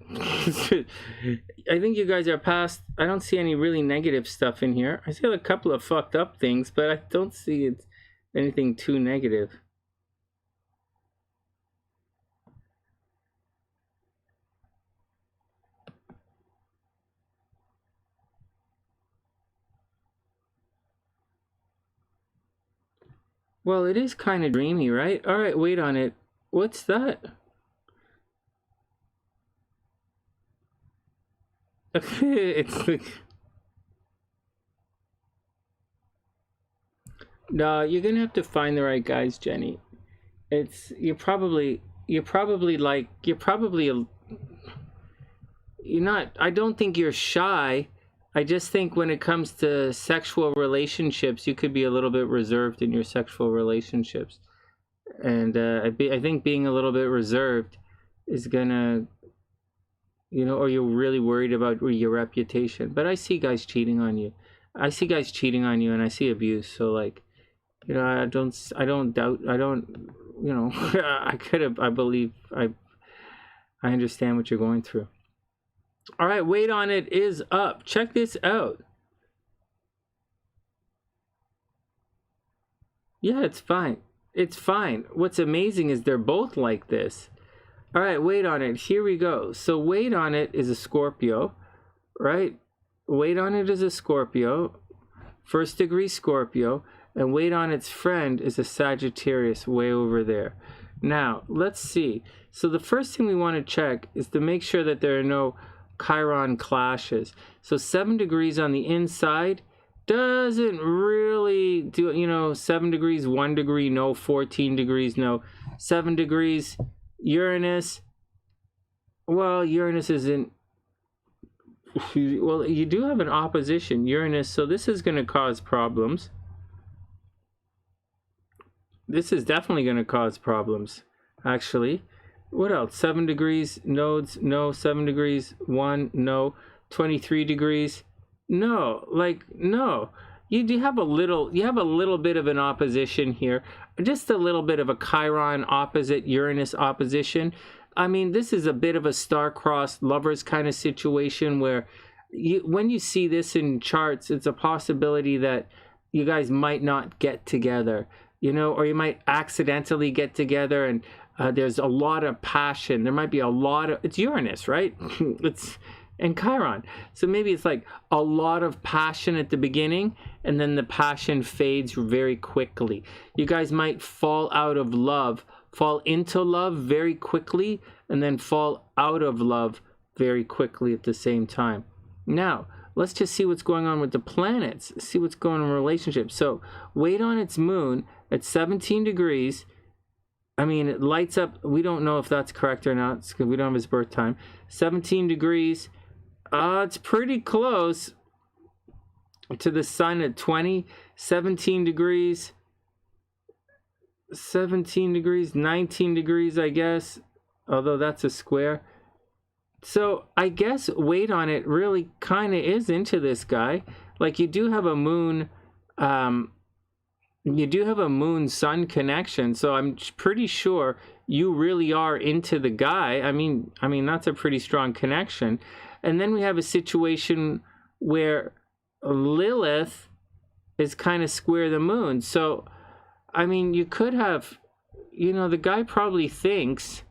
S1: I think you guys are past. I don't see any really negative stuff in here. I see a couple of fucked up things, but I don't see it, anything too negative. Well, it is kind of dreamy, right? All right, wait on it. What's that? It's like... No, you're gonna have to find the right guys, Jenny. You're probably you're not, I don't think you're shy. I just think when it comes to sexual relationships, you could be a little bit reserved in your sexual relationships. And I think being a little bit reserved is gonna, you know, or you're really worried about your reputation. But I see guys cheating on you. I see guys cheating on you, and I see abuse. So like, you know, I don't doubt, you know, I believe, I understand what you're going through. All right, wait on it is up. Check this out. Yeah, it's fine. It's fine. What's amazing is they're both like this. All right, wait on it. Here we go. So wait on it is a Scorpio, right? Wait on it is a Scorpio, first degree Scorpio, and wait on its friend is a Sagittarius way over there. Now, let's see. So the first thing we want to check is to make sure that there are no Chiron clashes. So 7 degrees on the inside doesn't really do, you know, 7 degrees, 1 degree, no, 14 degrees, no. 7 degrees, Uranus, well, Uranus isn't, well, you do have an opposition, Uranus, so this is going to cause problems. This is definitely going to cause problems, actually. What else? 7 degrees, nodes, no. 7 degrees, 1, no. 23 degrees, no. Like, no. You have a little bit of an opposition here. Just a little bit of a Chiron opposite Uranus opposition. I mean, this is a bit of a star-crossed lovers kind of situation where when you see this in charts, it's a possibility that you guys might not get together, you know, or you might accidentally get together, and there's a lot of passion. There might be a lot of, it's Uranus, right? And Chiron. So maybe it's like a lot of passion at the beginning, and then the passion fades very quickly. You guys might fall out of love, fall into love very quickly, and then fall out of love very quickly at the same time. Now, let's just see what's going on with the planets. See what's going on in relationships. So wait on its moon at 17 degrees. I mean, it lights up. We don't know if that's correct or not because we don't have his birth time. 17 degrees. It's pretty close to the sun at 20. 17 degrees. 17 degrees. 19 degrees, I guess. Although that's a square. So I guess wait on it really kind of is into this guy. Like you do have a moon. You do have a moon-sun connection, so I'm pretty sure you really are into the guy. I mean, that's a pretty strong connection. And then we have a situation where Lilith is kind of square the moon. So, I mean, you could have, you know, the guy probably thinks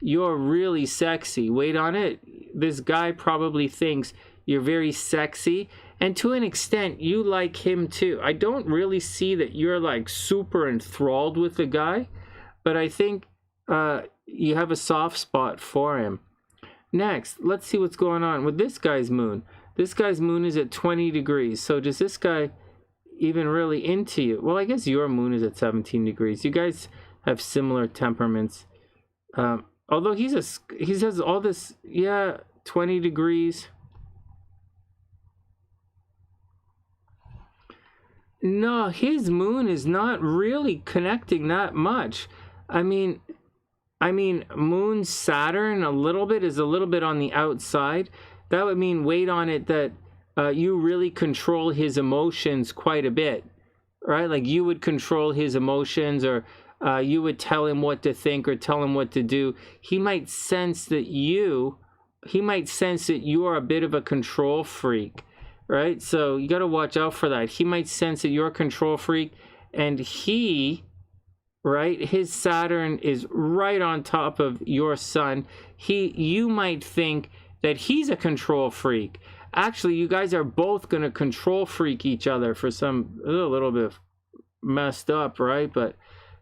S1: you're really sexy. Wait on it. This guy probably thinks you're very sexy. And to an extent, you like him too. I don't really see that you're like super enthralled with the guy, but I think you have a soft spot for him. Next, let's see what's going on with this guy's moon. This guy's moon is at 20 degrees. So does this guy even really into you? Well, I guess your moon is at 17 degrees. You guys have similar temperaments. Although he has all this, yeah, 20 degrees. No, his moon is not really connecting that much. I mean, moon Saturn a little bit is a little bit on the outside. That would mean, wait on it, that you really control his emotions quite a bit, right? Like you would control his emotions, or you would tell him what to think or tell him what to do. He might sense that you are a bit of a control freak, right? So you got to watch out for that. He might sense that you're a control freak, and his Saturn is right on top of your sun. You might think that he's a control freak. Actually, you guys are both going to control freak each other for a little bit messed up, right? But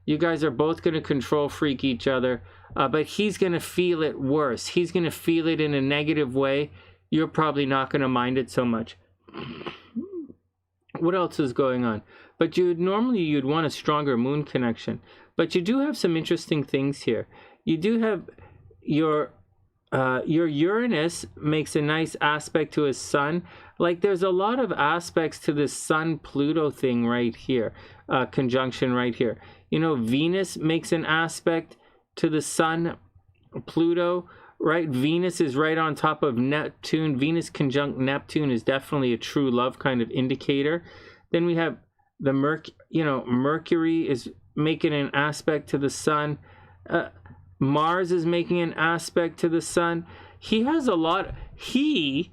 S1: you guys are both going to control freak each other, but he's going to feel it worse. He's going to feel it in a negative way. You're probably not going to mind it so much. What else is going on? But normally you'd want a stronger moon connection. But you do have some interesting things here. You do have your Uranus makes a nice aspect to his sun. Like there's a lot of aspects to this Sun-Pluto thing right here, conjunction right here. You know, Venus makes an aspect to the Sun, Pluto, right? Venus is right on top of Neptune. Venus conjunct Neptune is definitely a true love kind of indicator. Then we have the Mercury is making an aspect to the Sun. Mars is making an aspect to the Sun. He has a lot. He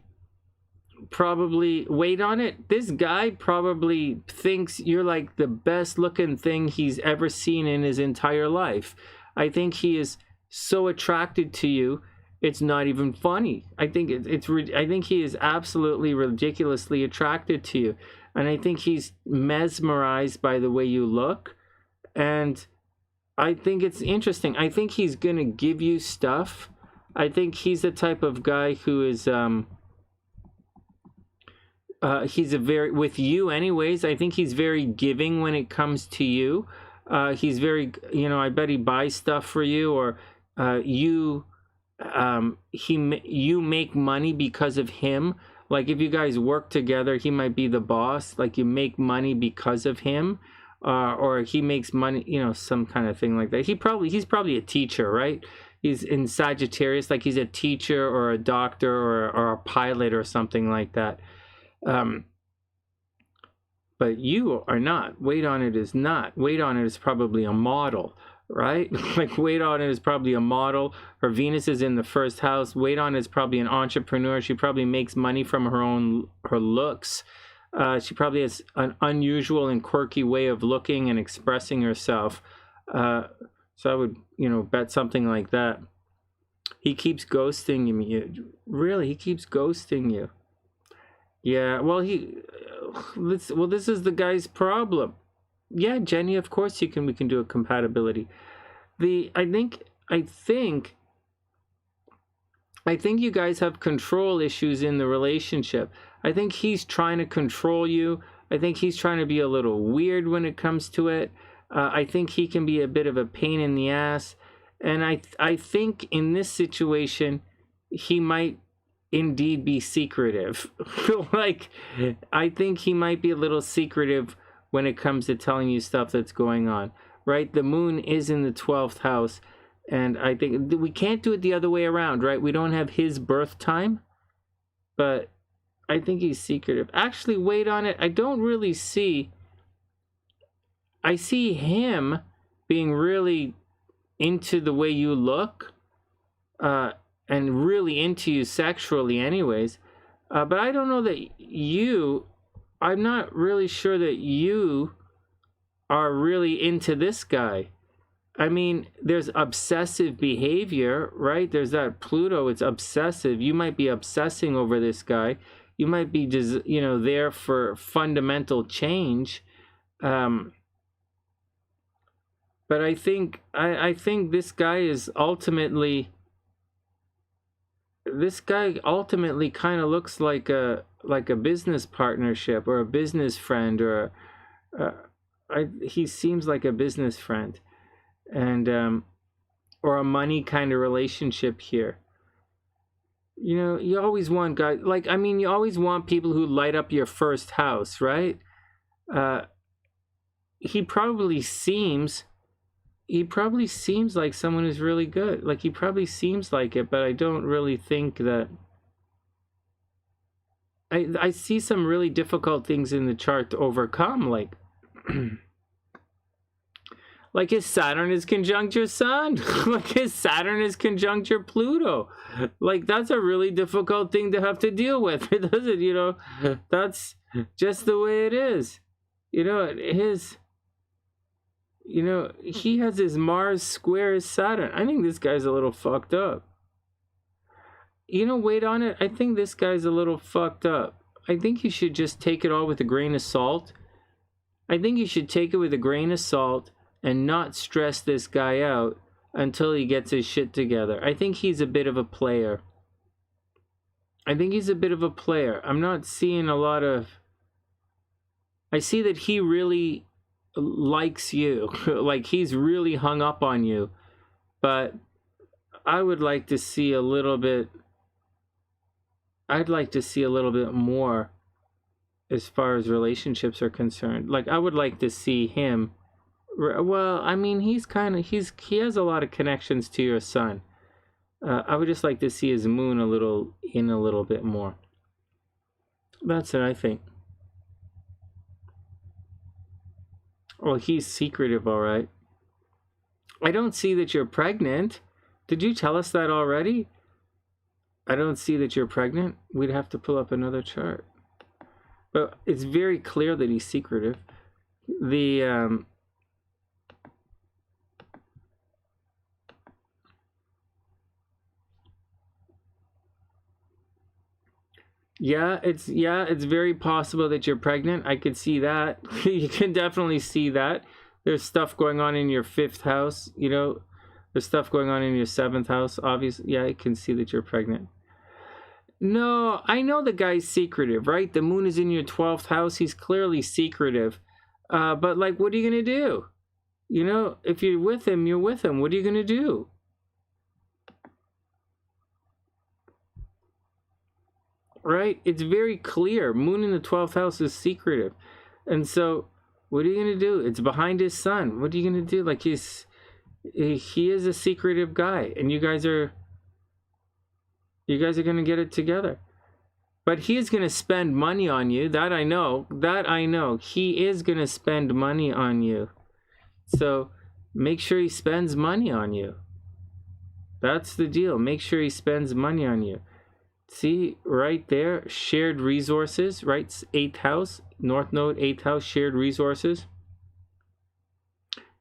S1: probably, wait on it, this guy probably thinks you're like the best looking thing he's ever seen in his entire life. I think he is so attracted to you, it's not even funny. I think I think he is absolutely ridiculously attracted to you, and I think he's mesmerized by the way you look, and I think it's interesting. I think he's gonna give you stuff. I think he's the type of guy who is he's with you anyways, I think he's very giving when it comes to you. He's very, I bet he buys stuff for you, or you make money because of him. Like if you guys work together, he might be the boss. Like you make money because of him, or he makes money, some kind of thing like that. He's probably a teacher, right? He's in Sagittarius, like he's a teacher or a doctor or a pilot or something like that. But you are not. Wait on it is not. Wait on it is probably a model, right? Like wait on it is probably a model. Her Venus is in the first house. Wait on it is probably an entrepreneur. She probably makes money from her looks. She probably has an unusual and quirky way of looking and expressing herself. So I would, bet something like that. He keeps ghosting you. Really, he keeps ghosting you. Yeah, well, this is the guy's problem. Yeah, Jenny, of course we can do a compatibility. I think you guys have control issues in the relationship. I think he's trying to control you. I think he's trying to be a little weird when it comes to it. I think he can be a bit of a pain in the ass. And I think in this situation, he might indeed be secretive. Like, I think he might be a little secretive when it comes to telling you stuff that's going on, right? The moon is in the 12th house, and I think we can't do it the other way around, right? We don't have his birth time, but I think he's secretive. Actually, wait on it. I don't really see... I see him being really into the way you look, and really into you sexually anyways. But I don't know that I'm not really sure that you are really into this guy. I mean, there's obsessive behavior, right? There's that Pluto, it's obsessive. You might be obsessing over this guy. You might be just, there for fundamental change. But I think this guy is ultimately... This guy ultimately kind of looks like a business partnership or a business friend, or he seems like a business friend, and or a money kind of relationship here. You know, you always want guys, like, I mean, you always want people who light up your first house, right? He probably seems like someone who's really good. Like, he probably seems like it, but I don't really think that... I see some really difficult things in the chart to overcome, like... like his Saturn is conjunct your Sun. Like his Saturn is conjunct your Pluto. Like, that's a really difficult thing to have to deal with. It doesn't, you know, that's just the way it is. You know, you know, he has his Mars square his Saturn. I think this guy's a little fucked up. You know, wait on it. I think this guy's a little fucked up. I think you should just take it all with a grain of salt. I think you should take it with a grain of salt and not stress this guy out until he gets his shit together. I think he's a bit of a player. I'm not seeing a lot of... I see that he really likes you. Like, he's really hung up on you. But I would like to see a little bit... I'd like to see a little bit more as far as relationships are concerned. Like, I would like to see him... Well, I mean, he has a lot of connections to your Sun. I would just like to see his moon a little bit more. That's it, I think. Well, he's secretive, all right. I don't see that you're pregnant. Did you tell us that already? I don't see that you're pregnant. We'd have to pull up another chart. But it's very clear that he's secretive. Yeah, it's very possible that you're pregnant. I could see that. You can definitely see that. There's stuff going on in your 5th house, you know. There's stuff going on in your 7th house, obviously. Yeah, I can see that you're pregnant. No, I know the guy's secretive, right? The moon is in your 12th house. He's clearly secretive. But, like, what are you going to do? You know, if you're with him, you're with him. What are you going to do? Right? It's very clear. Moon in the 12th house is secretive. And so, what are you going to do? It's behind his Sun. What are you going to do? Like, he is a secretive guy. And you guys are going to get it together. But he is going to spend money on you. That I know. He is going to spend money on you. So, make sure he spends money on you. That's the deal. Make sure he spends money on you. See, right there, shared resources, right? 8th house, North Node, 8th house, shared resources.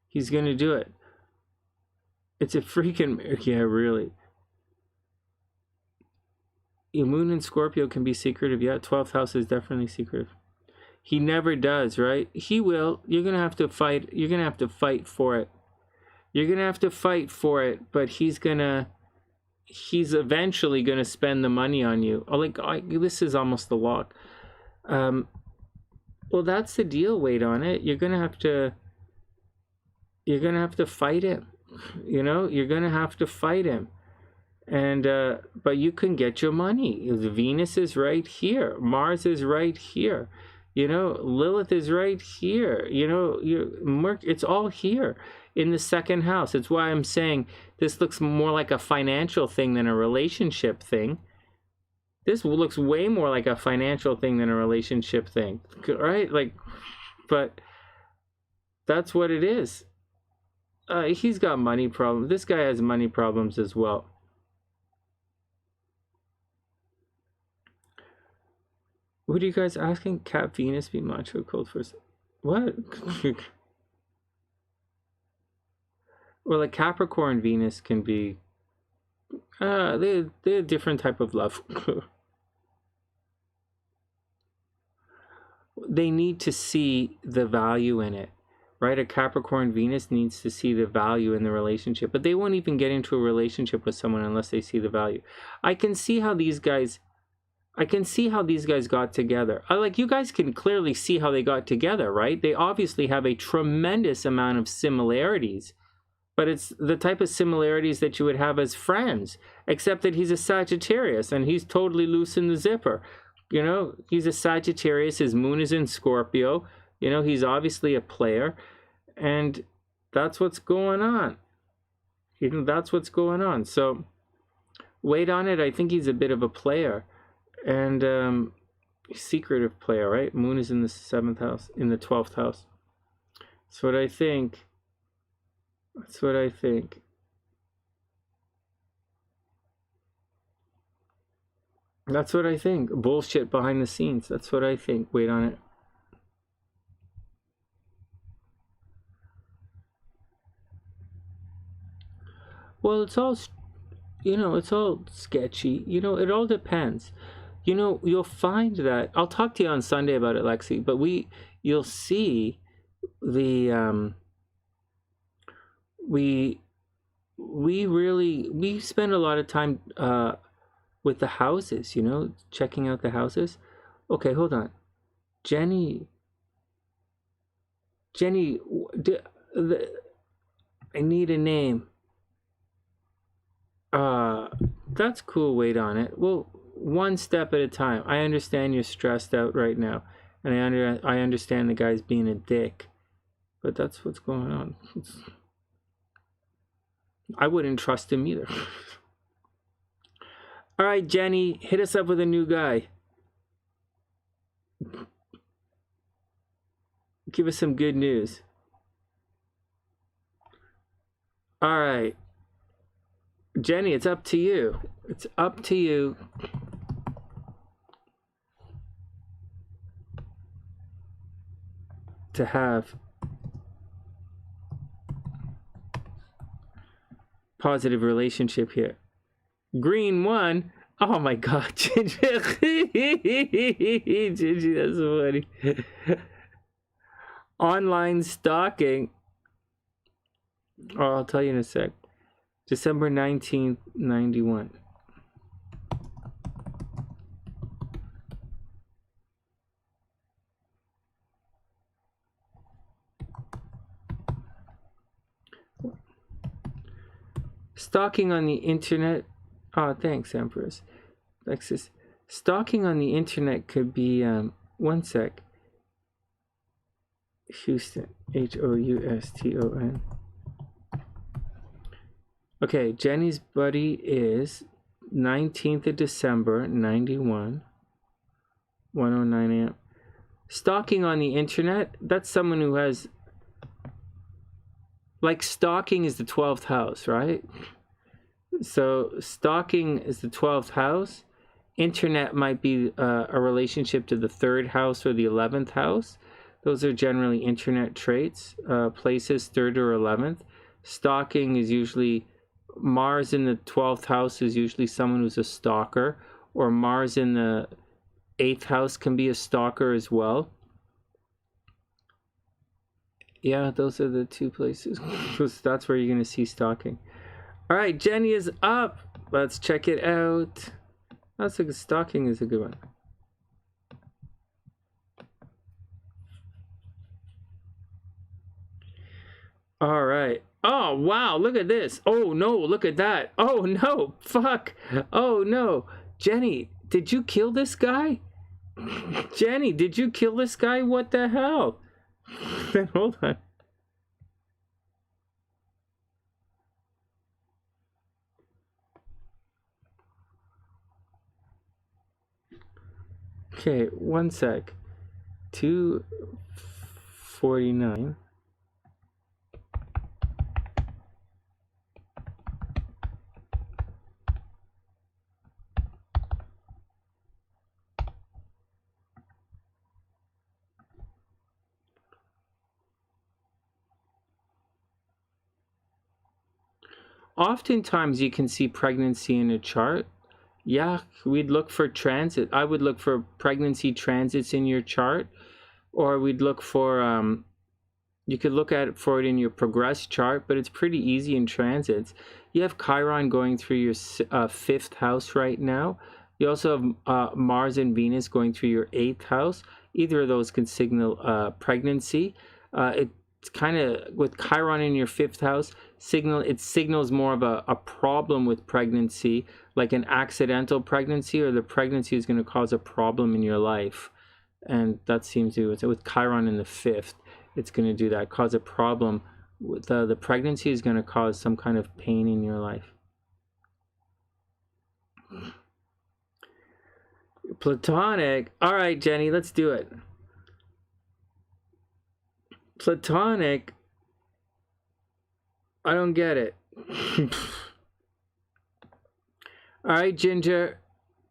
S1: He's going to do it. It's a freaking, yeah, really. Your moon in Scorpio can be secretive. Yeah, 12th house is definitely secretive. He never does, right? He will. You're going to have to fight. You're going to have to fight for it. You're going to have to fight for it, but he's eventually going to spend the money on you. This is almost the lock. Well, that's the deal. Wait on it. You're going to have to fight him. You know, you're going to have to fight him. And, but you can get your money. Venus is right here. Mars is right here. You know, Lilith is right here. You know, it's all here in the 2nd house. It's why I'm saying this looks more like a financial thing than a relationship thing. This looks way more like a financial thing than a relationship thing, right? Like, but that's what it is. He's got money problems. This guy has money problems as well. What are you guys asking? Cap Venus be macho cold first? What? Well, a Capricorn Venus can be... they're a different type of love. They need to see the value in it, right? A Capricorn Venus needs to see the value in the relationship, but they won't even get into a relationship with someone unless they see the value. I can see how these guys got together. You guys can clearly see how they got together, right? They obviously have a tremendous amount of similarities. but it's the type of similarities that you would have as friends, except that he's a Sagittarius and he's totally loose in the zipper. You know, he's a Sagittarius, his moon is in Scorpio, you know, he's obviously a player, and that's what's going on. You know, that's what's going on. So wait on it. I think he's a bit of a player, and secretive player, right? Moon is in the 7th house, in the 12th house. That's what I think. That's what I think. That's what I think. Bullshit behind the scenes. That's what I think. Wait on it. Well, it's all, you know, it's all sketchy. You know, it all depends. You know, you'll find that, I'll talk to you on Sunday about it, Lexi, but you'll see the, we spend a lot of time, with the houses, you know, checking out the houses. Okay, hold on. Jenni, I need a name. That's cool. Wait on it. Well, one step at a time. I understand you're stressed out right now, and I understand the guy's being a dick, but that's what's going on. I wouldn't trust him either. All right, Jenni, hit us up with a new guy. Give us some good news. All right. Jenni, it's up to you. It's up to you. To have positive relationship here. Green 1. Oh my God, Ginger. Ginger, that's so funny. Online stalking. Oh, I'll tell you in a sec. December 19th, 91. Stalking on the internet. Oh, thanks, Empress. Lexus. Stalking on the internet could be, one sec. Houston. Houston. Okay, Jenni's buddy is 19th of December, 91. 1:09 a.m. Stalking on the internet, that's someone who has, like, stalking is the 12th house, right? So stalking is the 12th house. Internet might be a relationship to the 3rd house or the 11th house. Those are generally internet traits. Places 3rd or 11th. Stalking is usually Mars in the 12th house is usually someone who's a stalker, or Mars in the 8th house can be a stalker as well. Yeah, those are the two places. That's where you're going to see stalking. All right, Jenni is up. Let's check it out. That's a good, stalking is a good one. All right. Oh, wow. Look at this. Oh, no. Look at that. Oh, no. Fuck. Oh, no. Jenni, did you kill this guy? Jenni, did you kill this guy? What the hell? Hold on. Okay, one sec. 249. Oftentimes you can see pregnancy in a chart. Yeah, we'd look for transit. I would look for pregnancy transits in your chart, or we'd look for, you could look at it for it in your progressed chart, but it's pretty easy in transits. You have Chiron going through your 5th house right now. You also have Mars and Venus going through your 8th house. Either of those can signal pregnancy. kind of, with Chiron in your 5th house, it signals more of a problem with pregnancy, like an accidental pregnancy, or the pregnancy is going to cause a problem in your life. And that seems to, with Chiron in the 5th, it's going to do that, cause a problem. With the pregnancy is going to cause some kind of pain in your life. Platonic. All right, Jenny, let's do it. Platonic. I don't get it. All right, Ginger.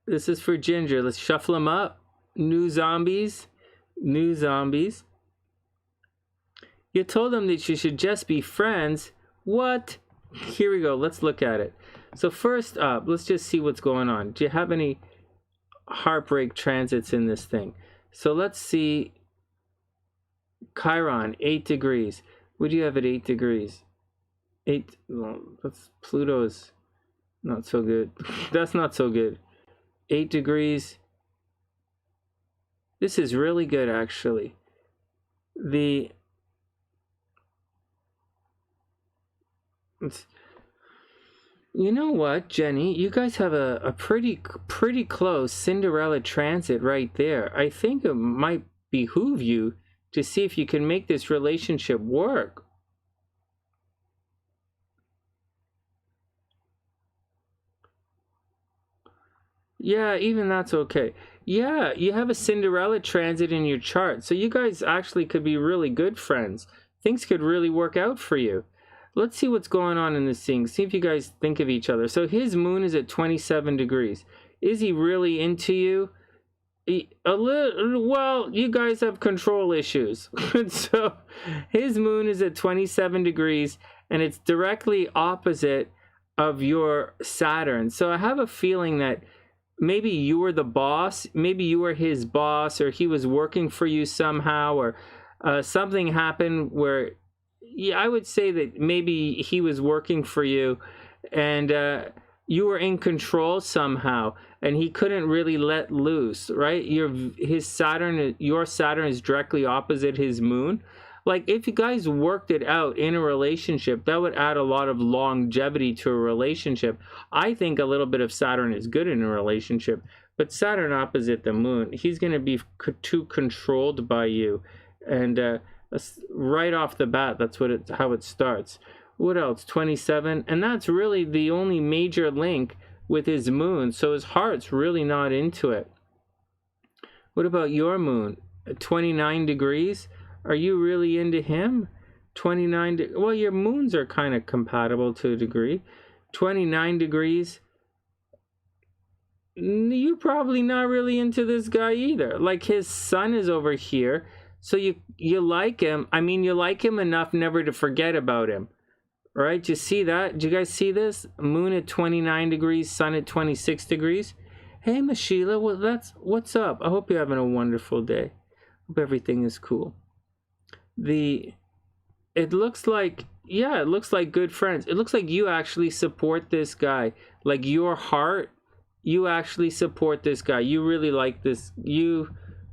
S1: This is for Ginger. Let's shuffle them up. New zombies. New zombies. You told them that you should just be friends. What? Here we go. Let's look at it. So first up, let's just see what's going on. Do you have any heartbreak transits in this thing? So let's see. Chiron, 8 degrees. What do you have at 8 degrees? 8. Well, that's Pluto's not so good. That's not so good. 8 degrees. This is really good, actually. You know what, Jenny? You guys have a pretty close Cinderella transit right there. I think it might behoove you to see if you can make this relationship work. Yeah, even that's okay. Yeah, you have a Cinderella transit in your chart. So you guys actually could be really good friends. Things could really work out for you. Let's see what's going on in this thing. See if you guys think of each other. So his moon is at 27 degrees. Is he really into you? Well, you guys have control issues. So his moon is at 27 degrees and it's directly opposite of your Saturn. So I have a feeling that maybe you were the boss, maybe you were his boss, or he was working for you somehow, or something happened where, yeah, I would say that maybe he was working for you and you were in control somehow and he couldn't really let loose, right? Your Saturn is directly opposite his moon. Like, if you guys worked it out in a relationship, that would add a lot of longevity to a relationship. I think a little bit of Saturn is good in a relationship, but Saturn opposite the moon, he's going to be too controlled by you. And right off the bat, that's how it starts. What else? 27, and that's really the only major link with his moon. So his heart's really not into it. What about your moon? 29 degrees. Are you really into him? 29. Well, your moons are kind of compatible to a degree. 29 degrees. You're probably not really into this guy either. Like, his sun is over here. So you like him. I mean, you like him enough never to forget about him. Right? Do you see that? Do you guys see this? Moon at 29 degrees, sun at 26 degrees. Hey, Mashila, well, what's up? I hope you're having a wonderful day. Hope everything is cool. It looks like, yeah, it looks like good friends. It looks like you actually support this guy. Like, your heart, you actually support this guy. You really like this. You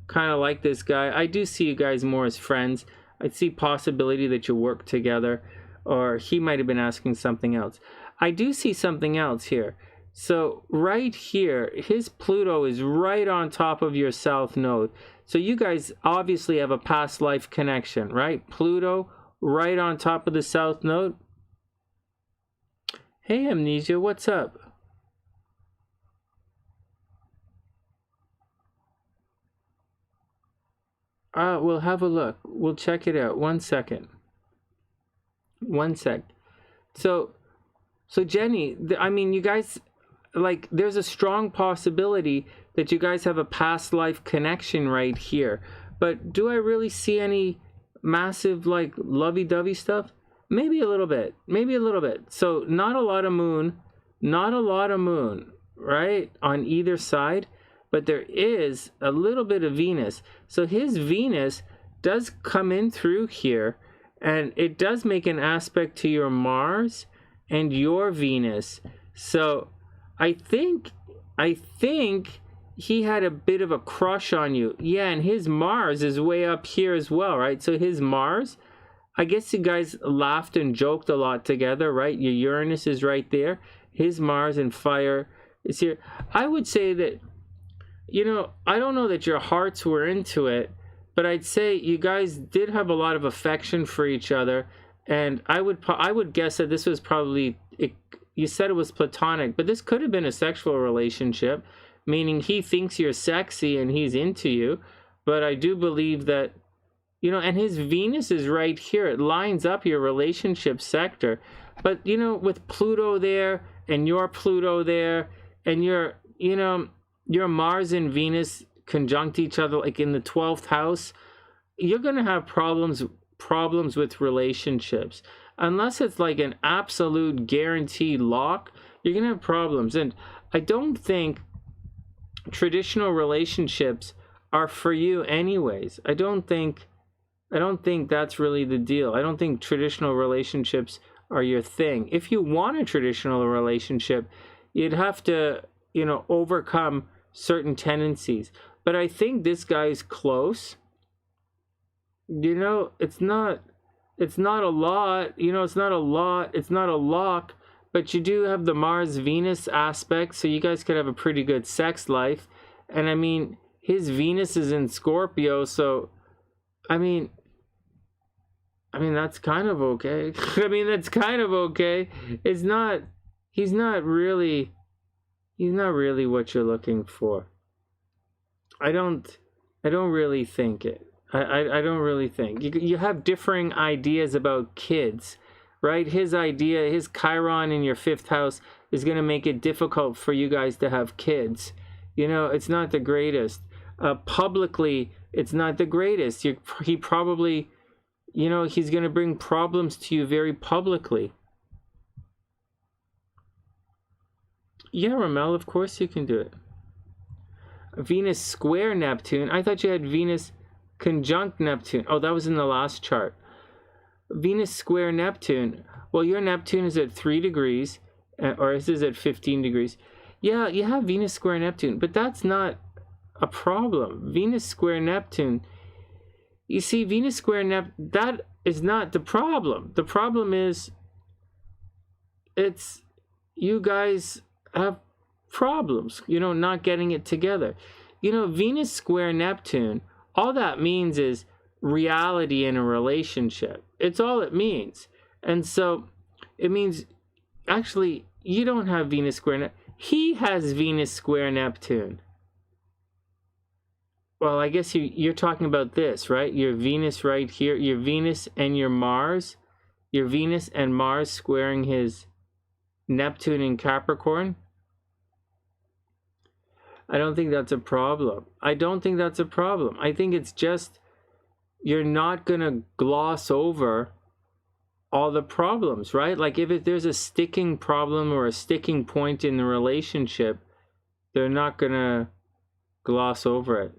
S1: kind of like this guy. I do see you guys more as friends. I see possibility that you work together, or he might have been asking something else. I do see something else here. So right here, his Pluto is right on top of your south node. So you guys obviously have a past life connection, right? Pluto right on top of the south node. Hey, Amnesia, what's up? We'll have a look. We'll check it out. 1 second. 1 sec. So Jenny, I mean, you guys, like, there's a strong possibility that you guys have a past life connection right here. But do I really see any massive, like, lovey-dovey stuff? Maybe a little bit. Maybe a little bit. So not a lot of moon. Not a lot of moon, right? On either side. But there is a little bit of Venus. So his Venus does come in through here. And it does make an aspect to your Mars and your Venus. So I think he had a bit of a crush on you. Yeah, and his Mars is way up here as well, right? So his Mars, I guess you guys laughed and joked a lot together, right? Your Uranus is right there. His Mars and fire is here. I would say that, you know, I don't know that your hearts were into it, but I'd say you guys did have a lot of affection for each other. And I would guess that this was probably, you said it was platonic, but this could have been a sexual relationship, meaning he thinks you're sexy and he's into you. But I do believe that, you know, and his Venus is right here. It lines up your relationship sector. But, you know, with Pluto there and your Pluto there and your, you know, your Mars and Venus conjunct each other, like in the 12th house, you're going to have problems with relationships. Unless it's like an absolute guaranteed lock, you're going to have problems. And I don't think traditional relationships are for you anyways. I don't think that's really the deal. I don't think traditional relationships are your thing. If you want a traditional relationship, you'd have to, you know, overcome certain tendencies. But I think this guy's close. You know, it's not a lot, you know, it's not a lock, but you do have the Mars-Venus aspect, so you guys could have a pretty good sex life. And I mean, his Venus is in Scorpio, so, I mean, that's kind of okay. I mean, that's kind of okay. He's not really what you're looking for. I don't really think it. I don't really think. You have differing ideas about kids, right? His idea, his Chiron in your 5th house is going to make it difficult for you guys to have kids. You know, it's not the greatest. Publicly, it's not the greatest. He probably, you know, he's going to bring problems to you very publicly. Yeah, Ramel, of course you can do it. Venus square Neptune. I thought you had Venus conjunct Neptune. Oh, that was in the last chart. Venus square Neptune. Well, your Neptune is at 3 degrees, or this is at 15 degrees. Yeah, you have Venus square Neptune, but that's not a problem. Venus square Neptune. You see, Venus square Neptune, that is not the problem. The problem is, it's, you guys have problems, you know, not getting it together. You know, Venus square Neptune, all that means is reality in a relationship. It's all it means. And so it means, actually, you don't have Venus square Neptune. He has Venus square Neptune. Well, I guess you're talking about this, right? Your Venus right here, your Venus and your Mars, your Venus and Mars squaring his Neptune in Capricorn. I don't think that's a problem. I don't think that's a problem. I think it's just you're not going to gloss over all the problems, right? Like if there's a sticking problem or a sticking point in the relationship, they're not going to gloss over it.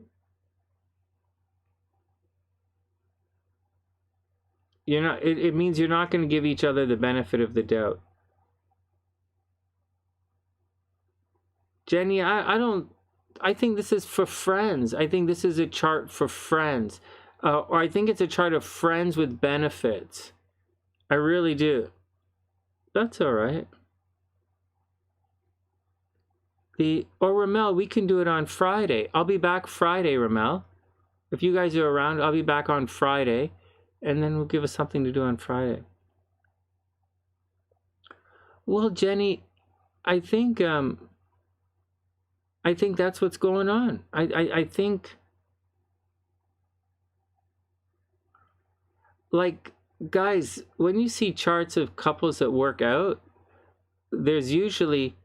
S1: You're not, it means you're not going to give each other the benefit of the doubt. Jenny, I think this is for friends. I think this is a chart for friends. Or I think it's a chart of friends with benefits. I really do. That's all right. Or Ramel, we can do it on Friday. I'll be back Friday, Ramel. If you guys are around, I'll be back on Friday. And then we'll give us something to do on Friday. Well, Jenny, I think that's what's going on. I think, like, guys, when you see charts of couples that work out, there's usually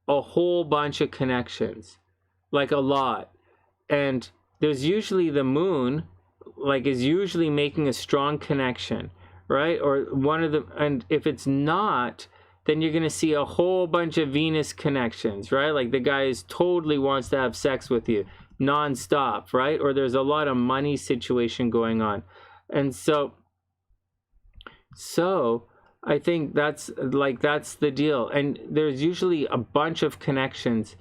S1: a whole bunch of connections, like a lot. And there's usually the moon, like, is usually making a strong connection, right? Or one of them, and if it's not, then you're going to see a whole bunch of Venus connections, right? Like the guy totally wants to have sex with you nonstop, right? Or there's a lot of money situation going on. And so I think that's the deal. And there's usually a bunch of connections.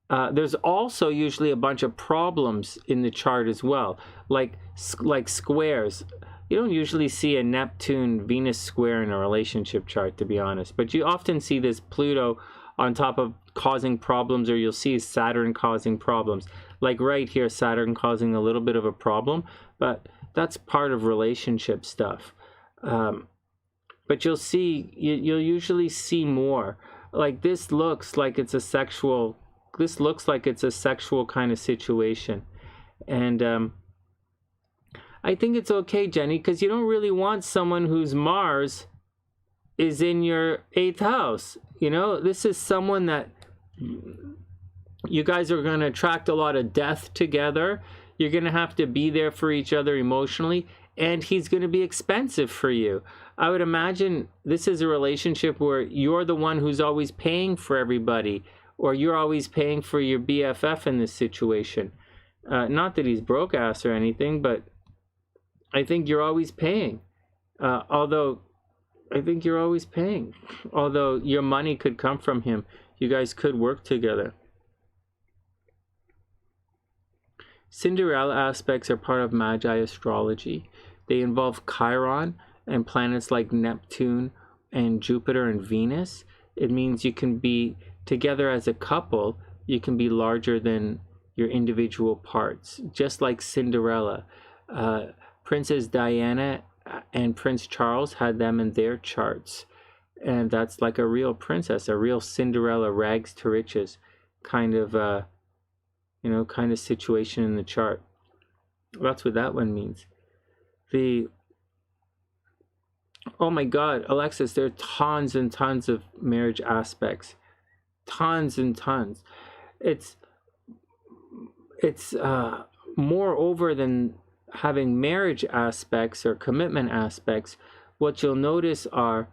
S1: There's also usually a bunch of problems in the chart as well, like squares. you don't usually see a Neptune-Venus square in a relationship chart, to be honest. But you often see this Pluto on top of causing problems, or you'll see Saturn causing problems. Like right here, Saturn causing a little bit of a problem, but that's part of relationship stuff. But you'll see, you'll usually see more. Like this looks like it's a sexual, kind of situation. And I think it's okay, Jenny, because you don't really want someone whose Mars is in your 8th house. You know, this is someone that you guys are going to attract a lot of death together. You're going to have to be there for each other emotionally, and he's going to be expensive for you. I would imagine this is a relationship where you're the one who's always paying for everybody, or you're always paying for your BFF in this situation. Not that he's broke ass or anything, but I think you're always paying. Although your money could come from him. You guys could work together. Cinderella aspects are part of Magi astrology. They involve Chiron and planets like Neptune and Jupiter and Venus. It means you can be together as a couple. You can be larger than your individual parts, just like Cinderella. Princess Diana and Prince Charles had them in their charts, and that's like a real princess, a real Cinderella, rags to riches kind of kind of situation in the chart. That's what that one means. Oh my God, Alexis, there are tons and tons of marriage aspects, tons and tons. It's moreover than having marriage aspects or commitment aspects. What you'll notice are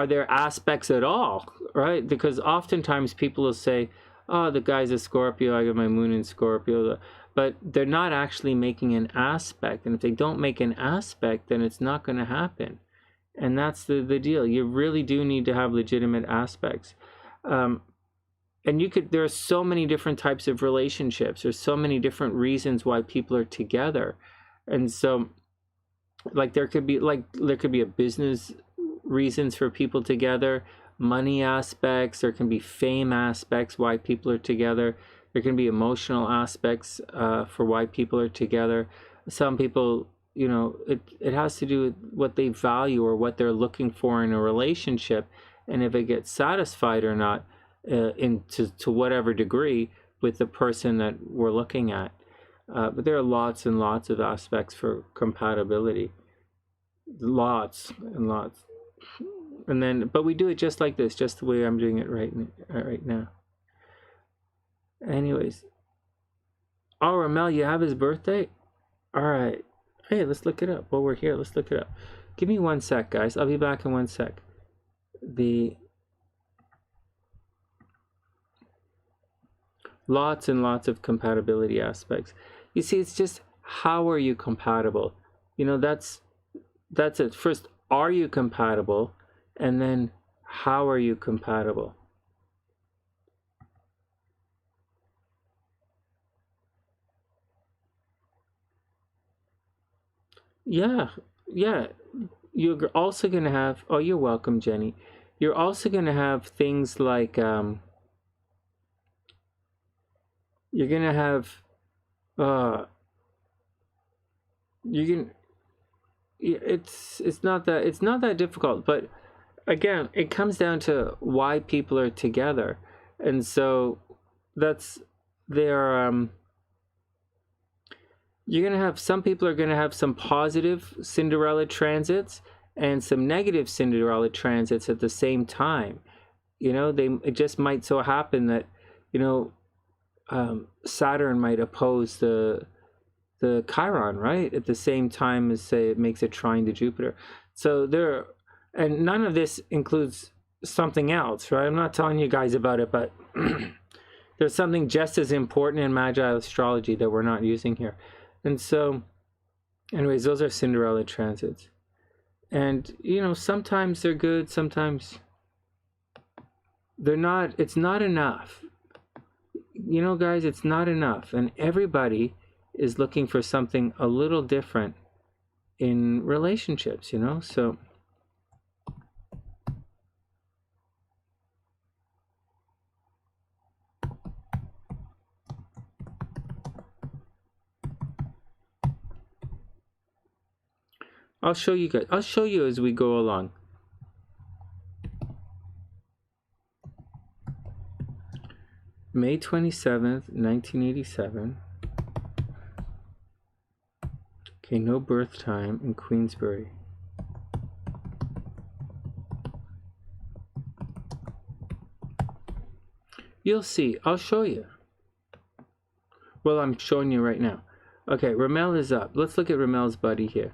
S1: there aspects at all, right? Because oftentimes people will say, oh, the guy's a Scorpio, I got my moon in Scorpio, but they're not actually making an aspect. And if they don't make an aspect, then it's not going to happen. And that's the deal. You really do need to have legitimate aspects. And there are so many different types of relationships. There's so many different reasons why people are together. And so there could be a business reasons for people together, money aspects, there can be fame aspects why people are together, there can be emotional aspects for why people are together. Some people, it has to do with what they value or what they're looking for in a relationship, and if it gets satisfied or not, to whatever degree with the person that we're looking at. But there are lots and lots of aspects for compatibility. Lots and lots. And then, but we do it just like this, just the way I'm doing it right now. Anyways. Oh, Ramel, you have his birthday? All right. Hey, let's look it up. While we're here, let's look it up. Give me 1 sec, guys. I'll be back in 1 sec. Lots and lots of compatibility aspects. You see, it's just, how are you compatible? That's it. First, are you compatible? And then, how are you compatible? Yeah. You're also going to have, oh, you're welcome, Jenny. You're also going to have things like, you're going to have, it's not that difficult, but again, it comes down to why people are together. And so you're going to have, some people are going to have some positive Cinderella transits and some negative Cinderella transits at the same time. It just might so happen that, Saturn might oppose the Chiron, right? At the same time as, say, it makes a trine to Jupiter. So and none of this includes something else, right? I'm not telling you guys about it, but there's something just as important in Magi astrology that we're not using here. And so, anyways, those are Cinderella transits. And, sometimes they're good, sometimes they're not. It's not enough. Guys, it's not enough. And everybody is looking for something a little different in relationships, you know? So I'll show you guys. I'll show you as we go along. May 27th, 1987. Okay, no birth time in Queensbury. You'll see. I'll show you. Well, I'm showing you right now. Okay, Ramel is up. Let's look at Ramel's buddy here.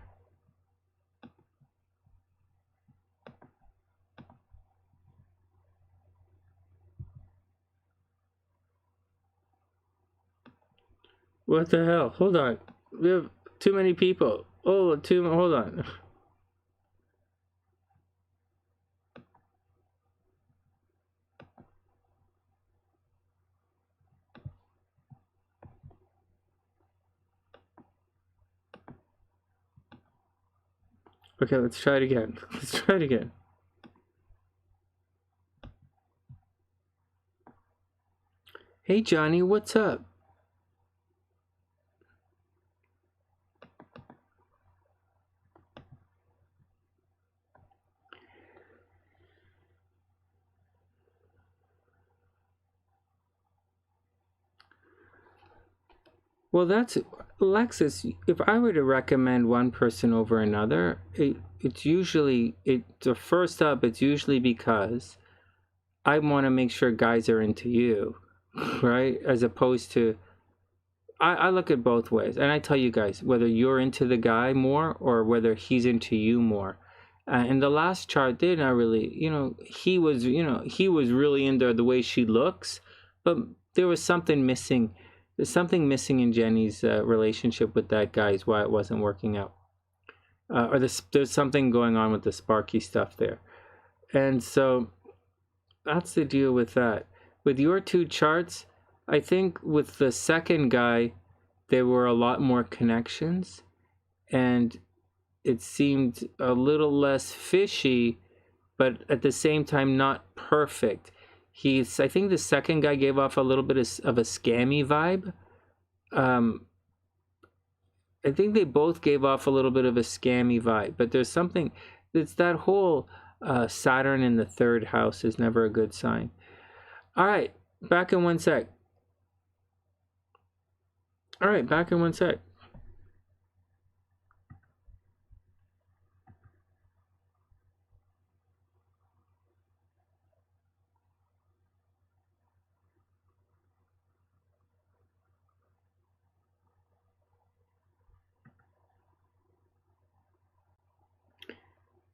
S1: What the hell? Hold on. We have too many people. Oh, hold on. Okay, let's try it again. Let's try it again. Hey, Johnny, what's up? Well, that's Alexis. If I were to recommend one person over another, it's usually the first up. It's usually because I want to make sure guys are into you, right? As opposed to I look at both ways, and I tell you guys whether you're into the guy more or whether he's into you more. In the last chart, they're not really, he was really into the way she looks, but there was something missing. There's something missing in Jenni's relationship with that guy is why it wasn't working out. Or there's something going on with the sparky stuff there. And so that's the deal with that. With your two charts, I think with the second guy, there were a lot more connections. And it seemed a little less fishy, but at the same time not perfect. I think the second guy gave off a little bit of a scammy vibe. I think they both gave off a little bit of a scammy vibe, but there's something, it's that whole Saturn in the third house is never a good sign. All right, back in one sec. All right, back in one sec.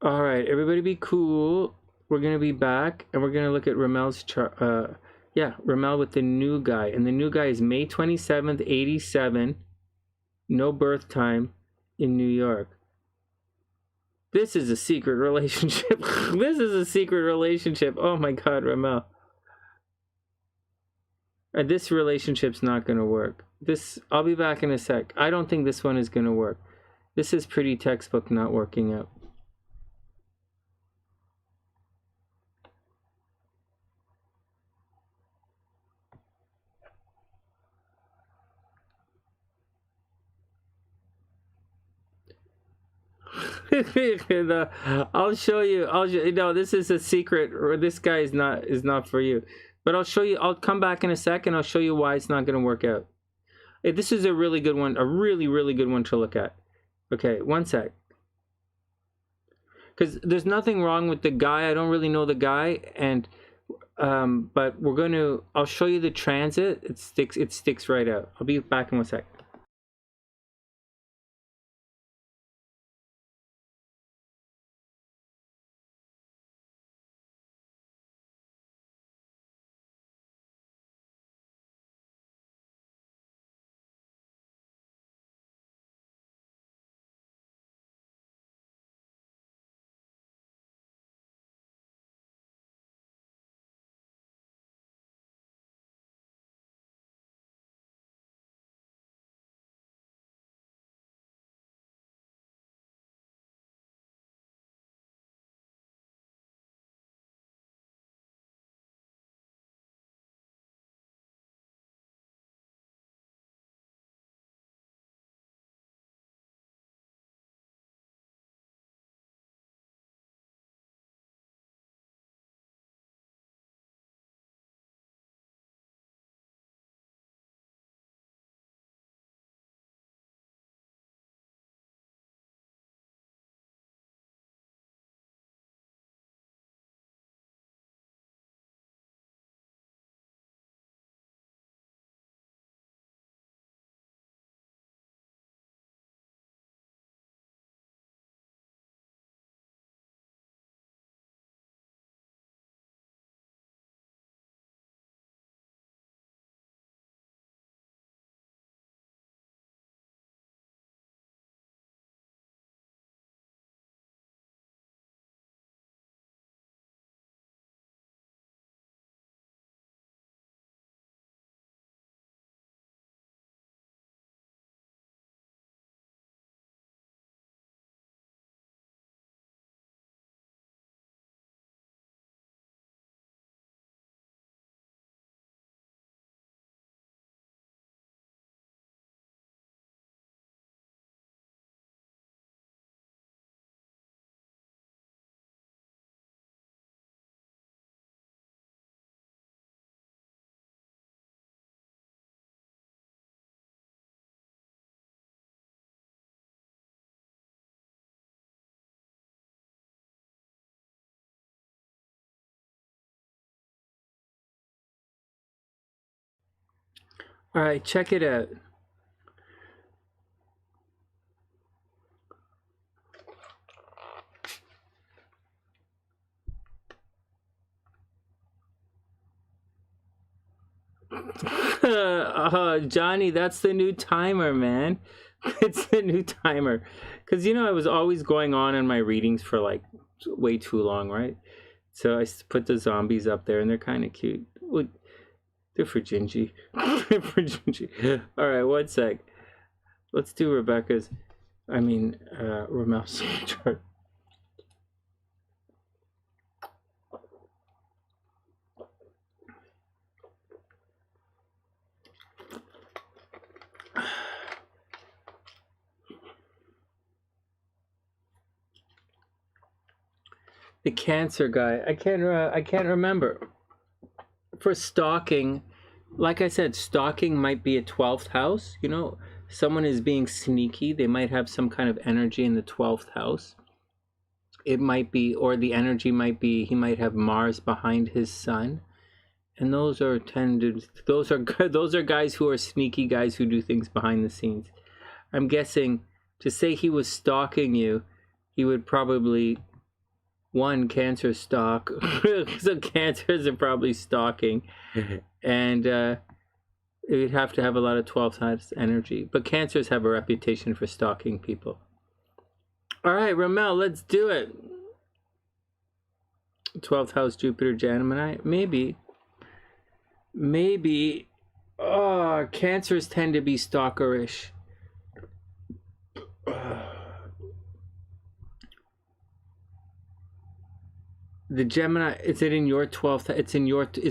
S1: All right, everybody be cool. We're going to be back, and we're going to look at Ramel's chart. Ramel with the new guy. And the new guy is May 27th, 87. No birth time in New York. This is a secret relationship. This is a secret relationship. Oh my God, Ramel. This relationship's not going to work. I'll be back in a sec. I don't think this one is going to work. This is pretty textbook not working out. I'll show you. No, this is a secret. Or this guy is not for you. But I'll show you. I'll come back in a second. I'll show you why it's not going to work out. This is a really good one. A really, really good one to look at. Okay, one sec. Because there's nothing wrong with the guy. I don't really know the guy, and but I'll show you the transit. It sticks right out. I'll be back in one sec. All right, check it out. Johnny, that's the new timer, man. It's the new timer. Because, you know, I was always going on in my readings for like way too long, right? So I put the zombies up there and they're kind of cute. Well, they're for Gingy. They're for Gingy. All right, one sec. Let's do Rebecca's, Ramyals chart. The Cancer guy. I can't remember. For stalking, like I said, stalking might be a 12th house. You know, someone is being sneaky. They might have some kind of energy in the 12th house. It might be, or the energy might be, he might have Mars behind his sun. And those are those are guys who are sneaky guys who do things behind the scenes. I'm guessing to say he was stalking you, he would probably Cancer stalk. So Cancers are probably stalking, and it would have to have a lot of 12th house energy. But Cancers have a reputation for stalking people. All right, Ramel, let's do it. 12th house Jupiter Gemini, maybe. Oh, Cancers tend to be stalkerish. The Gemini, is it in your 12th? Is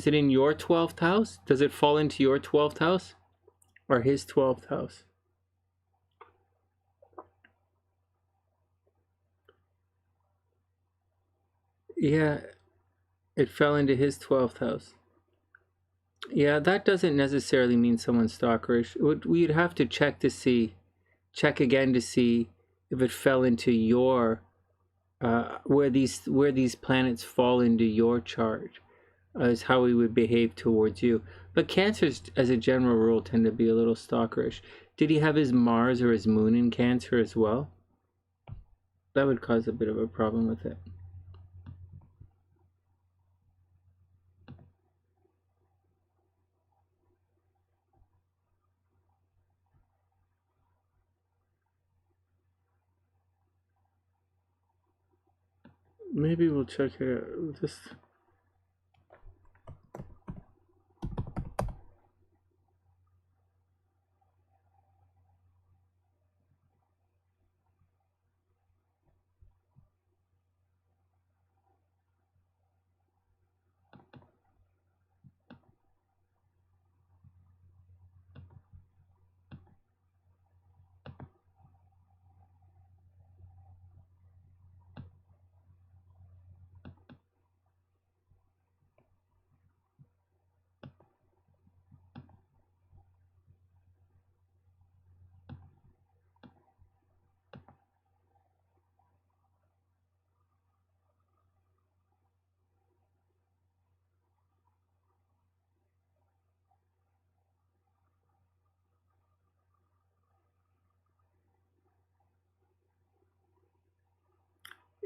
S1: it in your 12th house? Does it fall into your 12th house or his 12th house? Yeah, it fell into his 12th house. Yeah, that doesn't necessarily mean someone's stalkerish. We'd have to check again to see if it fell into your where these planets fall into your chart, is how we would behave towards you. But Cancers, as a general rule, tend to be a little stalkerish. Did he have his Mars or his Moon in Cancer as well? That would cause a bit of a problem with it. Maybe we'll check it out.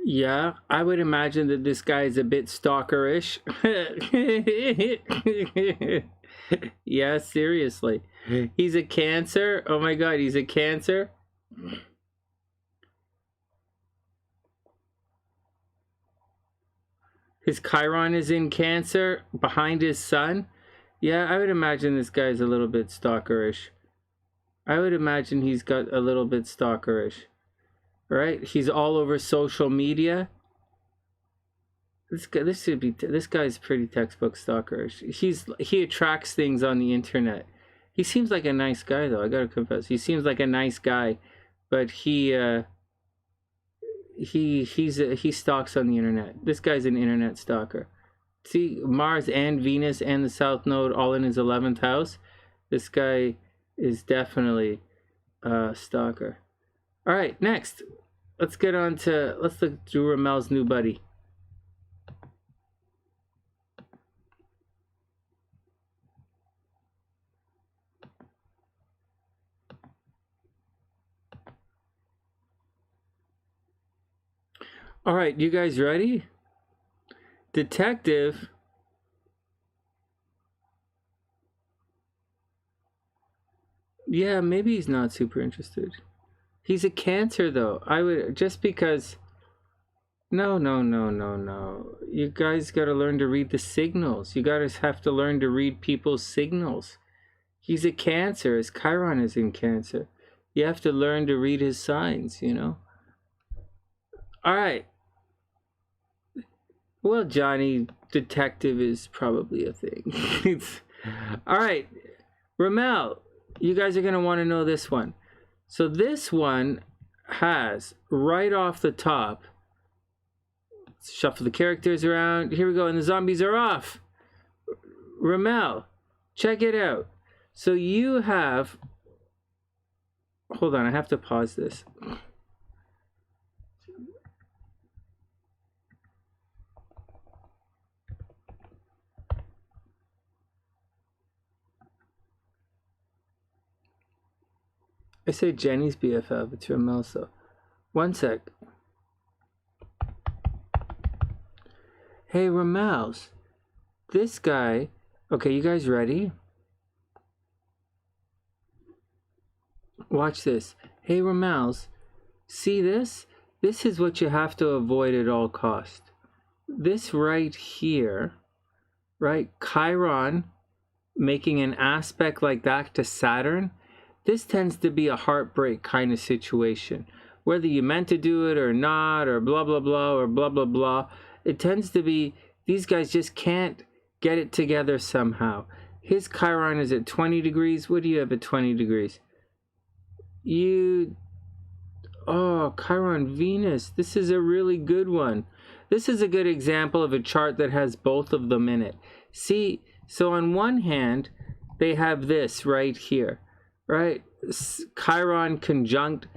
S1: Yeah, I would imagine that this guy is a bit stalkerish. Yeah, seriously. He's a Cancer. Oh my God, he's a Cancer. His Chiron is in Cancer behind his sun. Yeah, I would imagine this guy's a little bit stalkerish. I would imagine he's got a little bit stalkerish. Right? He's all over social media. This guy's pretty textbook stalkerish. He attracts things on the internet. He seems like a nice guy, though. I gotta confess, he seems like a nice guy, but he stalks on the internet. This guy's an internet stalker. See, Mars and Venus and the South Node all in his 11th house. This guy is definitely a stalker. All right, next. Let's look through Ramel's new buddy. All right, you guys ready? Detective. Yeah, maybe he's not super interested. He's a Cancer, though. I would, just because... No. You guys got to learn to read the signals. You guys have to learn to read people's signals. He's a Cancer. His Chiron is in Cancer. You have to learn to read his signs, you know? All right. Well, Johnny, detective is probably a thing. All right. Ramel, you guys are going to want to know this one. So this one has, right off the top, shuffle the characters around. Here we go. And the zombies are off. Ramel, check it out. So you have... Hold on, I have to pause this. I say Jenny's BFF, it's Ramel, so... One sec. Hey, Ramels. This guy... Okay, you guys ready? Watch this. Hey, Ramels. See this? This is what you have to avoid at all costs. This right here, right? Chiron making an aspect like that to Saturn. This tends to be a heartbreak kind of situation. Whether you meant to do it or not, or blah, blah, blah, or blah, blah, blah. It tends to be, these guys just can't get it together somehow. His Chiron is at 20 degrees. What do you have at 20 degrees? Oh, Chiron Venus. This is a really good one. This is a good example of a chart that has both of them in it. See, so on one hand, they have this right here, right? Chiron conjunct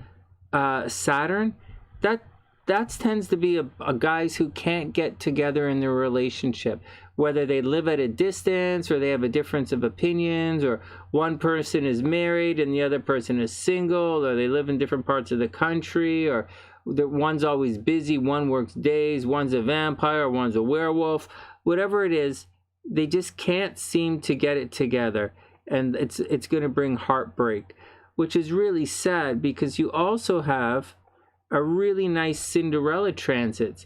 S1: Saturn. That tends to be a guys who can't get together in their relationship, whether they live at a distance or they have a difference of opinions, or one person is married and the other person is single, or they live in different parts of the country, or one's always busy, one works days, one's a vampire, one's a werewolf, whatever it is, they just can't seem to get it together, and it's going to bring heartbreak, which is really sad because you also have a really nice Cinderella transit,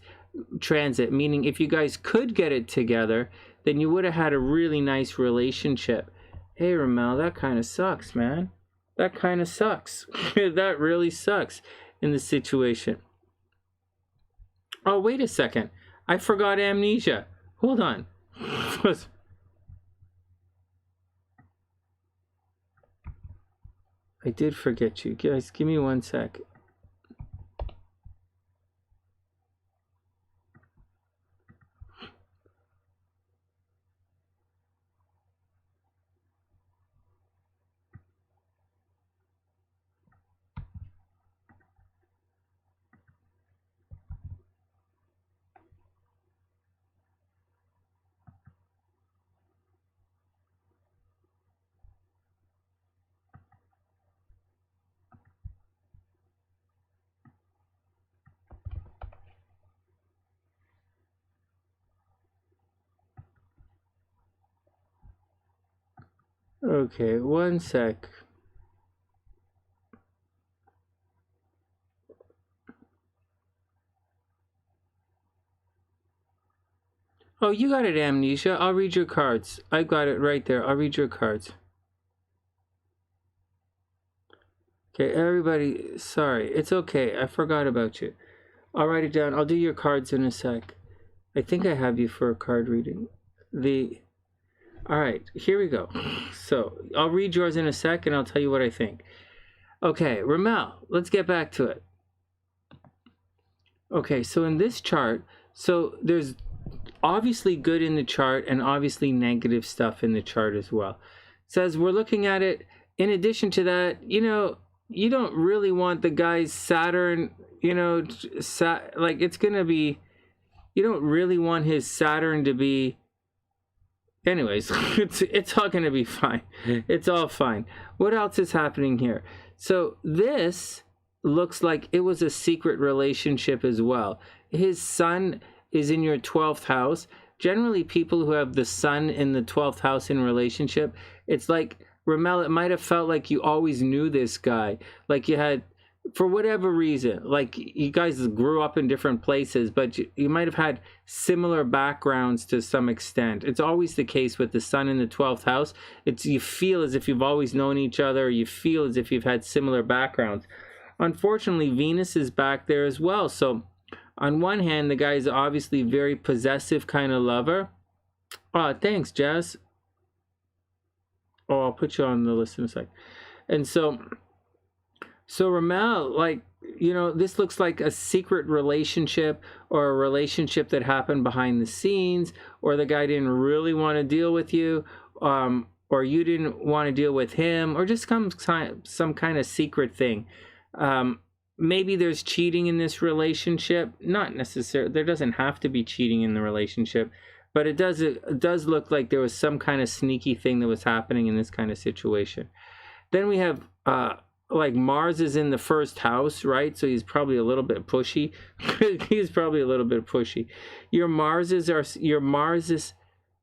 S1: meaning if you guys could get it together, then you would have had a really nice relationship. Hey, Ramel, that kind of sucks, man. That kind of sucks. That really sucks in the situation. Oh, wait a second. I forgot Amnesia. Hold on. I did forget you. Guys, give me one sec. Okay, one sec. Oh, you got it, Amnesia. I'll read your cards. I got it right there. I'll read your cards. Okay, everybody, sorry. It's okay. I forgot about you. I'll write it down. I'll do your cards in a sec. I think I have you for a card reading. All right, here we go. So I'll read yours in a sec and I'll tell you what I think. Okay, Ramel, let's get back to it. Okay, so in this chart, so there's obviously good in the chart and obviously negative stuff in the chart as well. It says we're looking at it. In addition to that, you know, you don't really want the guy's Saturn, you know, like it's going to be, you don't really want his Saturn to be, anyways, it's all going to be fine. It's all fine. What else is happening here? So this looks like it was a secret relationship as well. His sun is in your 12th house. Generally, people who have the sun in the 12th house in relationship, it's like, Ramel, it might have felt like you always knew this guy. Like you had, for whatever reason, like you guys grew up in different places, but you might have had similar backgrounds to some extent. It's always the case with the sun in the 12th house. It's, you feel as if you've always known each other, or you feel as if you've had similar backgrounds. Unfortunately, Venus is back there as well. So on one hand, the guy is obviously very possessive kind of lover. Oh, thanks, Jazz. Oh, I'll put you on the list in a sec. And so Ramel, like, you know, this looks like a secret relationship, or a relationship that happened behind the scenes, or the guy didn't really want to deal with you, or you didn't want to deal with him, or just some kind of secret thing. Maybe there's cheating in this relationship. Not necessarily. There doesn't have to be cheating in the relationship, but it does look like there was some kind of sneaky thing that was happening in this kind of situation. Then we have like Mars is in the first house, right? So he's probably a little bit pushy. He's probably a little bit pushy. Your Marses,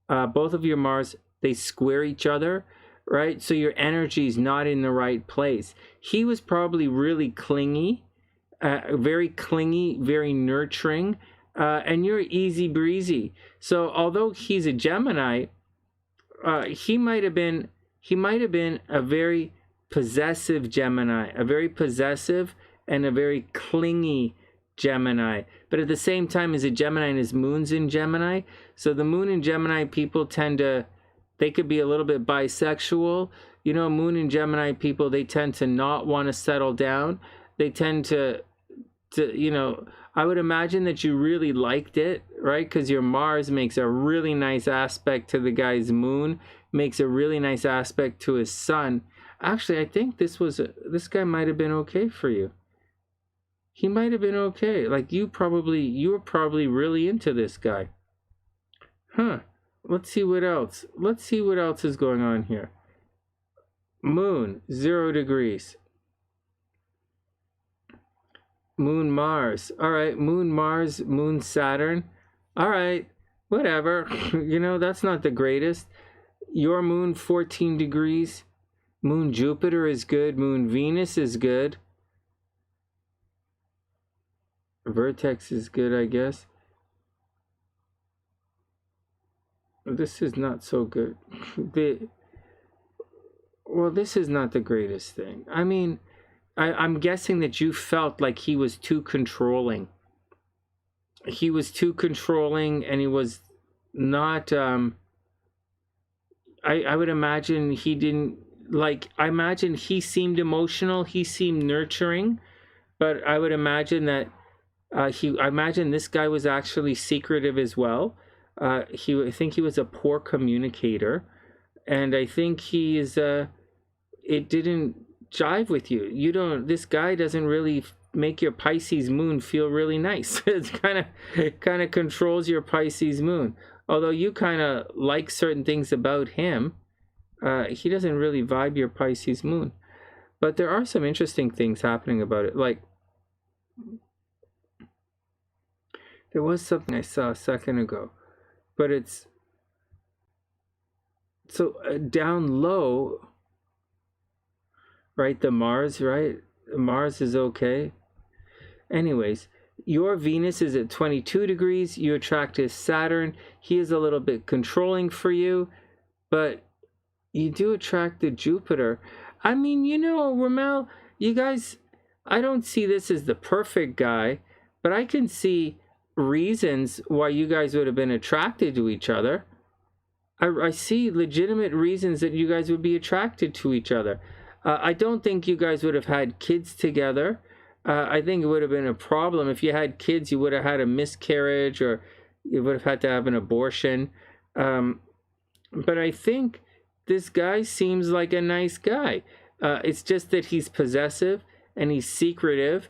S1: both of your Mars, they square each other, right? So your energy is not in the right place. He was probably really clingy, very nurturing, and you're easy breezy. So although he's a Gemini, he might have been a very possessive Gemini, a very possessive and a very clingy Gemini. But at the same time, he's a Gemini and his moon's in Gemini. So the moon in Gemini people they could be a little bit bisexual. You know, moon in Gemini people, they tend to not want to settle down. They tend to, you know, I would imagine that you really liked it, right? Because your Mars makes a really nice aspect to the guy's moon, makes a really nice aspect to his sun. Actually, I think this guy might have been okay for you. He might have been okay. Like you were probably really into this guy. Huh. Let's see what else. Let's see what else is going on here. Moon, 0 degrees. Moon Mars. All right, Moon Mars, Moon Saturn. All right, whatever. You know, that's not the greatest. Your moon, 14 degrees. Moon Jupiter is good. Moon Venus is good. Vertex is good, I guess. This is not so good. Well, this is not the greatest thing. I mean, I'm guessing that you felt like he was too controlling. He was too controlling, and he was not, I would imagine he didn't, like, I imagine he seemed emotional, he seemed nurturing, but I would imagine that, I imagine this guy was actually secretive as well. I think he was a poor communicator, and I think he is, it didn't jive with you. This guy doesn't really make your Pisces moon feel really nice. It's kind of controls your Pisces moon. Although you kind of like certain things about him, he doesn't really vibe your Pisces moon. But there are some interesting things happening about it. Like, there was something I saw a second ago, but it's so down low, right? The Mars, right? Mars is okay. Anyways, your Venus is at 22 degrees. You attract his Saturn. He is a little bit controlling for you, but you do attract the Jupiter. I mean, you know, Ramel, you guys, I don't see this as the perfect guy, but I can see reasons why you guys would have been attracted to each other. I see legitimate reasons that you guys would be attracted to each other. I don't think you guys would have had kids together. I think it would have been a problem. If you had kids, you would have had a miscarriage, or you would have had to have an abortion. But I think this guy seems like a nice guy. It's just that he's possessive and he's secretive,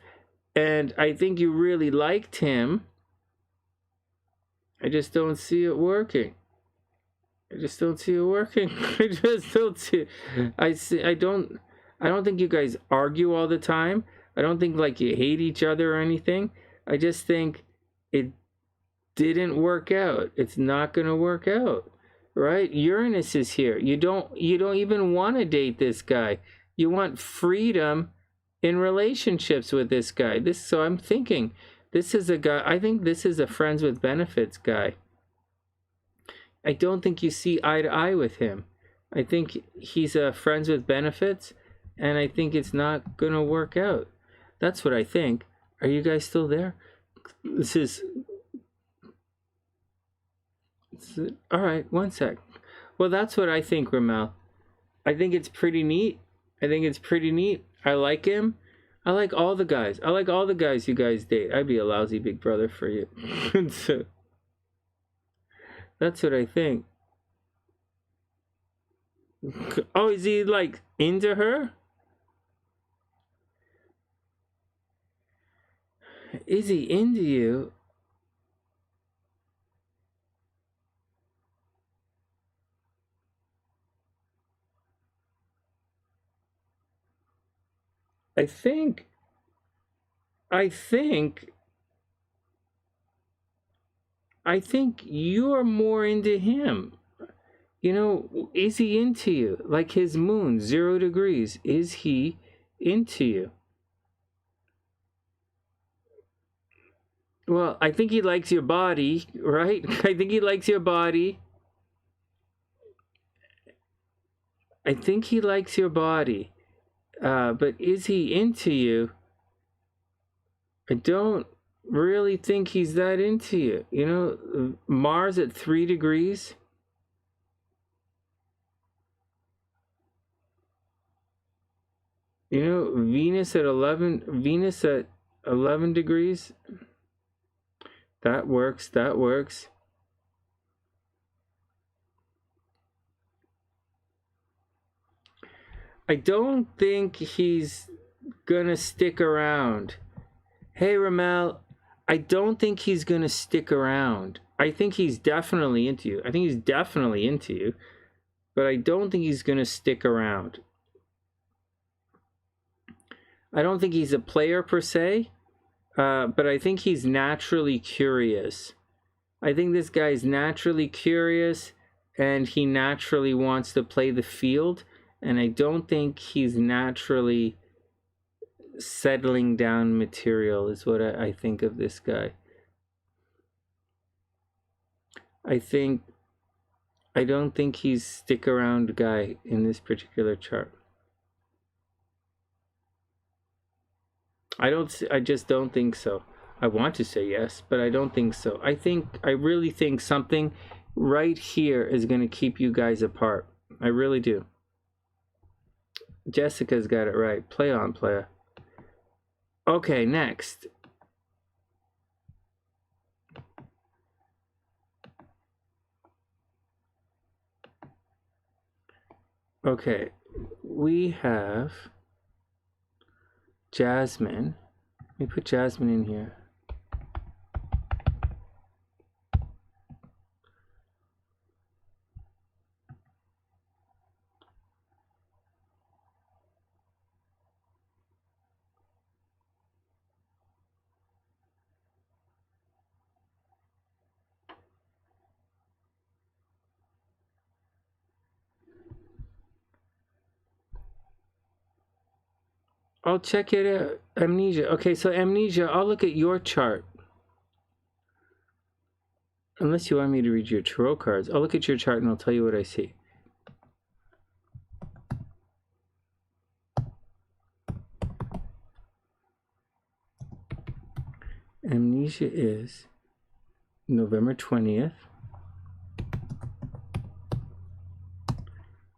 S1: and I think you really liked him. I just don't see it working. I just don't see it working. I just don't see it. I don't think you guys argue all the time. I don't think like you hate each other or anything. I just think it didn't work out. It's not going to work out, right? Uranus is here. You don't even want to date this guy. You want freedom in relationships with this guy. So I'm thinking this is a guy, I think this is a friends with benefits guy. I don't think you see eye to eye with him. I think he's a friends with benefits, and I think it's not going to work out. That's what I think. Are you guys still there? This is all right, one sec. Well, that's what I think, Ramel. I think it's pretty neat. I think it's pretty neat. I like him. I like all the guys. I like all the guys you guys date. I'd be a lousy big brother for you. So, that's what I think. Oh, is he like into her? Is he into you? I think you're more into him. You know, is he into you? Like his moon, 0 degrees. Is he into you? Well, I think he likes your body, right? I think he likes your body. I think he likes your body. But is he into you? I don't really think he's that into you. You know, Mars at 3 degrees. You know, Venus at 11 degrees. That works, that works. I don't think he's gonna stick around. Hey, Ramel, I don't think he's gonna stick around. I think he's definitely into you. I think he's definitely into you, but I don't think he's gonna stick around. I don't think he's a player per se, but I think he's naturally curious. I think this guy's naturally curious, and he naturally wants to play the field, and I don't think he's naturally settling down material is what I think of this guy. I don't think he's stick around guy in this particular chart. I just don't think so. I want to say yes, but I don't think so. I really think something right here is going to keep you guys apart. I really do. Jessica's got it right. Play on, player. Okay, next. Okay, we have Jasmine. Let me put Jasmine in here. I'll check it out. Amnesia. Okay, so Amnesia, I'll look at your chart. Unless you want me to read your tarot cards. I'll look at your chart and I'll tell you what I see. Amnesia is November 20th,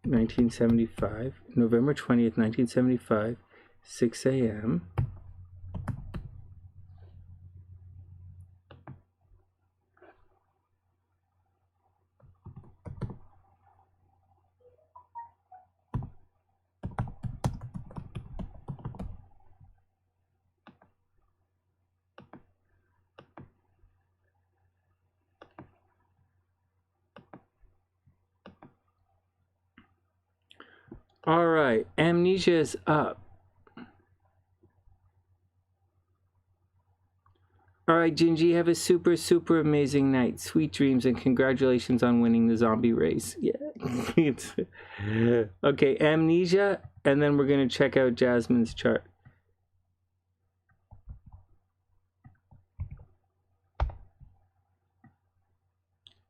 S1: 1975. November 20th, 1975. 6 a.m. All right, Amnesia is up. right, Gingy, have a super, super amazing night. Sweet dreams and congratulations on winning the zombie race. Yeah. Okay, Amnesia, and then we're going to check out Jasmine's chart.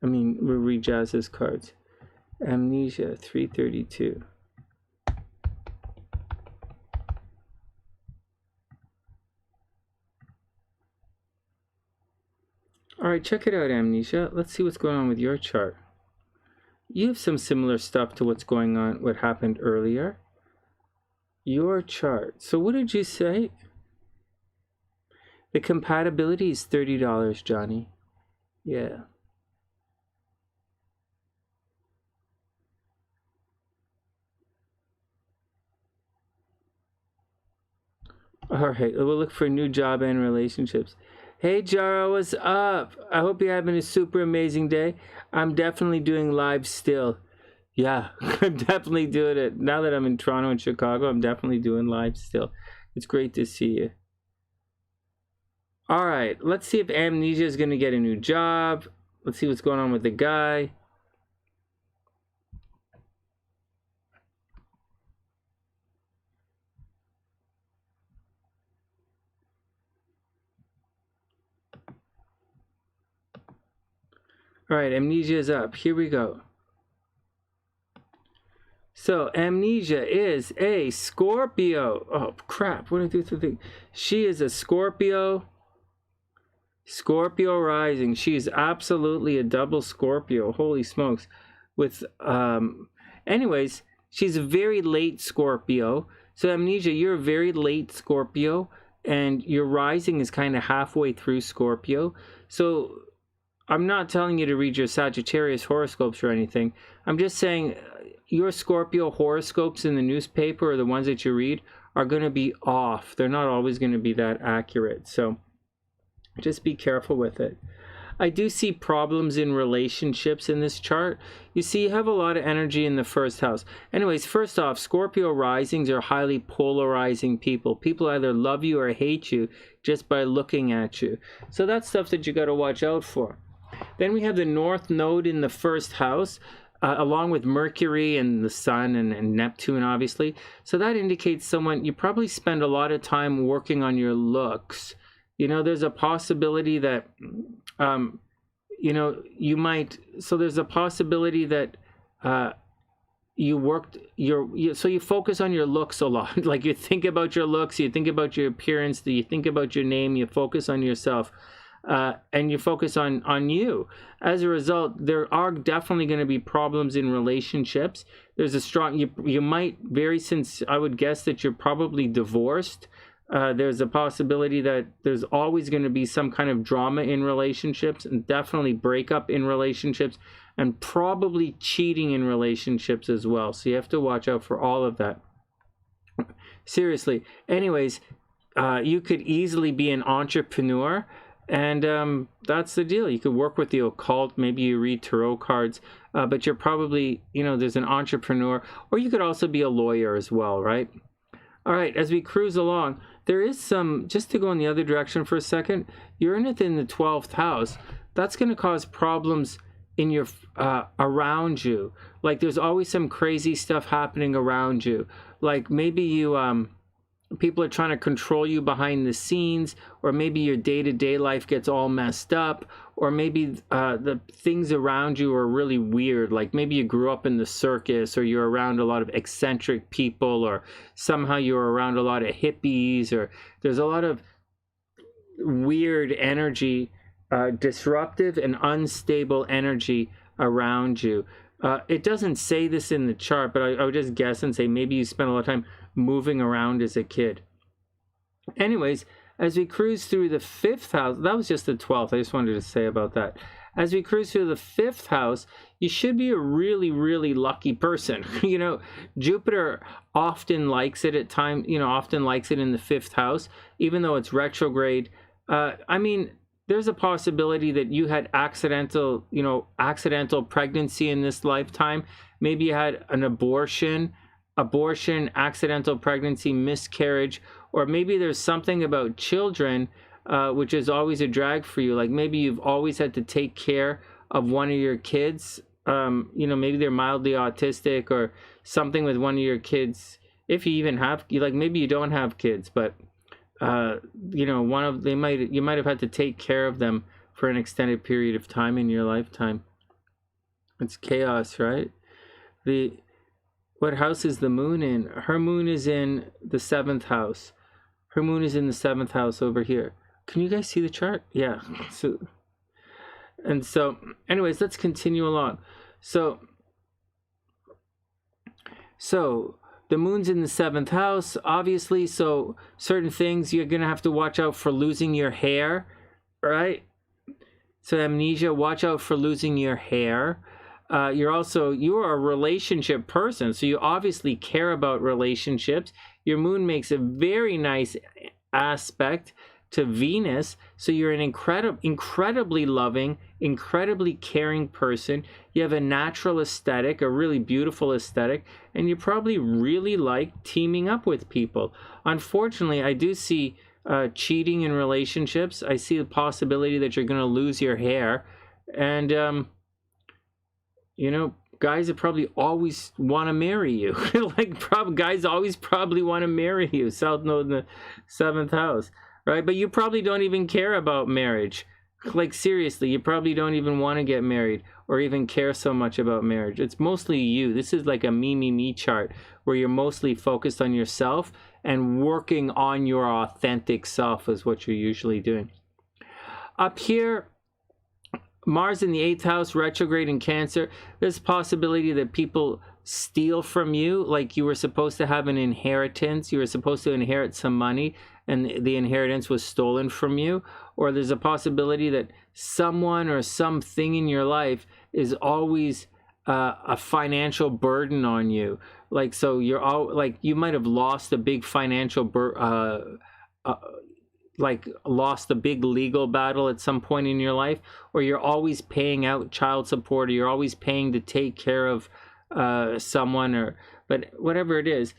S1: I mean, we'll read Jazz's cards. Amnesia, 332. All right, check it out, Amnesia. Let's see what's going on with your chart. You have some similar stuff to what's going on, what happened earlier. Your chart. So what did you say? The compatibility is $30, Johnny. Yeah. All right, we'll look for a new job and relationships. Hey, Jarrah, what's up? I hope you're having a super amazing day. I'm definitely doing live still. Yeah, I'm definitely doing it. Now that I'm in Toronto and Chicago, I'm definitely doing live still. It's great to see you. All right, let's see if Amnesia is going to get a new job. Let's see what's going on with the guy. All right, Amnesia is up. Here we go. So, Amnesia is a Scorpio. Oh, crap. What did I do to the thing? She is a Scorpio. Scorpio rising. She is absolutely a double Scorpio. Holy smokes. With, anyways, she's a very late Scorpio. So, Amnesia, you're a very late Scorpio. And your rising is kind of halfway through Scorpio. So, I'm not telling you to read your Sagittarius horoscopes or anything. I'm just saying your Scorpio horoscopes in the newspaper or the ones that you read are going to be off. They're not always going to be that accurate. So just be careful with it. I do see problems in relationships in this chart. You see, you have a lot of energy in the first house. Anyways, first off, Scorpio risings are highly polarizing people. People either love you or hate you just by looking at you. So that's stuff that you got to watch out for. Then we have the North Node in the first house, along with Mercury and the Sun and Neptune, obviously. So that indicates someone, you probably spend a lot of time working on your looks. You know, there's a possibility that, you know, you might, so there's a possibility that so you focus on your looks a lot. Like you think about your looks, you think about your appearance, you think about your name, you focus on yourself. And you focus on you. As a result, there are definitely going to be problems in relationships. There's a strong, you might since I would guess that you're probably divorced. There's a possibility that there's always going to be some kind of drama in relationships, and definitely breakup in relationships, and probably cheating in relationships as well. So you have to watch out for all of that. Seriously. Anyways, you could easily be an entrepreneur. And that's the deal. You could work with the occult. Maybe you read tarot cards, but you're probably, you know, there's an entrepreneur, or you could also be a lawyer as well, right? All right, as we cruise along, there is some, just to go in the other direction for a second, Uranus in the 12th house. That's going to cause problems in your, around you. Like there's always some crazy stuff happening around you. Like maybe you, people are trying to control you behind the scenes, or maybe your day-to-day life gets all messed up, or maybe the things around you are really weird. Like maybe you grew up in the circus, or you're around a lot of eccentric people, or somehow you're around a lot of hippies, or there's a lot of weird energy, disruptive and unstable energy around you. It doesn't say this in the chart, but I would just guess and say maybe you spent a lot of time moving around as a kid. Anyways, as we cruise through the 5th house, that was just the 12th. I just wanted to say about that. As we cruise through the 5th house, you should be a really, really lucky person. You know, Jupiter often likes it at times, you know, often likes it in the 5th house, even though it's retrograde. I mean, there's a possibility that you had accidental pregnancy in this lifetime. Maybe you had an abortion, accidental pregnancy, miscarriage, or maybe there's something about children which is always a drag for you. Like maybe you've always had to take care of one of your kids. You know, maybe they're mildly autistic or something with one of your kids. If you even have, like maybe you don't have kids, but you know, you might have had to take care of them for an extended period of time in your lifetime. It's chaos, right? What house is the moon in? Her moon is in the 7th house. Her moon is in the 7th house over here. Can you guys see the chart? Yeah. So anyways, let's continue along. So the moon's in the 7th house, obviously. So certain things you're going to have to watch out for losing your hair, right? So amnesia, watch out for losing your hair. You are a relationship person, so you obviously care about relationships. Your moon makes a very nice aspect to Venus, so you're an incredibly loving, incredibly caring person. You have a natural aesthetic, a really beautiful aesthetic, and you probably really like teaming up with people. Unfortunately, I do see cheating in relationships. I see the possibility that you're going to lose your hair, and you know, guys that probably always want to marry you. Guys always probably want to marry you. South Node in the 7th house, right? But you probably don't even care about marriage. Like seriously, you probably don't even want to get married or even care so much about marriage. It's mostly you. This is like a me chart where you're mostly focused on yourself and working on your authentic self is what you're usually doing. Up here, Mars in the 8th house, retrograde in Cancer. There's a possibility that people steal from you, like you were supposed to have an inheritance. You were supposed to inherit some money, and the inheritance was stolen from you. Or there's a possibility that someone or something in your life is always a financial burden on you. Like, so you're all like, you might have lost a big financial lost a big legal battle at some point in your life, or you're always paying out child support, or you're always paying to take care of someone, but whatever it is,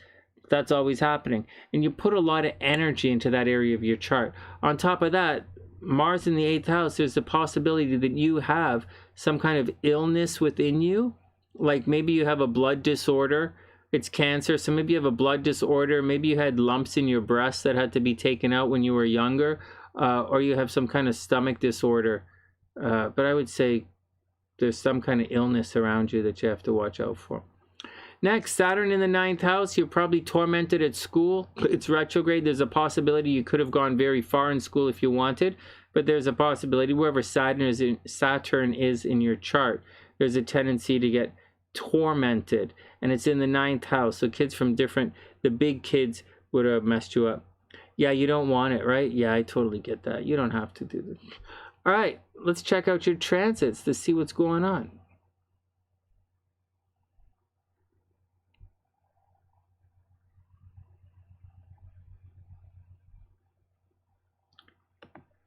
S1: that's always happening. And you put a lot of energy into that area of your chart. On top of that, Mars in the 8th house, there's a possibility that you have some kind of illness within you. Like maybe you have a blood disorder. It's Cancer, so maybe you have a blood disorder. Maybe you had lumps in your breast that had to be taken out when you were younger, or you have some kind of stomach disorder. But I would say there's some kind of illness around you that you have to watch out for. Next, Saturn in the 9th house. You're probably tormented at school. It's retrograde. There's a possibility you could have gone very far in school if you wanted, but there's a possibility wherever Saturn is in your chart, there's a tendency to get tormented, and it's in the 9th house. So kids from the big kids would have messed you up. Yeah, you don't want it, right? Yeah, I totally get that. You don't have to do this. All right, let's check out your transits to see what's going on.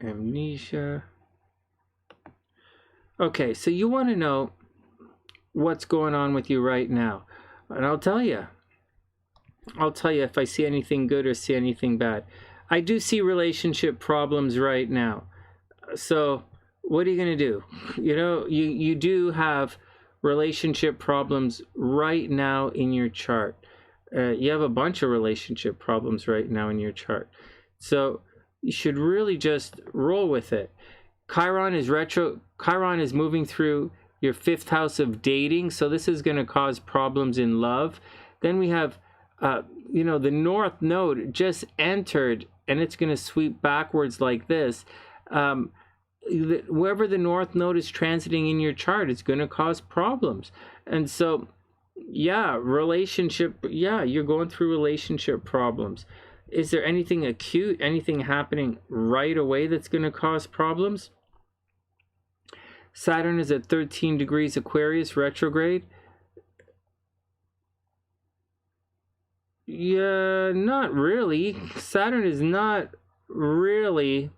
S1: Amnesia. Okay, so you want to know what's going on with you right now, and I'll tell you if I see anything good or see anything bad. I do see relationship problems right now. So what are you going to do? You know, you do have relationship problems right now in your chart. You have a bunch of relationship problems right now in your chart. So you should really just roll with it. Chiron is moving through your 5th house of dating, so this is going to cause problems in love. Then we have, you know, the North Node just entered, and it's going to sweep backwards like this. Wherever the North Node is transiting in your chart, it's going to cause problems. And so, yeah, you're going through relationship problems. Is there anything acute, anything happening right away that's going to cause problems? Saturn is at 13 degrees Aquarius retrograde. Yeah, not really. Saturn is not really.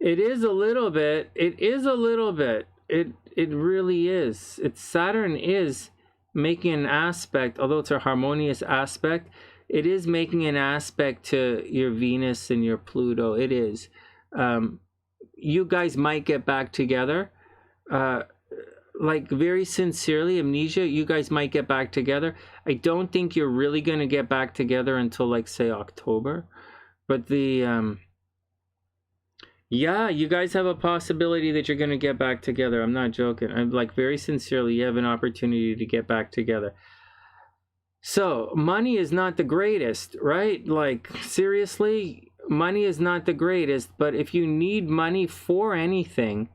S1: It is a little bit. It is a little bit. It really is. Saturn is making an aspect, although it's a harmonious aspect, it is making an aspect to your Venus and your Pluto. It is. You guys might get back together. Like, very sincerely, Amnesia, you guys might get back together. I don't think you're really going to get back together until, like, say, October. But yeah, you guys have a possibility that you're going to get back together. I'm not joking. I'm, like, very sincerely, you have an opportunity to get back together. So, money is not the greatest, right? Like, seriously, money is not the greatest. But if you need money for anything,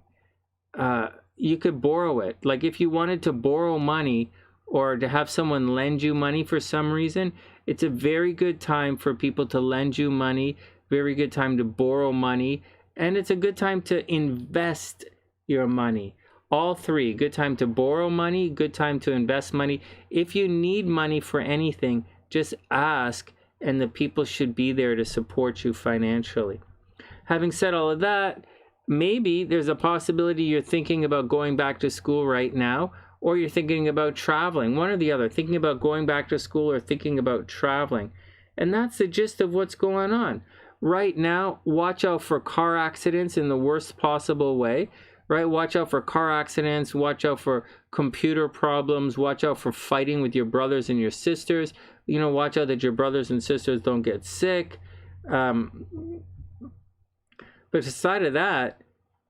S1: you could borrow it. Like, if you wanted to borrow money or to have someone lend you money for some reason, it's a very good time for people to lend you money, very good time to borrow money, and it's a good time to invest your money. All three. Good time to borrow money, good time to invest money. If you need money for anything, just ask, and the people should be there to support you financially. Having said all of that, maybe there's a possibility you're thinking about going back to school right now, or you're thinking about traveling, one or the other, thinking about going back to school or thinking about traveling. And that's the gist of what's going on. Right now, watch out for car accidents in the worst possible way, right? Watch out for car accidents, watch out for computer problems, watch out for fighting with your brothers and your sisters. You know, watch out that your brothers and sisters don't get sick. But aside of that,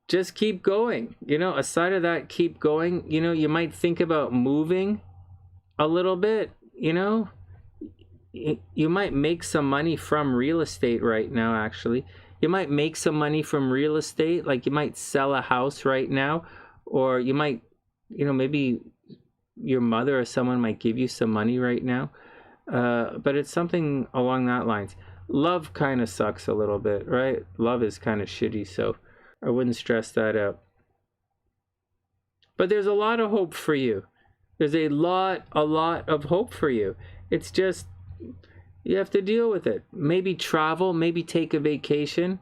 S1: just keep going. You know, aside of that, keep going. You know, you might think about moving a little bit, you know. You might make some money from real estate right now, actually. You might make some money from real estate. Like, you might sell a house right now. Or you might, you know, maybe your mother or someone might give you some money right now. But it's something along that lines. Love kind of sucks a little bit, right? Love is kind of shitty, so I wouldn't stress that out. But there's a lot of hope for you. There's a lot of hope for you. It's just, you have to deal with it. Maybe travel, maybe take a vacation.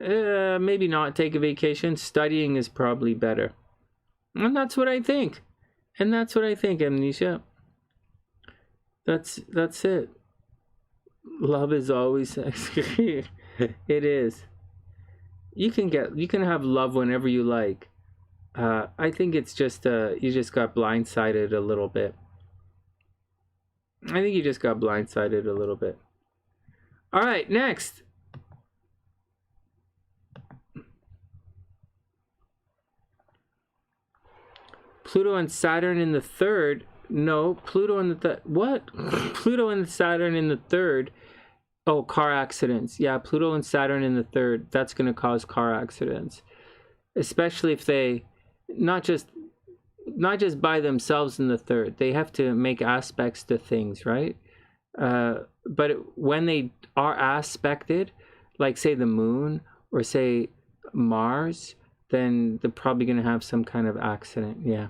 S1: Maybe not take a vacation. Studying is probably better. And that's what I think. And that's what I think, Amnesia. That's it. Love is always sexy. It is. You can have love whenever you like. I think it's just you just got blindsided a little bit. I think you just got blindsided a little bit. All right, next. Pluto and Saturn in the third. No, Pluto and the what? Pluto and Saturn in the third. Oh, car accidents. Yeah, Pluto and Saturn in the third. That's going to cause car accidents, especially if they not just by themselves in the third. They have to make aspects to things, right? But when they are aspected, like say the moon or say Mars, then they're probably going to have some kind of accident. Yeah.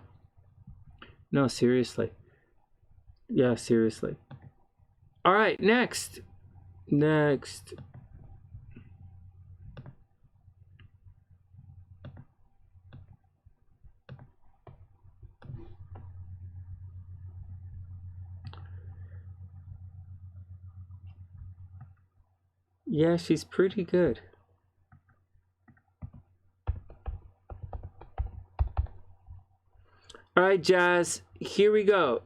S1: No, seriously. Yeah, seriously. All right, next. Yeah, she's pretty good. All right, Jazz, here we go.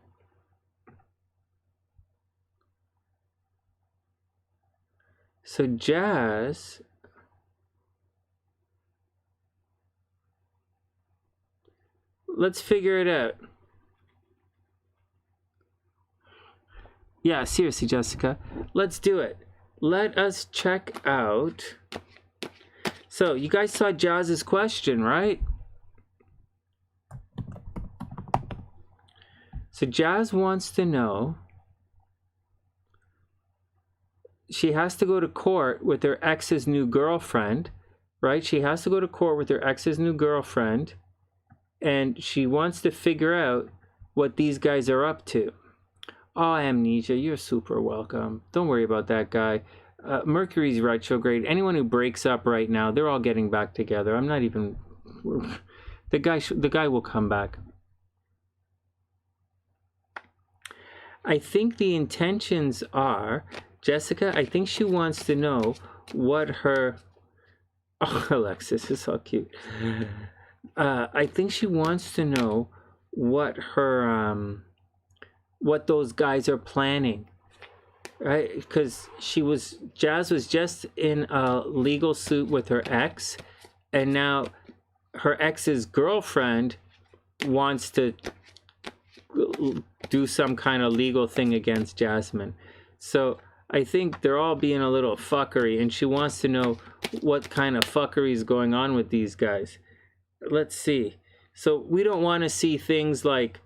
S1: So Jazz, let's figure it out. Yeah, seriously, Jessica, let's do it. Let us check out. So you guys saw Jazz's question, right? So Jazz wants to know, she has to go to court with her ex's new girlfriend, right? She has to go to court with her ex's new girlfriend, and she wants to figure out what these guys are up to. Oh, Amnesia, you're super welcome. Don't worry about that guy. Mercury's retrograde. Anyone who breaks up right now, they're all getting back together. I'm not even... The guy will come back. I think the intentions are, Jessica, I think she wants to know what her, oh, Alexis is so cute. I think she wants to know what her, what those guys are planning, right? Because Jazz was just in a legal suit with her ex, and now her ex's girlfriend wants to do some kind of legal thing against Jasmine. So I think they're all being a little fuckery, and she wants to know what kind of fuckery is going on with these guys. Let's see. So we don't want to see things like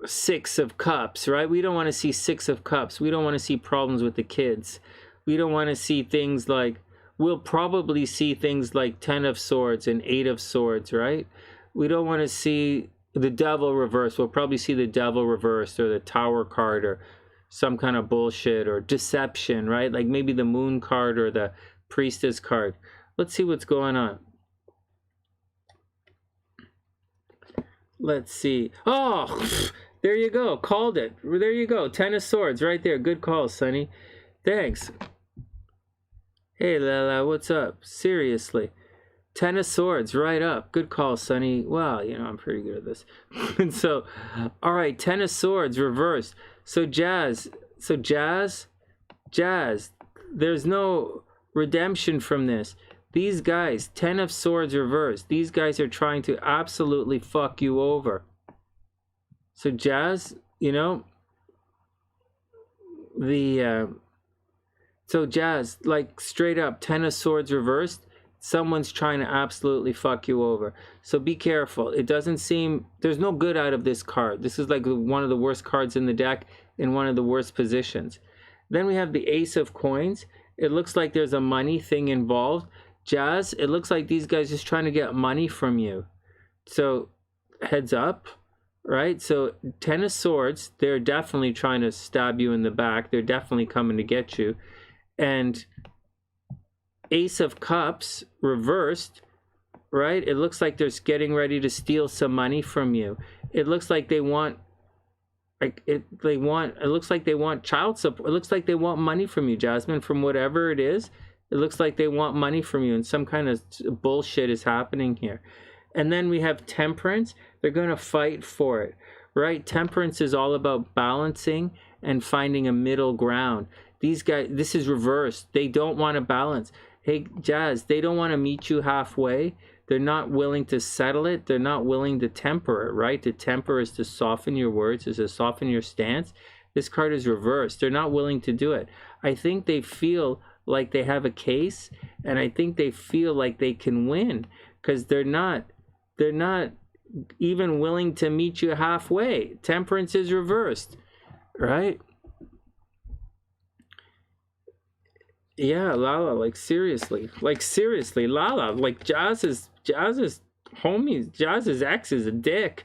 S1: Six of Cups, right? We don't want to see Six of Cups. We don't want to see problems with the kids. We don't want to see things like, we'll probably see things like Ten of Swords and Eight of Swords, right? We don't want to see the Devil reversed. We'll probably see the Devil reversed, or the Tower card, or some kind of bullshit, or deception, right? Like maybe the Moon card or the Priestess card. Let's see what's going on. Let's see. Oh, there you go. Called it. There you go. Ten of Swords right there. Good call, Sonny. Thanks. Hey, Lala, what's up? Seriously. Ten of Swords right up. Good call, Sonny. Wow, you know, I'm pretty good at this. And so, all right, Ten of Swords reversed. So Jazz, there's no redemption from this. These guys, Ten of Swords reversed. These guys are trying to absolutely fuck you over. So Jazz, you know, so Jazz, like straight up, Ten of Swords reversed. Someone's trying to absolutely fuck you over. So be careful. It doesn't seem, there's no good out of this card. This is like one of the worst cards in the deck in one of the worst positions. Then we have the Ace of Coins. It looks like there's a money thing involved. Jazz, it looks like these guys just trying to get money from you. So heads up, right? So Ten of Swords, they're definitely trying to stab you in the back. They're definitely coming to get you. And Ace of Cups reversed, right? It looks like they're getting ready to steal some money from you. It looks like they want, it looks like they want child support. It looks like they want money from you, Jasmine, from whatever it is. It looks like they want money from you, and some kind of bullshit is happening here. And then we have Temperance. They're going to fight for it, right? Temperance is all about balancing and finding a middle ground. These guys, this is reversed. They don't want to balance. Hey, Jazz, they don't want to meet you halfway. They're not willing to settle it. They're not willing to temper it, right? To temper is to soften your words, is to soften your stance. This card is reversed. They're not willing to do it. I think they feel like they have a case, and I think they feel like they can win, because they're not even willing to meet you halfway. Temperance is reversed, right? Yeah, Lala, like seriously, Lala, like Jazz's homie, Jazz's ex is a dick.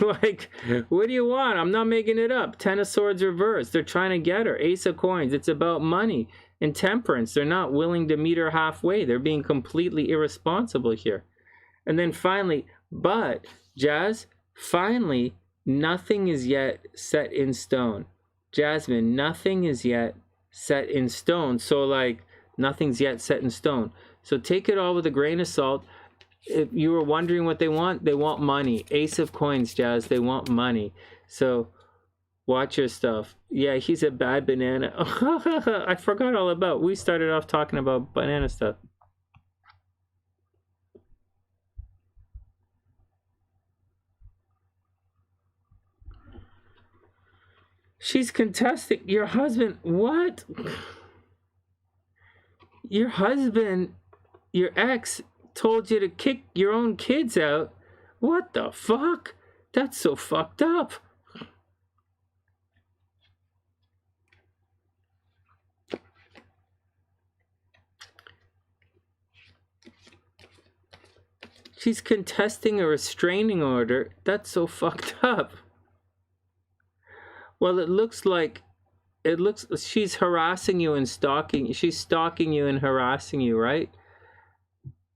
S1: Like, what do you want? I'm not making it up. Ten of Swords reversed. They're trying to get her. Ace of Coins. It's about money. And Temperance. They're not willing to meet her halfway. They're being completely irresponsible here. And then finally, but Jazz, finally, nothing is yet set in stone. Jasmine, nothing is yet set in stone. So like, nothing's yet set in stone. So take it all with a grain of salt. If you were wondering what they want money. Ace of Coins, Jazz, they want money. So watch your stuff. Yeah, he's a bad banana. I forgot all about, we started off talking about banana stuff. She's contesting your husband. What? Your husband, your ex, told you to kick your own kids out. What the fuck? That's so fucked up. She's contesting a restraining order. That's so fucked up. Well, it looks she's harassing you and stalking. She's stalking you and harassing you, right?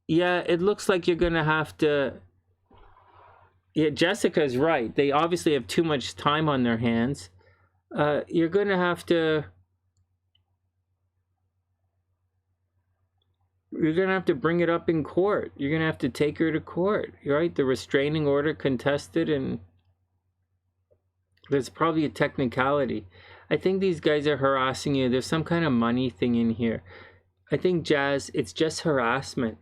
S1: Yeah, it looks like you're gonna have to. Yeah, Jessica's right. They obviously have too much time on their hands. You're going to have to... You're going to have to bring it up in court. You're going to have to take her to court, right? The restraining order contested, and there's probably a technicality. I think these guys are harassing you. There's some kind of money thing in here. I think, Jazz, it's just harassment.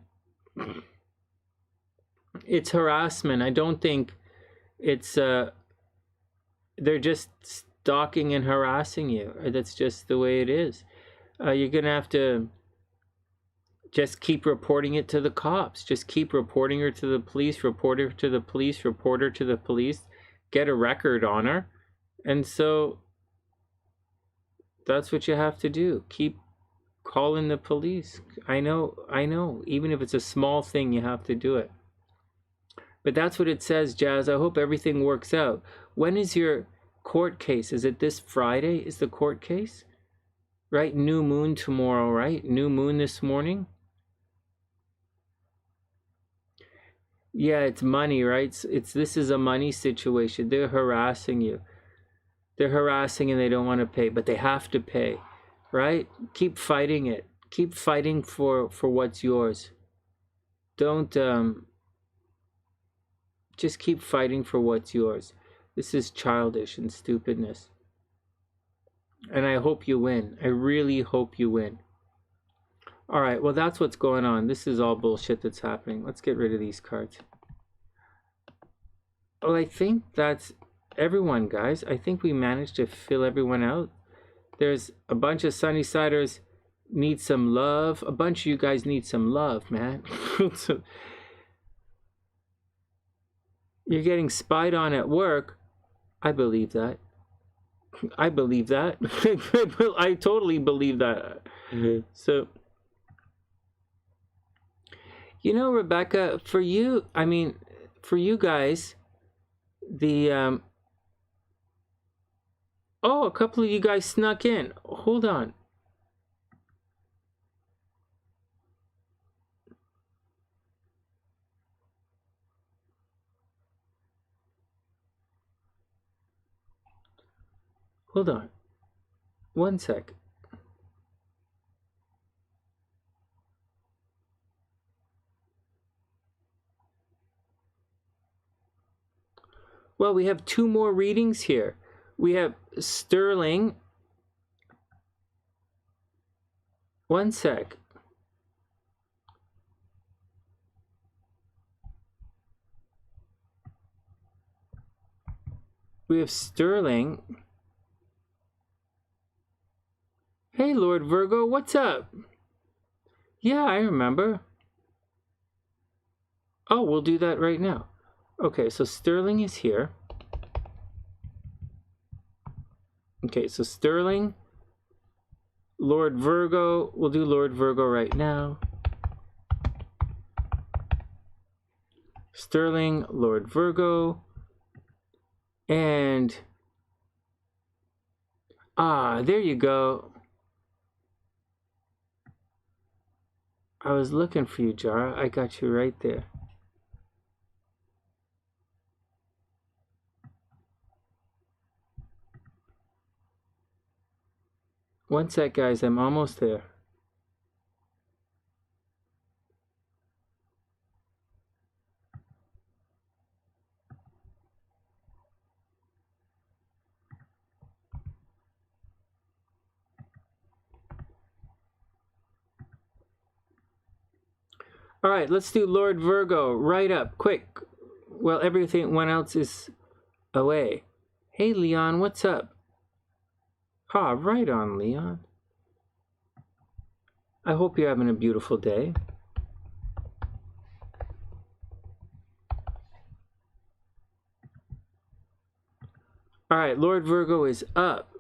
S1: It's harassment. I don't think it's... they're just stalking and harassing you. That's just the way it is. You're going to have to... just keep reporting it to the cops. Just keep reporting her to the police, report her to the police, report her to the police, get a record on her. And so that's what you have to do. Keep calling the police. I know. Even if it's a small thing, you have to do it. But that's what it says, Jazz. I hope everything works out. When is your court case? Is it this Friday? Is the court case? Right? New moon tomorrow, right? New moon this morning? Yeah, it's money, right? This is a money situation. They're harassing you. They're harassing and they don't want to pay, but they have to pay, right? Keep fighting it. Keep fighting for what's yours. Don't just keep fighting for what's yours. This is childish and stupidness. And I hope you win. I really hope you win. All right, well, that's what's going on. This is all bullshit that's happening. Let's get rid of these cards. Well, I think that's everyone, guys. I think we managed to fill everyone out. There's a bunch of Sunny-siders need some love. A bunch of you guys need some love, man. So, you're getting spied on at work. I believe that. I believe that. I totally believe that. So... You know, Rebecca, for you, I mean, for you guys, the, oh, a couple of you guys snuck in. Hold on. Hold on. One sec. Well, we have two more readings here. We have Sterling. One sec. We have Sterling. Hey, Lord Virgo, what's up? Yeah, I remember. Oh, we'll do that right now. Okay, so Sterling is here. Okay, so Sterling, Lord Virgo, we'll do Lord Virgo right now. Sterling, Lord Virgo, and there you go. I was looking for you, Jarrah. I got you right there. One sec, guys. I'm almost there. All right, let's do Lord Virgo right up, quick. Well, everyone else is away. Hey, Leon, what's up? Ah, right on, Leon. I hope you're having a beautiful day. All right, Lord Virgo is up.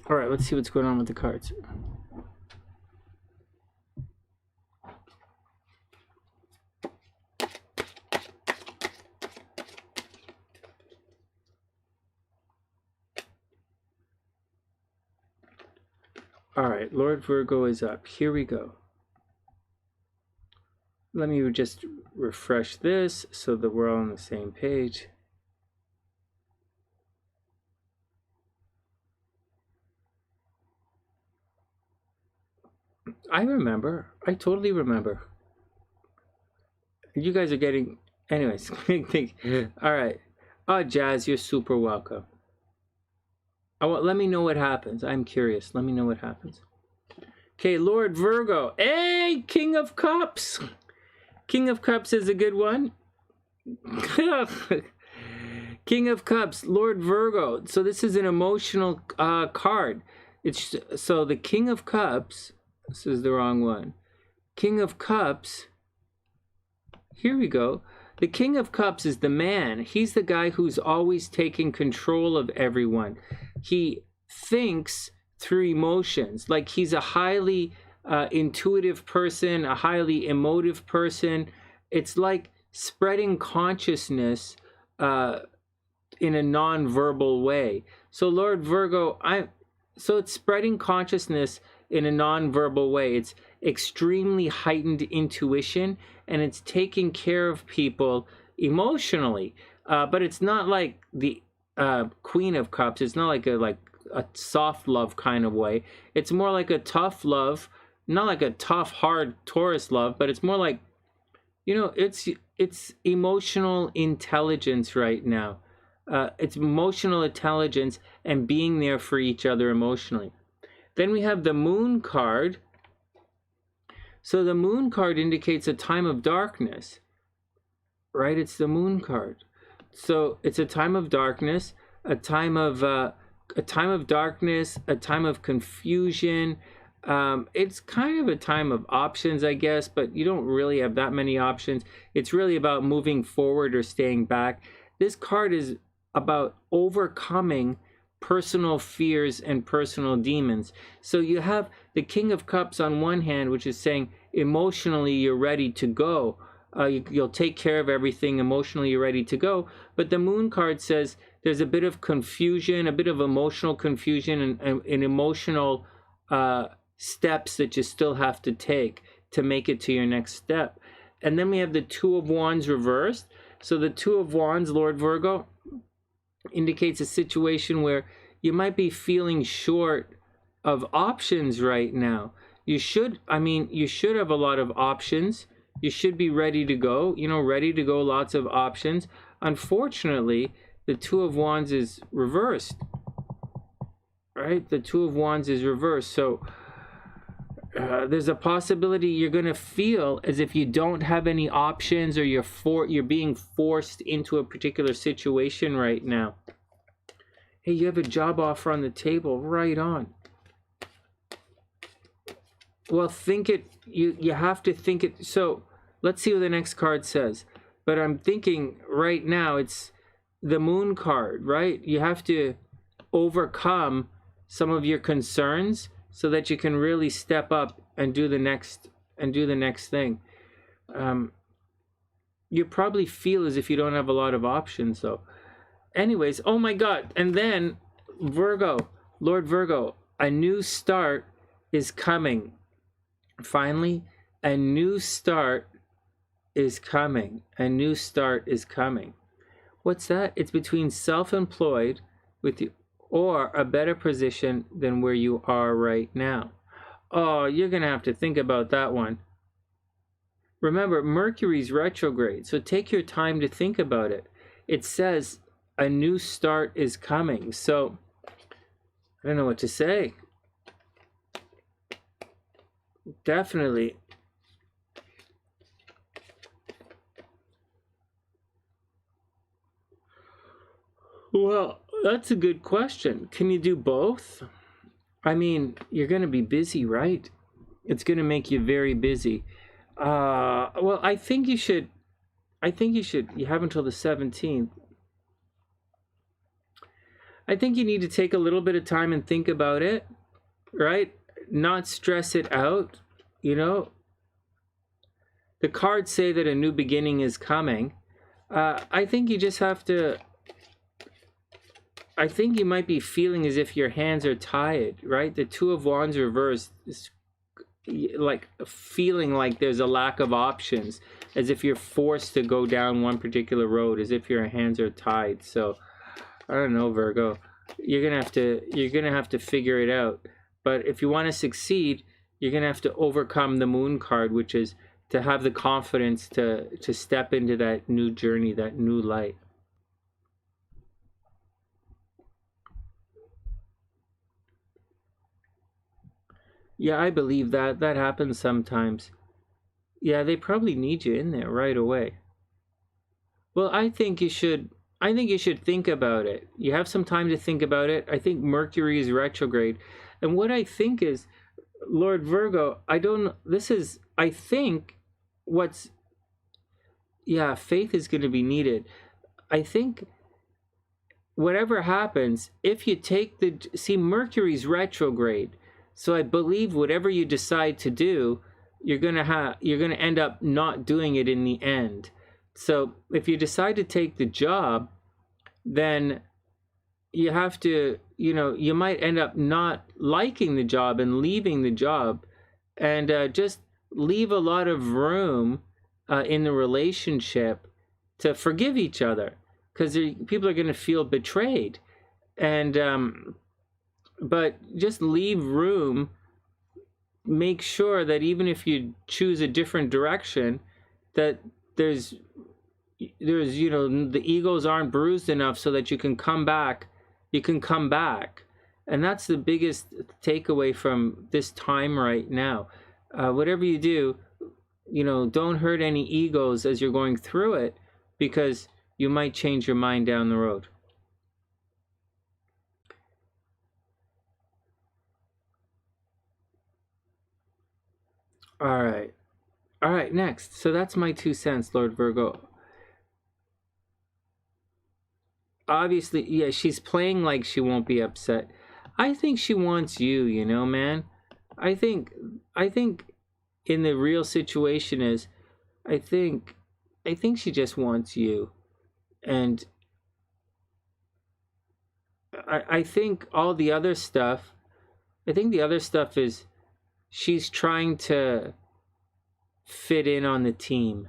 S1: All right, let's see what's going on with the cards. All right, Lord Virgo is up. Here we go. Let me just refresh this so that we're all on the same page. I remember. I totally remember. You guys are getting... Anyways, all right. Oh, Jazz, you're super welcome. Let me know what happens. I'm curious. Let me know what happens. Okay, Lord Virgo. Hey, King of Cups. King of Cups is a good one. King of Cups, Lord Virgo. So this is an emotional card. So the King of Cups... This is the wrong one. King of Cups. Here we go. The King of Cups is the man. He's the guy who's always taking control of everyone. He thinks through emotions. Like he's a highly intuitive person, a highly emotive person. It's like spreading consciousness in a non-verbal way. So Lord Virgo, so it's spreading consciousness in a non-verbal way. It's extremely heightened intuition, and it's taking care of people emotionally. But it's not like the Queen of Cups. It's not like a soft love kind of way. It's more like a tough love, not like a tough, hard Taurus love, but it's more like, you know, it's emotional intelligence right now. It's emotional intelligence and being there for each other emotionally. Then we have the Moon card. So the Moon card indicates a time of darkness, right? It's the Moon card. So it's a time of darkness, a time of darkness, a time of confusion. It's kind of a time of options, I guess, but you don't really have that many options. It's really about moving forward or staying back. This card is about overcoming personal fears and personal demons. So you have the King of Cups on one hand, which is saying emotionally you're ready to go. You'll take care of everything. Emotionally you're ready to go. But the Moon card says there's a bit of confusion, a bit of emotional confusion and emotional steps that you still have to take to make it to your next step. And then we have the Two of Wands reversed. So the Two of Wands, Lord Virgo, indicates a situation where you might be feeling short of options right now. You should have a lot of options. You should be ready to go, ready to go, lots of options. Unfortunately, the Two of Wands is reversed, right? The Two of Wands is reversed. So there's a possibility you're going to feel as if you don't have any options, or you're being forced into a particular situation right now. Hey, you have a job offer on the table. Right on. Well, think it. You have to think it. So let's see what the next card says. But I'm thinking right now it's the Moon card, right? You have to overcome some of your concerns so that you can really step up and do the next thing. You probably feel as if you don't have a lot of options, though. Anyways, oh my God. And then Virgo, Lord Virgo, a new start is coming. Finally, a new start is coming. A new start is coming. What's that? It's between self-employed with you or a better position than where you are right now. Oh, you're going to have to think about that one. Remember, Mercury's retrograde, so take your time to think about it. It says a new start is coming. So, I don't know what to say. Definitely. Well, that's a good question. Can you do both? I mean, you're going to be busy, right? It's going to make you very busy. Well, I think you should. You have until the 17th. I think you need to take a little bit of time and think about it, right? Not stress it out, The cards say that a new beginning is coming. I think you just have to... I think you might be feeling as if your hands are tied, right? The Two of Wands reversed is like feeling like there's a lack of options, as if you're forced to go down one particular road, as if your hands are tied. So I don't know, Virgo. You're gonna have to figure it out. But if you want to succeed, you're gonna have to overcome the Moon card, which is to have the confidence to step into that new journey, that new light. Yeah, I believe that happens sometimes. Yeah, they probably need you in there right away. Well, I think you should think about it. You have some time to think about it. I think Mercury is retrograde. And what I think is, Lord Virgo, I think what's, yeah, faith is going to be needed. I think whatever happens, if you take Mercury's retrograde. So I believe whatever you decide to do, you're going to end up not doing it in the end. So if you decide to take the job, then you have to, you might end up not liking the job and leaving the job, and just leave a lot of room in the relationship to forgive each other, because people are going to feel betrayed. And but just leave room. Make sure that even if you choose a different direction, that there's the egos aren't bruised enough so that you can come back. And that's the biggest takeaway from this time right now. Whatever you do, don't hurt any egos as you're going through it, because you might change your mind down the road. All right, next. So that's my 2 cents, Lord Virgo. Obviously, yeah, she's playing like she won't be upset. I think she wants you, man. I think in the real situation is, I think she just wants you. And I think all the other stuff, is she's trying to fit in on the team.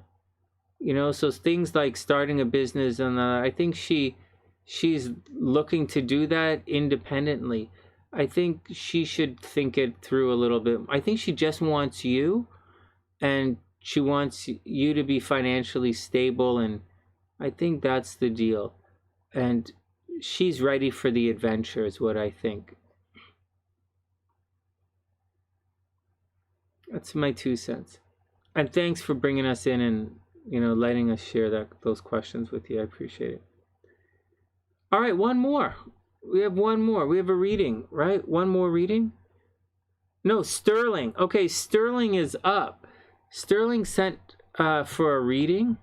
S1: So things like starting a business, and I think she's looking to do that independently. I think she should think it through a little bit. I think she just wants you, and she wants you to be financially stable, and I think that's the deal. And she's ready for the adventure is what I think. That's my 2 cents. And thanks for bringing us in and, letting us share those questions with you. I appreciate it. All right, one more. We have one more. We have a reading, right? One more reading? No, Sterling. Okay, Sterling is up. Sterling sent for a reading.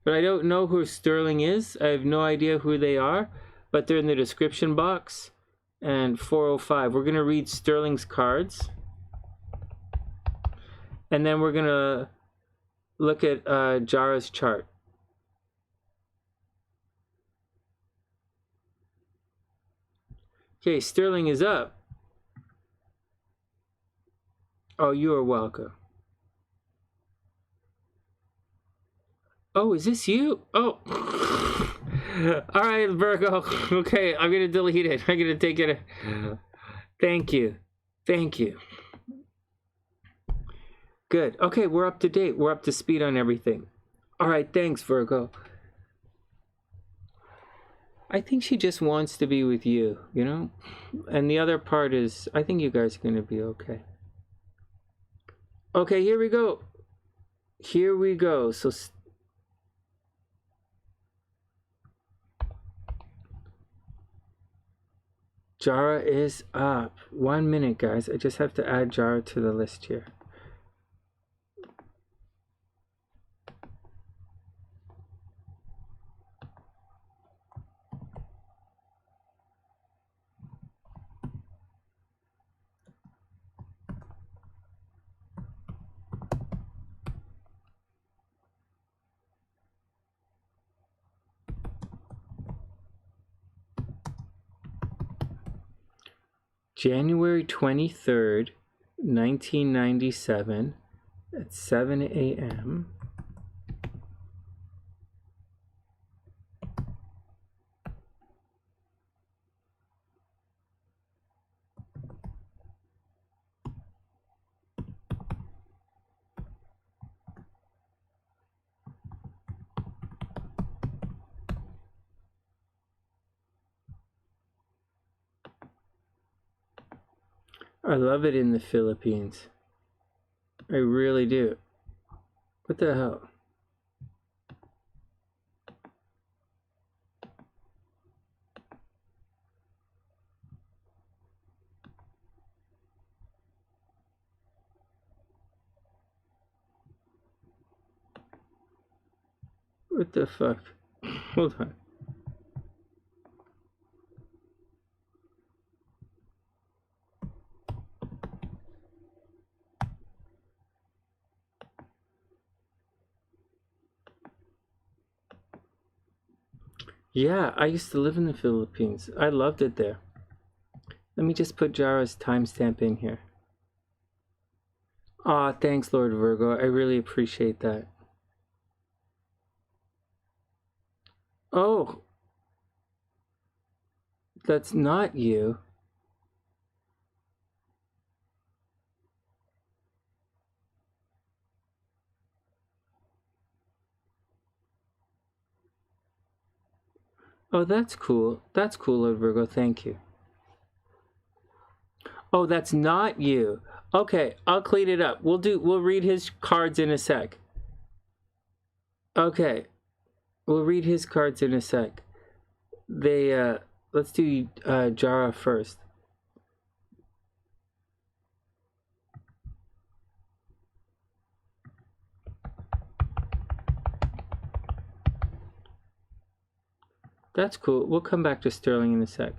S1: But I don't know who Sterling is. I have no idea who they are. But they're in the description box. And 405. We're going to read Sterling's cards. And then we're going to look at Jarrah's chart. Okay, Sterling is up. Oh, you are welcome. Oh, is this you? Oh. All right, Virgo. Okay, I'm going to delete it. I'm going to take it. Thank you. Thank you. Good. Okay, we're up to date. We're up to speed on everything. All right, thanks, Virgo. I think she just wants to be with you, And the other part is, I think you guys are going to be okay. Okay, here we go. Here we go. So Jarrah is up. 1 minute, guys. I just have to add Jarrah to the list here. January 23rd, 1997 at 7 a.m. I love it in the Philippines. I really do. What the hell? What the fuck? Hold on. Yeah, I used to live in the Philippines. I loved it there. Let me just put Jarrah's timestamp in here. Aw, thanks, Lord Virgo. I really appreciate that. Oh. That's not you. Oh, that's cool. That's cool, Lord Virgo. Thank you. Oh, that's not you. Okay, I'll clean it up. We'll read his cards in a sec. Okay. We'll read his cards in a sec. Let's do Jarrah first. That's cool. We'll come back to Sterling in a sec.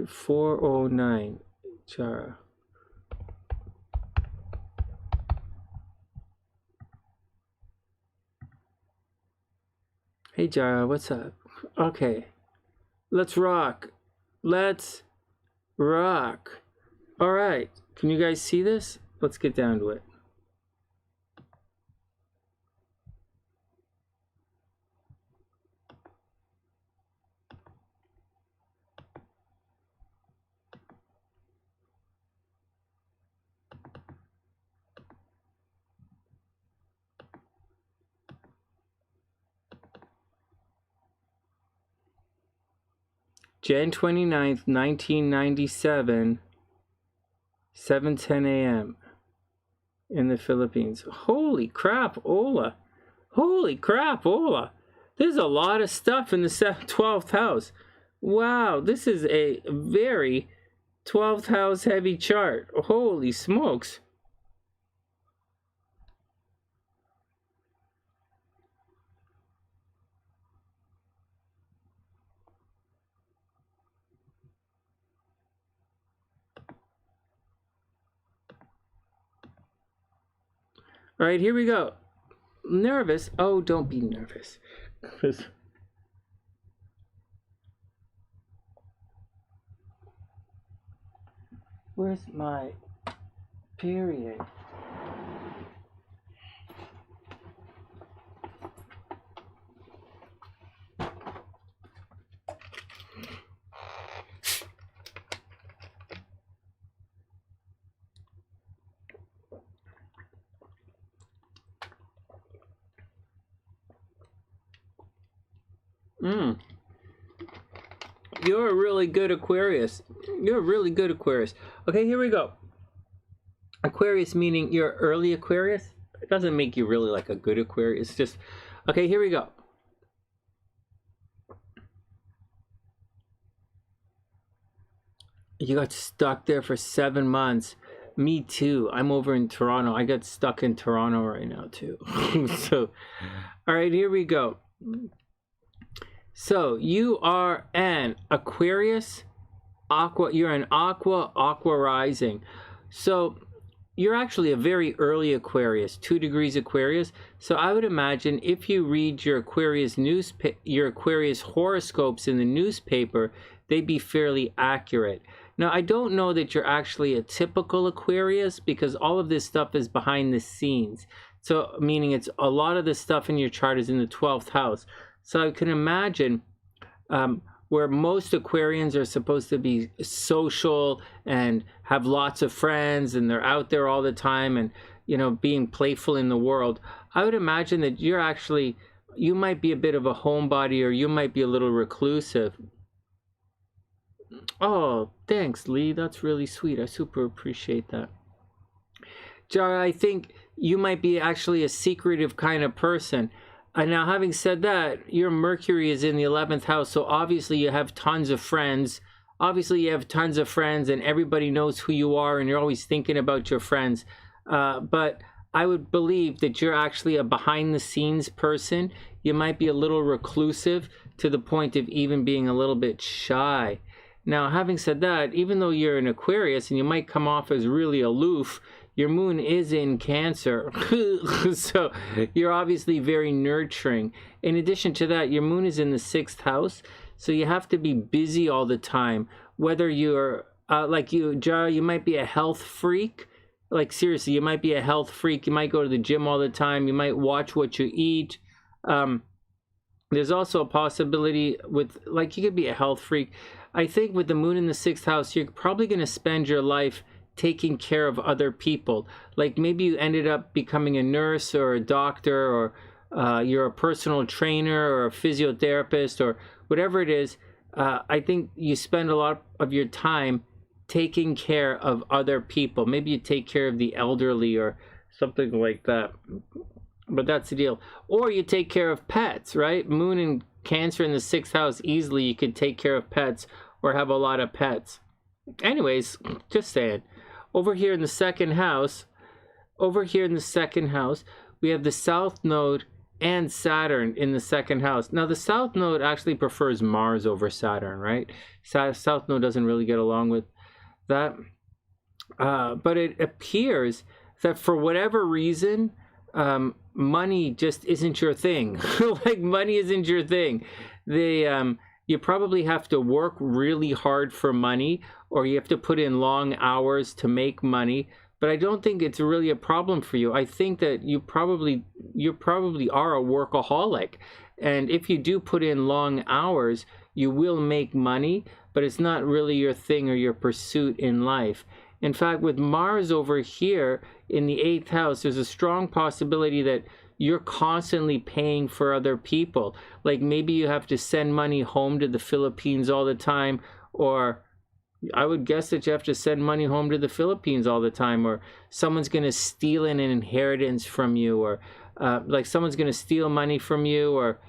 S1: 409, Jarrah. Hey, Jarrah, what's up? Okay. Let's rock. Let's rock. All right. Can you guys see this? Let's get down to it. Jan 29th, 1997, 7:10 a.m. in the Philippines. Holy crap, Ola. Holy crap, Ola. There's a lot of stuff in the 12th house. Wow, this is a very 12th house heavy chart. Holy smokes. All right, here we go. Nervous? Oh, don't be nervous. Where's my period? You're a really good Aquarius. You're a really good Aquarius. Okay, here we go. Aquarius meaning you're early Aquarius. It doesn't make you really like a good Aquarius. It's just, okay, here we go. You got stuck there for 7 months. Me too. I'm over in Toronto. I got stuck in Toronto right now too. So, all right, here we go. So you are an Aquarius, Aqua. You're an Aqua rising. So you're actually a very early Aquarius, 2 degrees Aquarius. So I would imagine if you read your Aquarius horoscopes in the newspaper, they'd be fairly accurate. Now, I don't know that you're actually a typical Aquarius because all of this stuff is behind the scenes. So, meaning it's a lot of the stuff in your chart is in the 12th house. So I can imagine where most Aquarians are supposed to be social and have lots of friends and they're out there all the time and, you know, being playful in the world. I would imagine that you're actually, you might be a bit of a homebody or you might be a little reclusive. Oh, thanks, Lee. That's really sweet. I super appreciate that. Jarrah, I think you might be actually a secretive kind of person. And now, having said that, your Mercury is in the 11th house, so obviously you have tons of friends. Obviously you have tons of friends and everybody knows who you are and you're always thinking about your friends. But I would believe that you're actually a behind-the-scenes person. You might be a little reclusive to the point of even being a little bit shy. Now, having said that, even though you're an Aquarius and you might come off as really aloof, your moon is in Cancer, so you're obviously very nurturing. In addition to that, your moon is in the 6th house, so you have to be busy all the time. Whether you're, like you, Jarrah, you might be a health freak. Like, seriously, you might be a health freak. You might go to the gym all the time. You might watch what you eat. There's also a possibility with, like, you could be a health freak. I think with the moon in the 6th house, you're probably going to spend your life taking care of other people. Like maybe you ended up becoming a nurse or a doctor or you're a personal trainer or a physiotherapist or whatever it is. I think you spend a lot of your time taking care of other people. Maybe you take care of the elderly or something like that. But that's the deal. Or you take care of pets, right? Moon and Cancer in the 6th house, easily you could take care of pets or have a lot of pets. Anyways, just saying. Over here in the 2nd house, we have the South Node and Saturn in the 2nd house. Now, the South Node actually prefers Mars over Saturn, right? South Node doesn't really get along with that. But it appears that for whatever reason, money just isn't your thing. Like, money isn't your thing. You probably have to work really hard for money, or you have to put in long hours to make money. But I don't think it's really a problem for you. I think that you probably are a workaholic. And if you do put in long hours, you will make money, but it's not really your thing or your pursuit in life. In fact, with Mars over here in the 8th house, there's a strong possibility that you're constantly paying for other people. Like maybe you have to send money home to the Philippines all the time, or I would guess that you have to send money home to the Philippines all the time, or someone's going to steal an inheritance from you, or like someone's going to steal money from you, or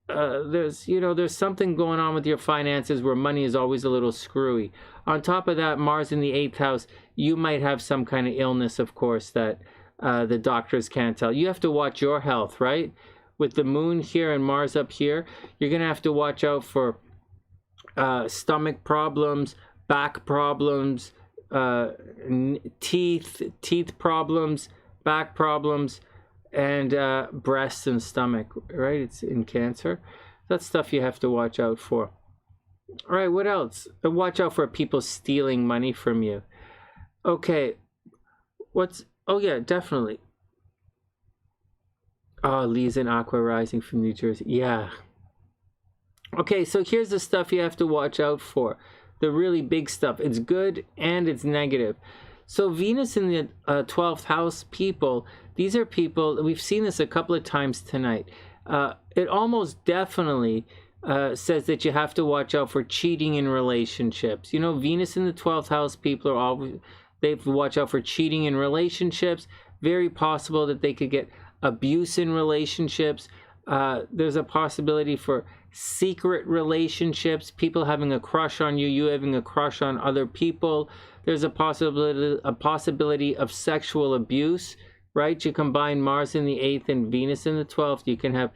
S1: there's something going on with your finances where money is always a little screwy. On top of that, Mars in the 8th house, you might have some kind of illness, of course, that the doctors can't tell. You have to watch your health, right? With the moon here and Mars up here, you're going to have to watch out for stomach problems, back problems, teeth problems, back problems, and breast and stomach, right? It's in Cancer. That's stuff you have to watch out for. All right, what else? Watch out for people stealing money from you. Okay, oh yeah, definitely. Oh, Lee's an Aqua rising from New Jersey. Yeah. Okay, so here's the stuff you have to watch out for. The really big stuff. It's good and it's negative. So Venus in the 12th house people, these are people, we've seen this a couple of times tonight. It almost definitely says that you have to watch out for cheating in relationships. You know, Venus in the 12th house people are always, they have to watch out for cheating in relationships. Very possible that they could get abuse in relationships. There's a possibility for secret relationships, people having a crush on you, you having a crush on other people. There's a possibility of sexual abuse, right? You combine Mars in the 8th and Venus in the 12th, you can have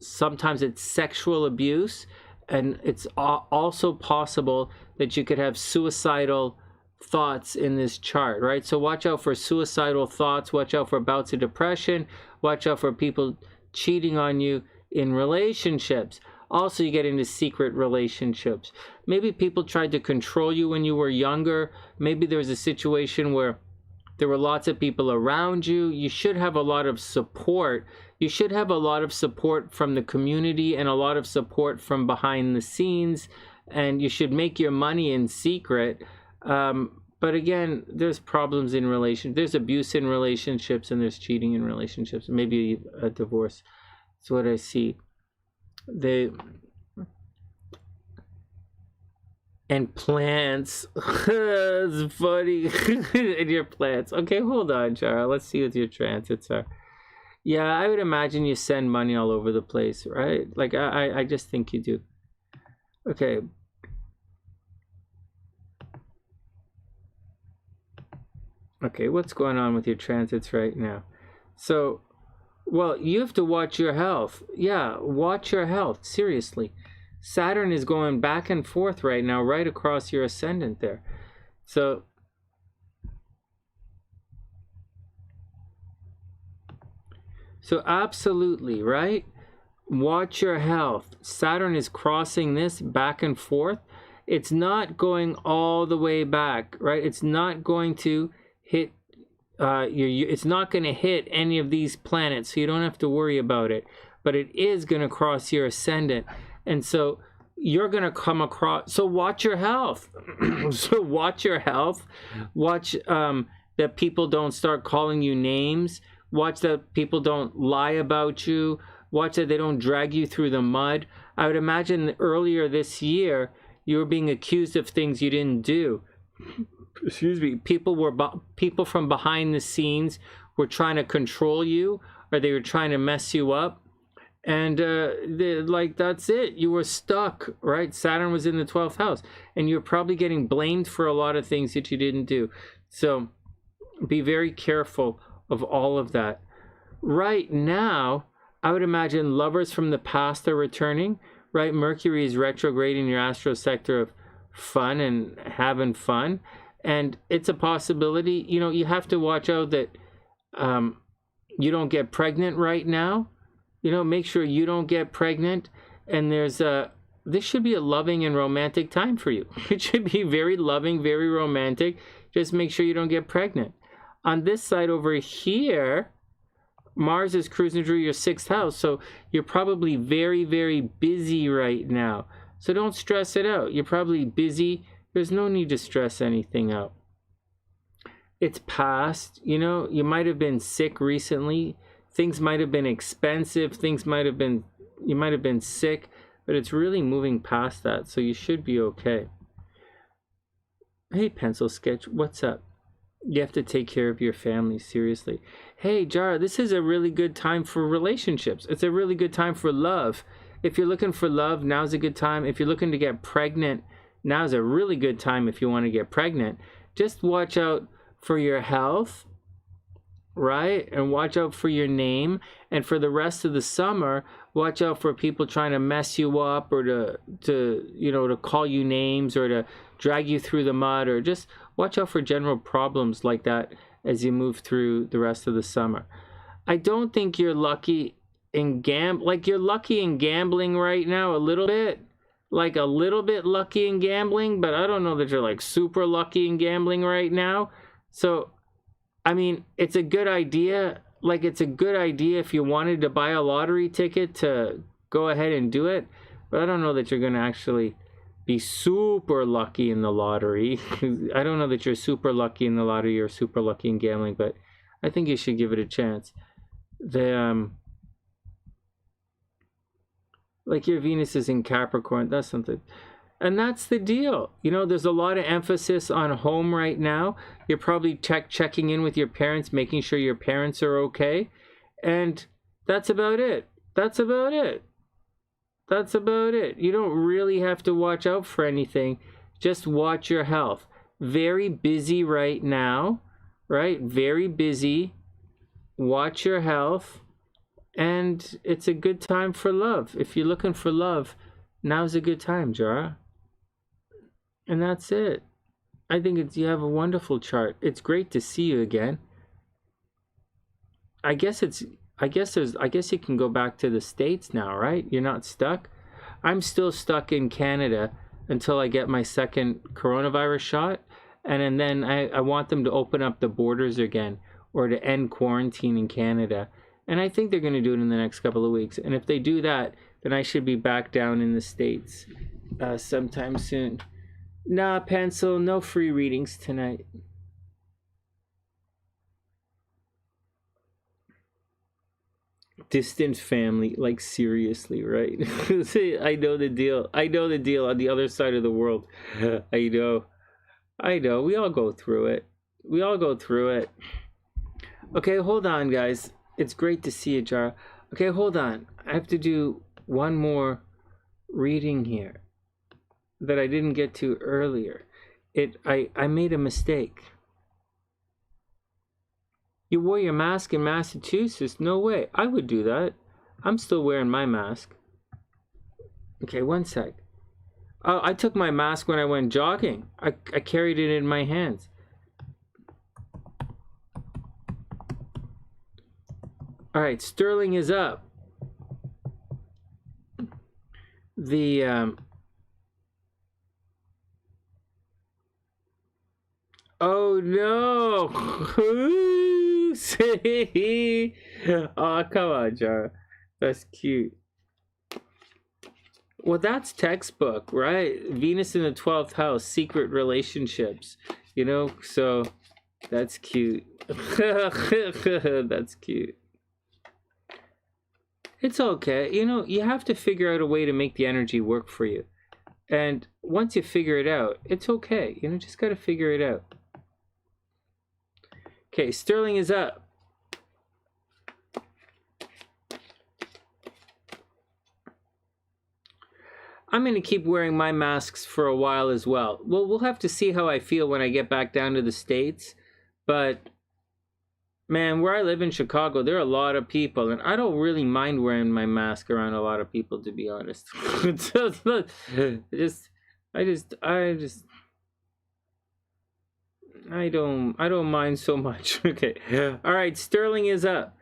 S1: sometimes it's sexual abuse, and it's also possible that you could have suicidal thoughts in this chart, right? So watch out for suicidal thoughts, watch out for bouts of depression, watch out for people cheating on you in relationships. Also, you get into secret relationships. Maybe people tried to control you when you were younger. Maybe there was a situation where there were lots of people around you. You should have a lot of support. You should have a lot of support from the community and a lot of support from behind the scenes. And you should make your money in secret. But again, there's problems in relationships. There's abuse in relationships and there's cheating in relationships. Maybe a divorce. That's what I see. And plants. It's funny. And your plants. Okay, hold on, Jarrah. Let's see what your transits are. Yeah, I would imagine you send money all over the place, right? Like, I just think you do. Okay. Okay, what's going on with your transits right now? So, well, you have to watch your health. Yeah, watch your health. Seriously. Saturn is going back and forth right now, right across your ascendant there. So, absolutely, right? Watch your health. Saturn is crossing this back and forth. It's not going all the way back, right? It's not going to hit it's not going to hit any of these planets, so you don't have to worry about it. But it is going to cross your ascendant, and so you're going to come across. So watch your health. So watch your health. Watch that people don't start calling you names. Watch that people don't lie about you. Watch that they don't drag you through the mud. I would imagine earlier this year you were being accused of things you didn't do. Excuse me. People from behind the scenes were trying to control you, or they were trying to mess you up. And like, that's it. You were stuck, right? Saturn was in the 12th house, and you're probably getting blamed for a lot of things that you didn't do. So be very careful of all of that. Right now, I would imagine lovers from the past are returning, right? Mercury is retrograde in your astro sector of fun and having fun. And it's a possibility. You know, you have to watch out that you don't get pregnant right now. You know, make sure you don't get pregnant. And this should be a loving and romantic time for you. It should be very loving, very romantic. Just make sure you don't get pregnant. On this side over here, Mars is cruising through your 6th house. So you're probably very, very busy right now. So don't stress it out. You're probably busy. There's no need to stress anything out. It's past. You know, you might have been sick recently. Things might have been expensive. You might have been sick, but it's really moving past that. So you should be okay. Hey, Pencil Sketch, what's up? You have to take care of your family, seriously. Hey, Jarrah, this is a really good time for relationships. It's a really good time for love. If you're looking for love, now's a good time. If you're looking to get pregnant, now's a really good time if you want to get pregnant. Just watch out for your health, right? And watch out for your name. And for the rest of the summer, watch out for people trying to mess you up, or to call you names, or to drag you through the mud, or just watch out for general problems like that as you move through the rest of the summer. I don't think you're lucky in you're lucky in gambling right now a little bit. Like a little bit lucky in gambling, but I don't know that you're like super lucky in gambling right now. So, I mean, it's a good idea. Like, it's a good idea if you wanted to buy a lottery ticket to go ahead and do it. But I don't know that you're going to actually be super lucky in the lottery. I don't know that you're super lucky in the lottery or super lucky in gambling, but I think you should give it a chance. Like, your Venus is in Capricorn. That's something. And that's the deal. You know, there's a lot of emphasis on home right now. You're probably checking in with your parents, making sure your parents are okay. And that's about it. That's about it. That's about it. You don't really have to watch out for anything. Just watch your health. Very busy right now, right? Very busy. Watch your health. And it's a good time for love. If you're looking for love, now's a good time, Jarrah. And that's it. I think you have a wonderful chart. It's great to see you again. I guess you can go back to the States now, right? You're not stuck. I'm still stuck in Canada until I get my second coronavirus shot. And then I want them to open up the borders again, or to end quarantine in Canada. And I think they're going to do it in the next couple of weeks. And if they do that, then I should be back down in the States sometime soon. Nah, Pencil, no free readings tonight. Distant family, like seriously, right? I know the deal. I know the deal on the other side of the world. I know. I know. We all go through it. We all go through it. Okay, hold on, guys. It's great to see you, Jarrah. Okay, hold on. I have to do one more reading here that I didn't get to earlier. I made a mistake. You wore your mask in Massachusetts? No way. I would do that. I'm still wearing my mask. Okay, one sec. Oh, I took my mask when I went jogging. I carried it in my hands. All right, Sterling is up. Oh no! Oh, come on, Jarrah. That's cute. Well, that's textbook, right? Venus in the 12th house, secret relationships. You know, so that's cute. That's cute. It's okay. You know, you have to figure out a way to make the energy work for you. And once you figure it out, it's okay. You know, just got to figure it out. Okay, Sterling is up. I'm going to keep wearing my masks for a while as well. Well, we'll have to see how I feel when I get back down to the States. But, man, where I live in Chicago, there are a lot of people. And I don't really mind wearing my mask around a lot of people, to be honest. I don't mind so much. Okay. All right, Sterling is up.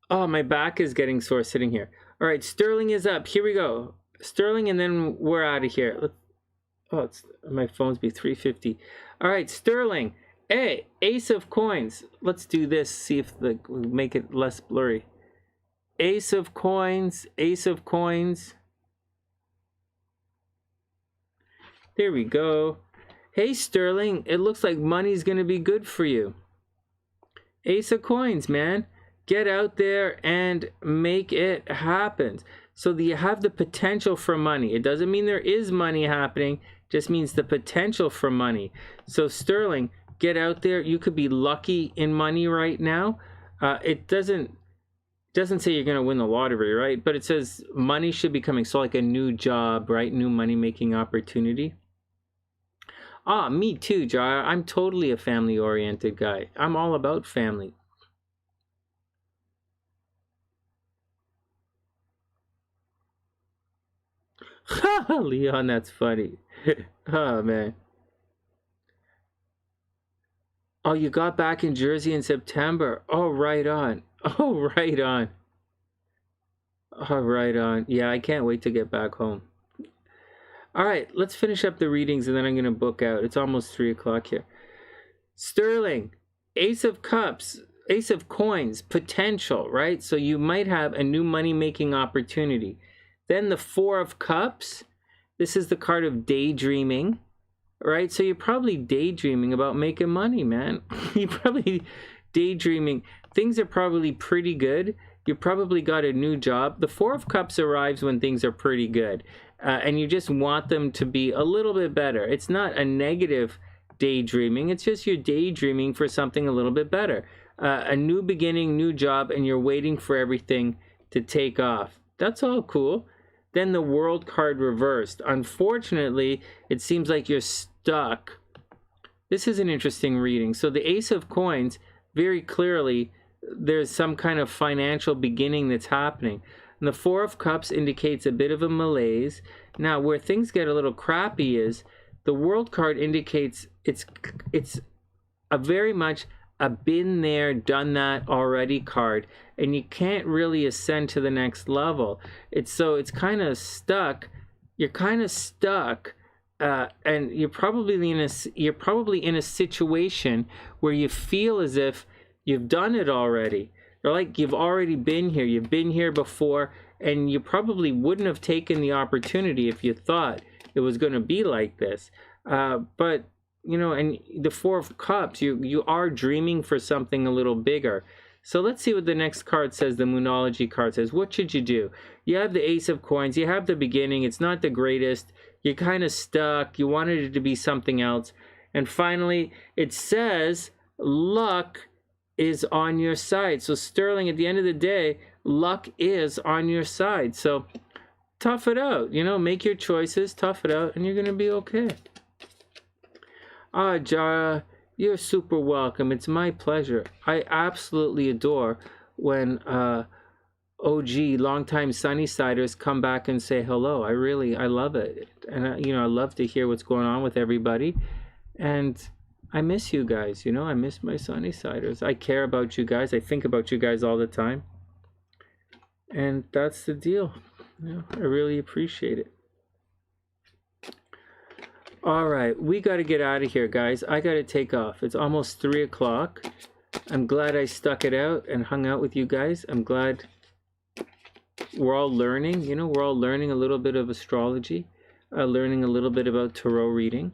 S1: Oh, my back is getting sore sitting here. All right, Sterling is up. Here we go. Sterling, and then we're out of here. My phone's be 350. All right, Sterling. Hey, Ace of Coins. Let's do this. See if we'll make it less blurry. Ace of Coins. Ace of Coins. There we go. Hey, Sterling. It looks like money's going to be good for you. Ace of Coins, man. Get out there and make it happen. So that you have the potential for money. It doesn't mean there is money happening. It just means the potential for money. So Sterling, get out there. You could be lucky in money right now. It doesn't say you're going to win the lottery, right? But it says money should be coming. So like a new job, right? New money-making opportunity. Ah, me too, Jarrah. I'm totally a family-oriented guy. I'm all about family. Leon, that's funny. Oh, man. Oh, you got back in Jersey in September. Oh, right on. Oh, right on. Oh, right on. Yeah, I can't wait to get back home. All right, let's finish up the readings and then I'm going to book out. It's almost 3 o'clock here. Sterling, Ace of Cups, Ace of Coins, potential, right? So you might have a new money-making opportunity. Then the Four of Cups. This is the card of daydreaming, right? So you're probably daydreaming about making money, man. You're probably daydreaming. Things are probably pretty good. You probably got a new job. The Four of Cups arrives when things are pretty good. And you just want them to be a little bit better. It's not a negative daydreaming. It's just you're daydreaming for something a little bit better. A new beginning, new job, and you're waiting for everything to take off. That's all cool. Then the World card reversed. Unfortunately, it seems like you're stuck. This is an interesting reading. So the Ace of Coins, very clearly, there's some kind of financial beginning that's happening. And the Four of Cups indicates a bit of a malaise. Now, where things get a little crappy is the World card indicates it's a very much a been there, done that already card, and you can't really ascend to the next level. It's kind of stuck you're kind of stuck, and you're probably in a situation where you feel as if you've done it already. Or like you've already been here. You've been here before, and you probably wouldn't have taken the opportunity if you thought it was going to be like this. But you know, and the Four of Cups, you are dreaming for something a little bigger. So let's see what the next card says. The Moonology card says, what should you do? You have the Ace of Coins. You have the beginning. It's not the greatest. You're kind of stuck. You wanted it to be something else. And finally, it says luck is on your side. So Sterling, at the end of the day, luck is on your side. So tough it out. You know, make your choices, tough it out, and you're going to be okay. Ah, Jarrah, you're super welcome. It's my pleasure. I absolutely adore when OG, longtime Sunnysiders, come back and say hello. I love it. And, you know, I love to hear what's going on with everybody. And I miss you guys, you know. I miss my Sunnysiders. I care about you guys. I think about you guys all the time. And that's the deal. You know, I really appreciate it. All right, we got to get out of here, guys. I got to take off. It's almost 3 o'clock. I'm glad I stuck it out and hung out with you guys. I'm glad we're all learning. You know, we're all learning a little bit of astrology, learning a little bit about tarot reading.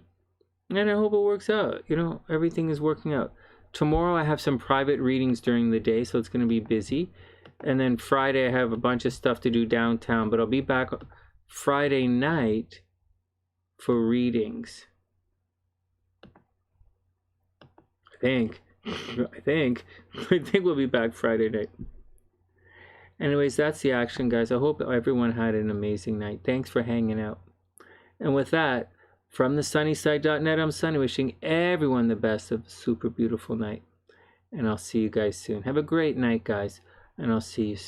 S1: And I hope it works out. You know, everything is working out. Tomorrow I have some private readings during the day, so it's going to be busy. And then Friday I have a bunch of stuff to do downtown, but I'll be back Friday night for readings. I think we'll be back Friday night. Anyways, that's the action, guys. I hope everyone had an amazing night. Thanks for hanging out. And with that, from TheSunnySide.net, I'm Sonny, wishing everyone the best of a super beautiful night. And I'll see you guys soon. Have a great night, guys, and I'll see you soon.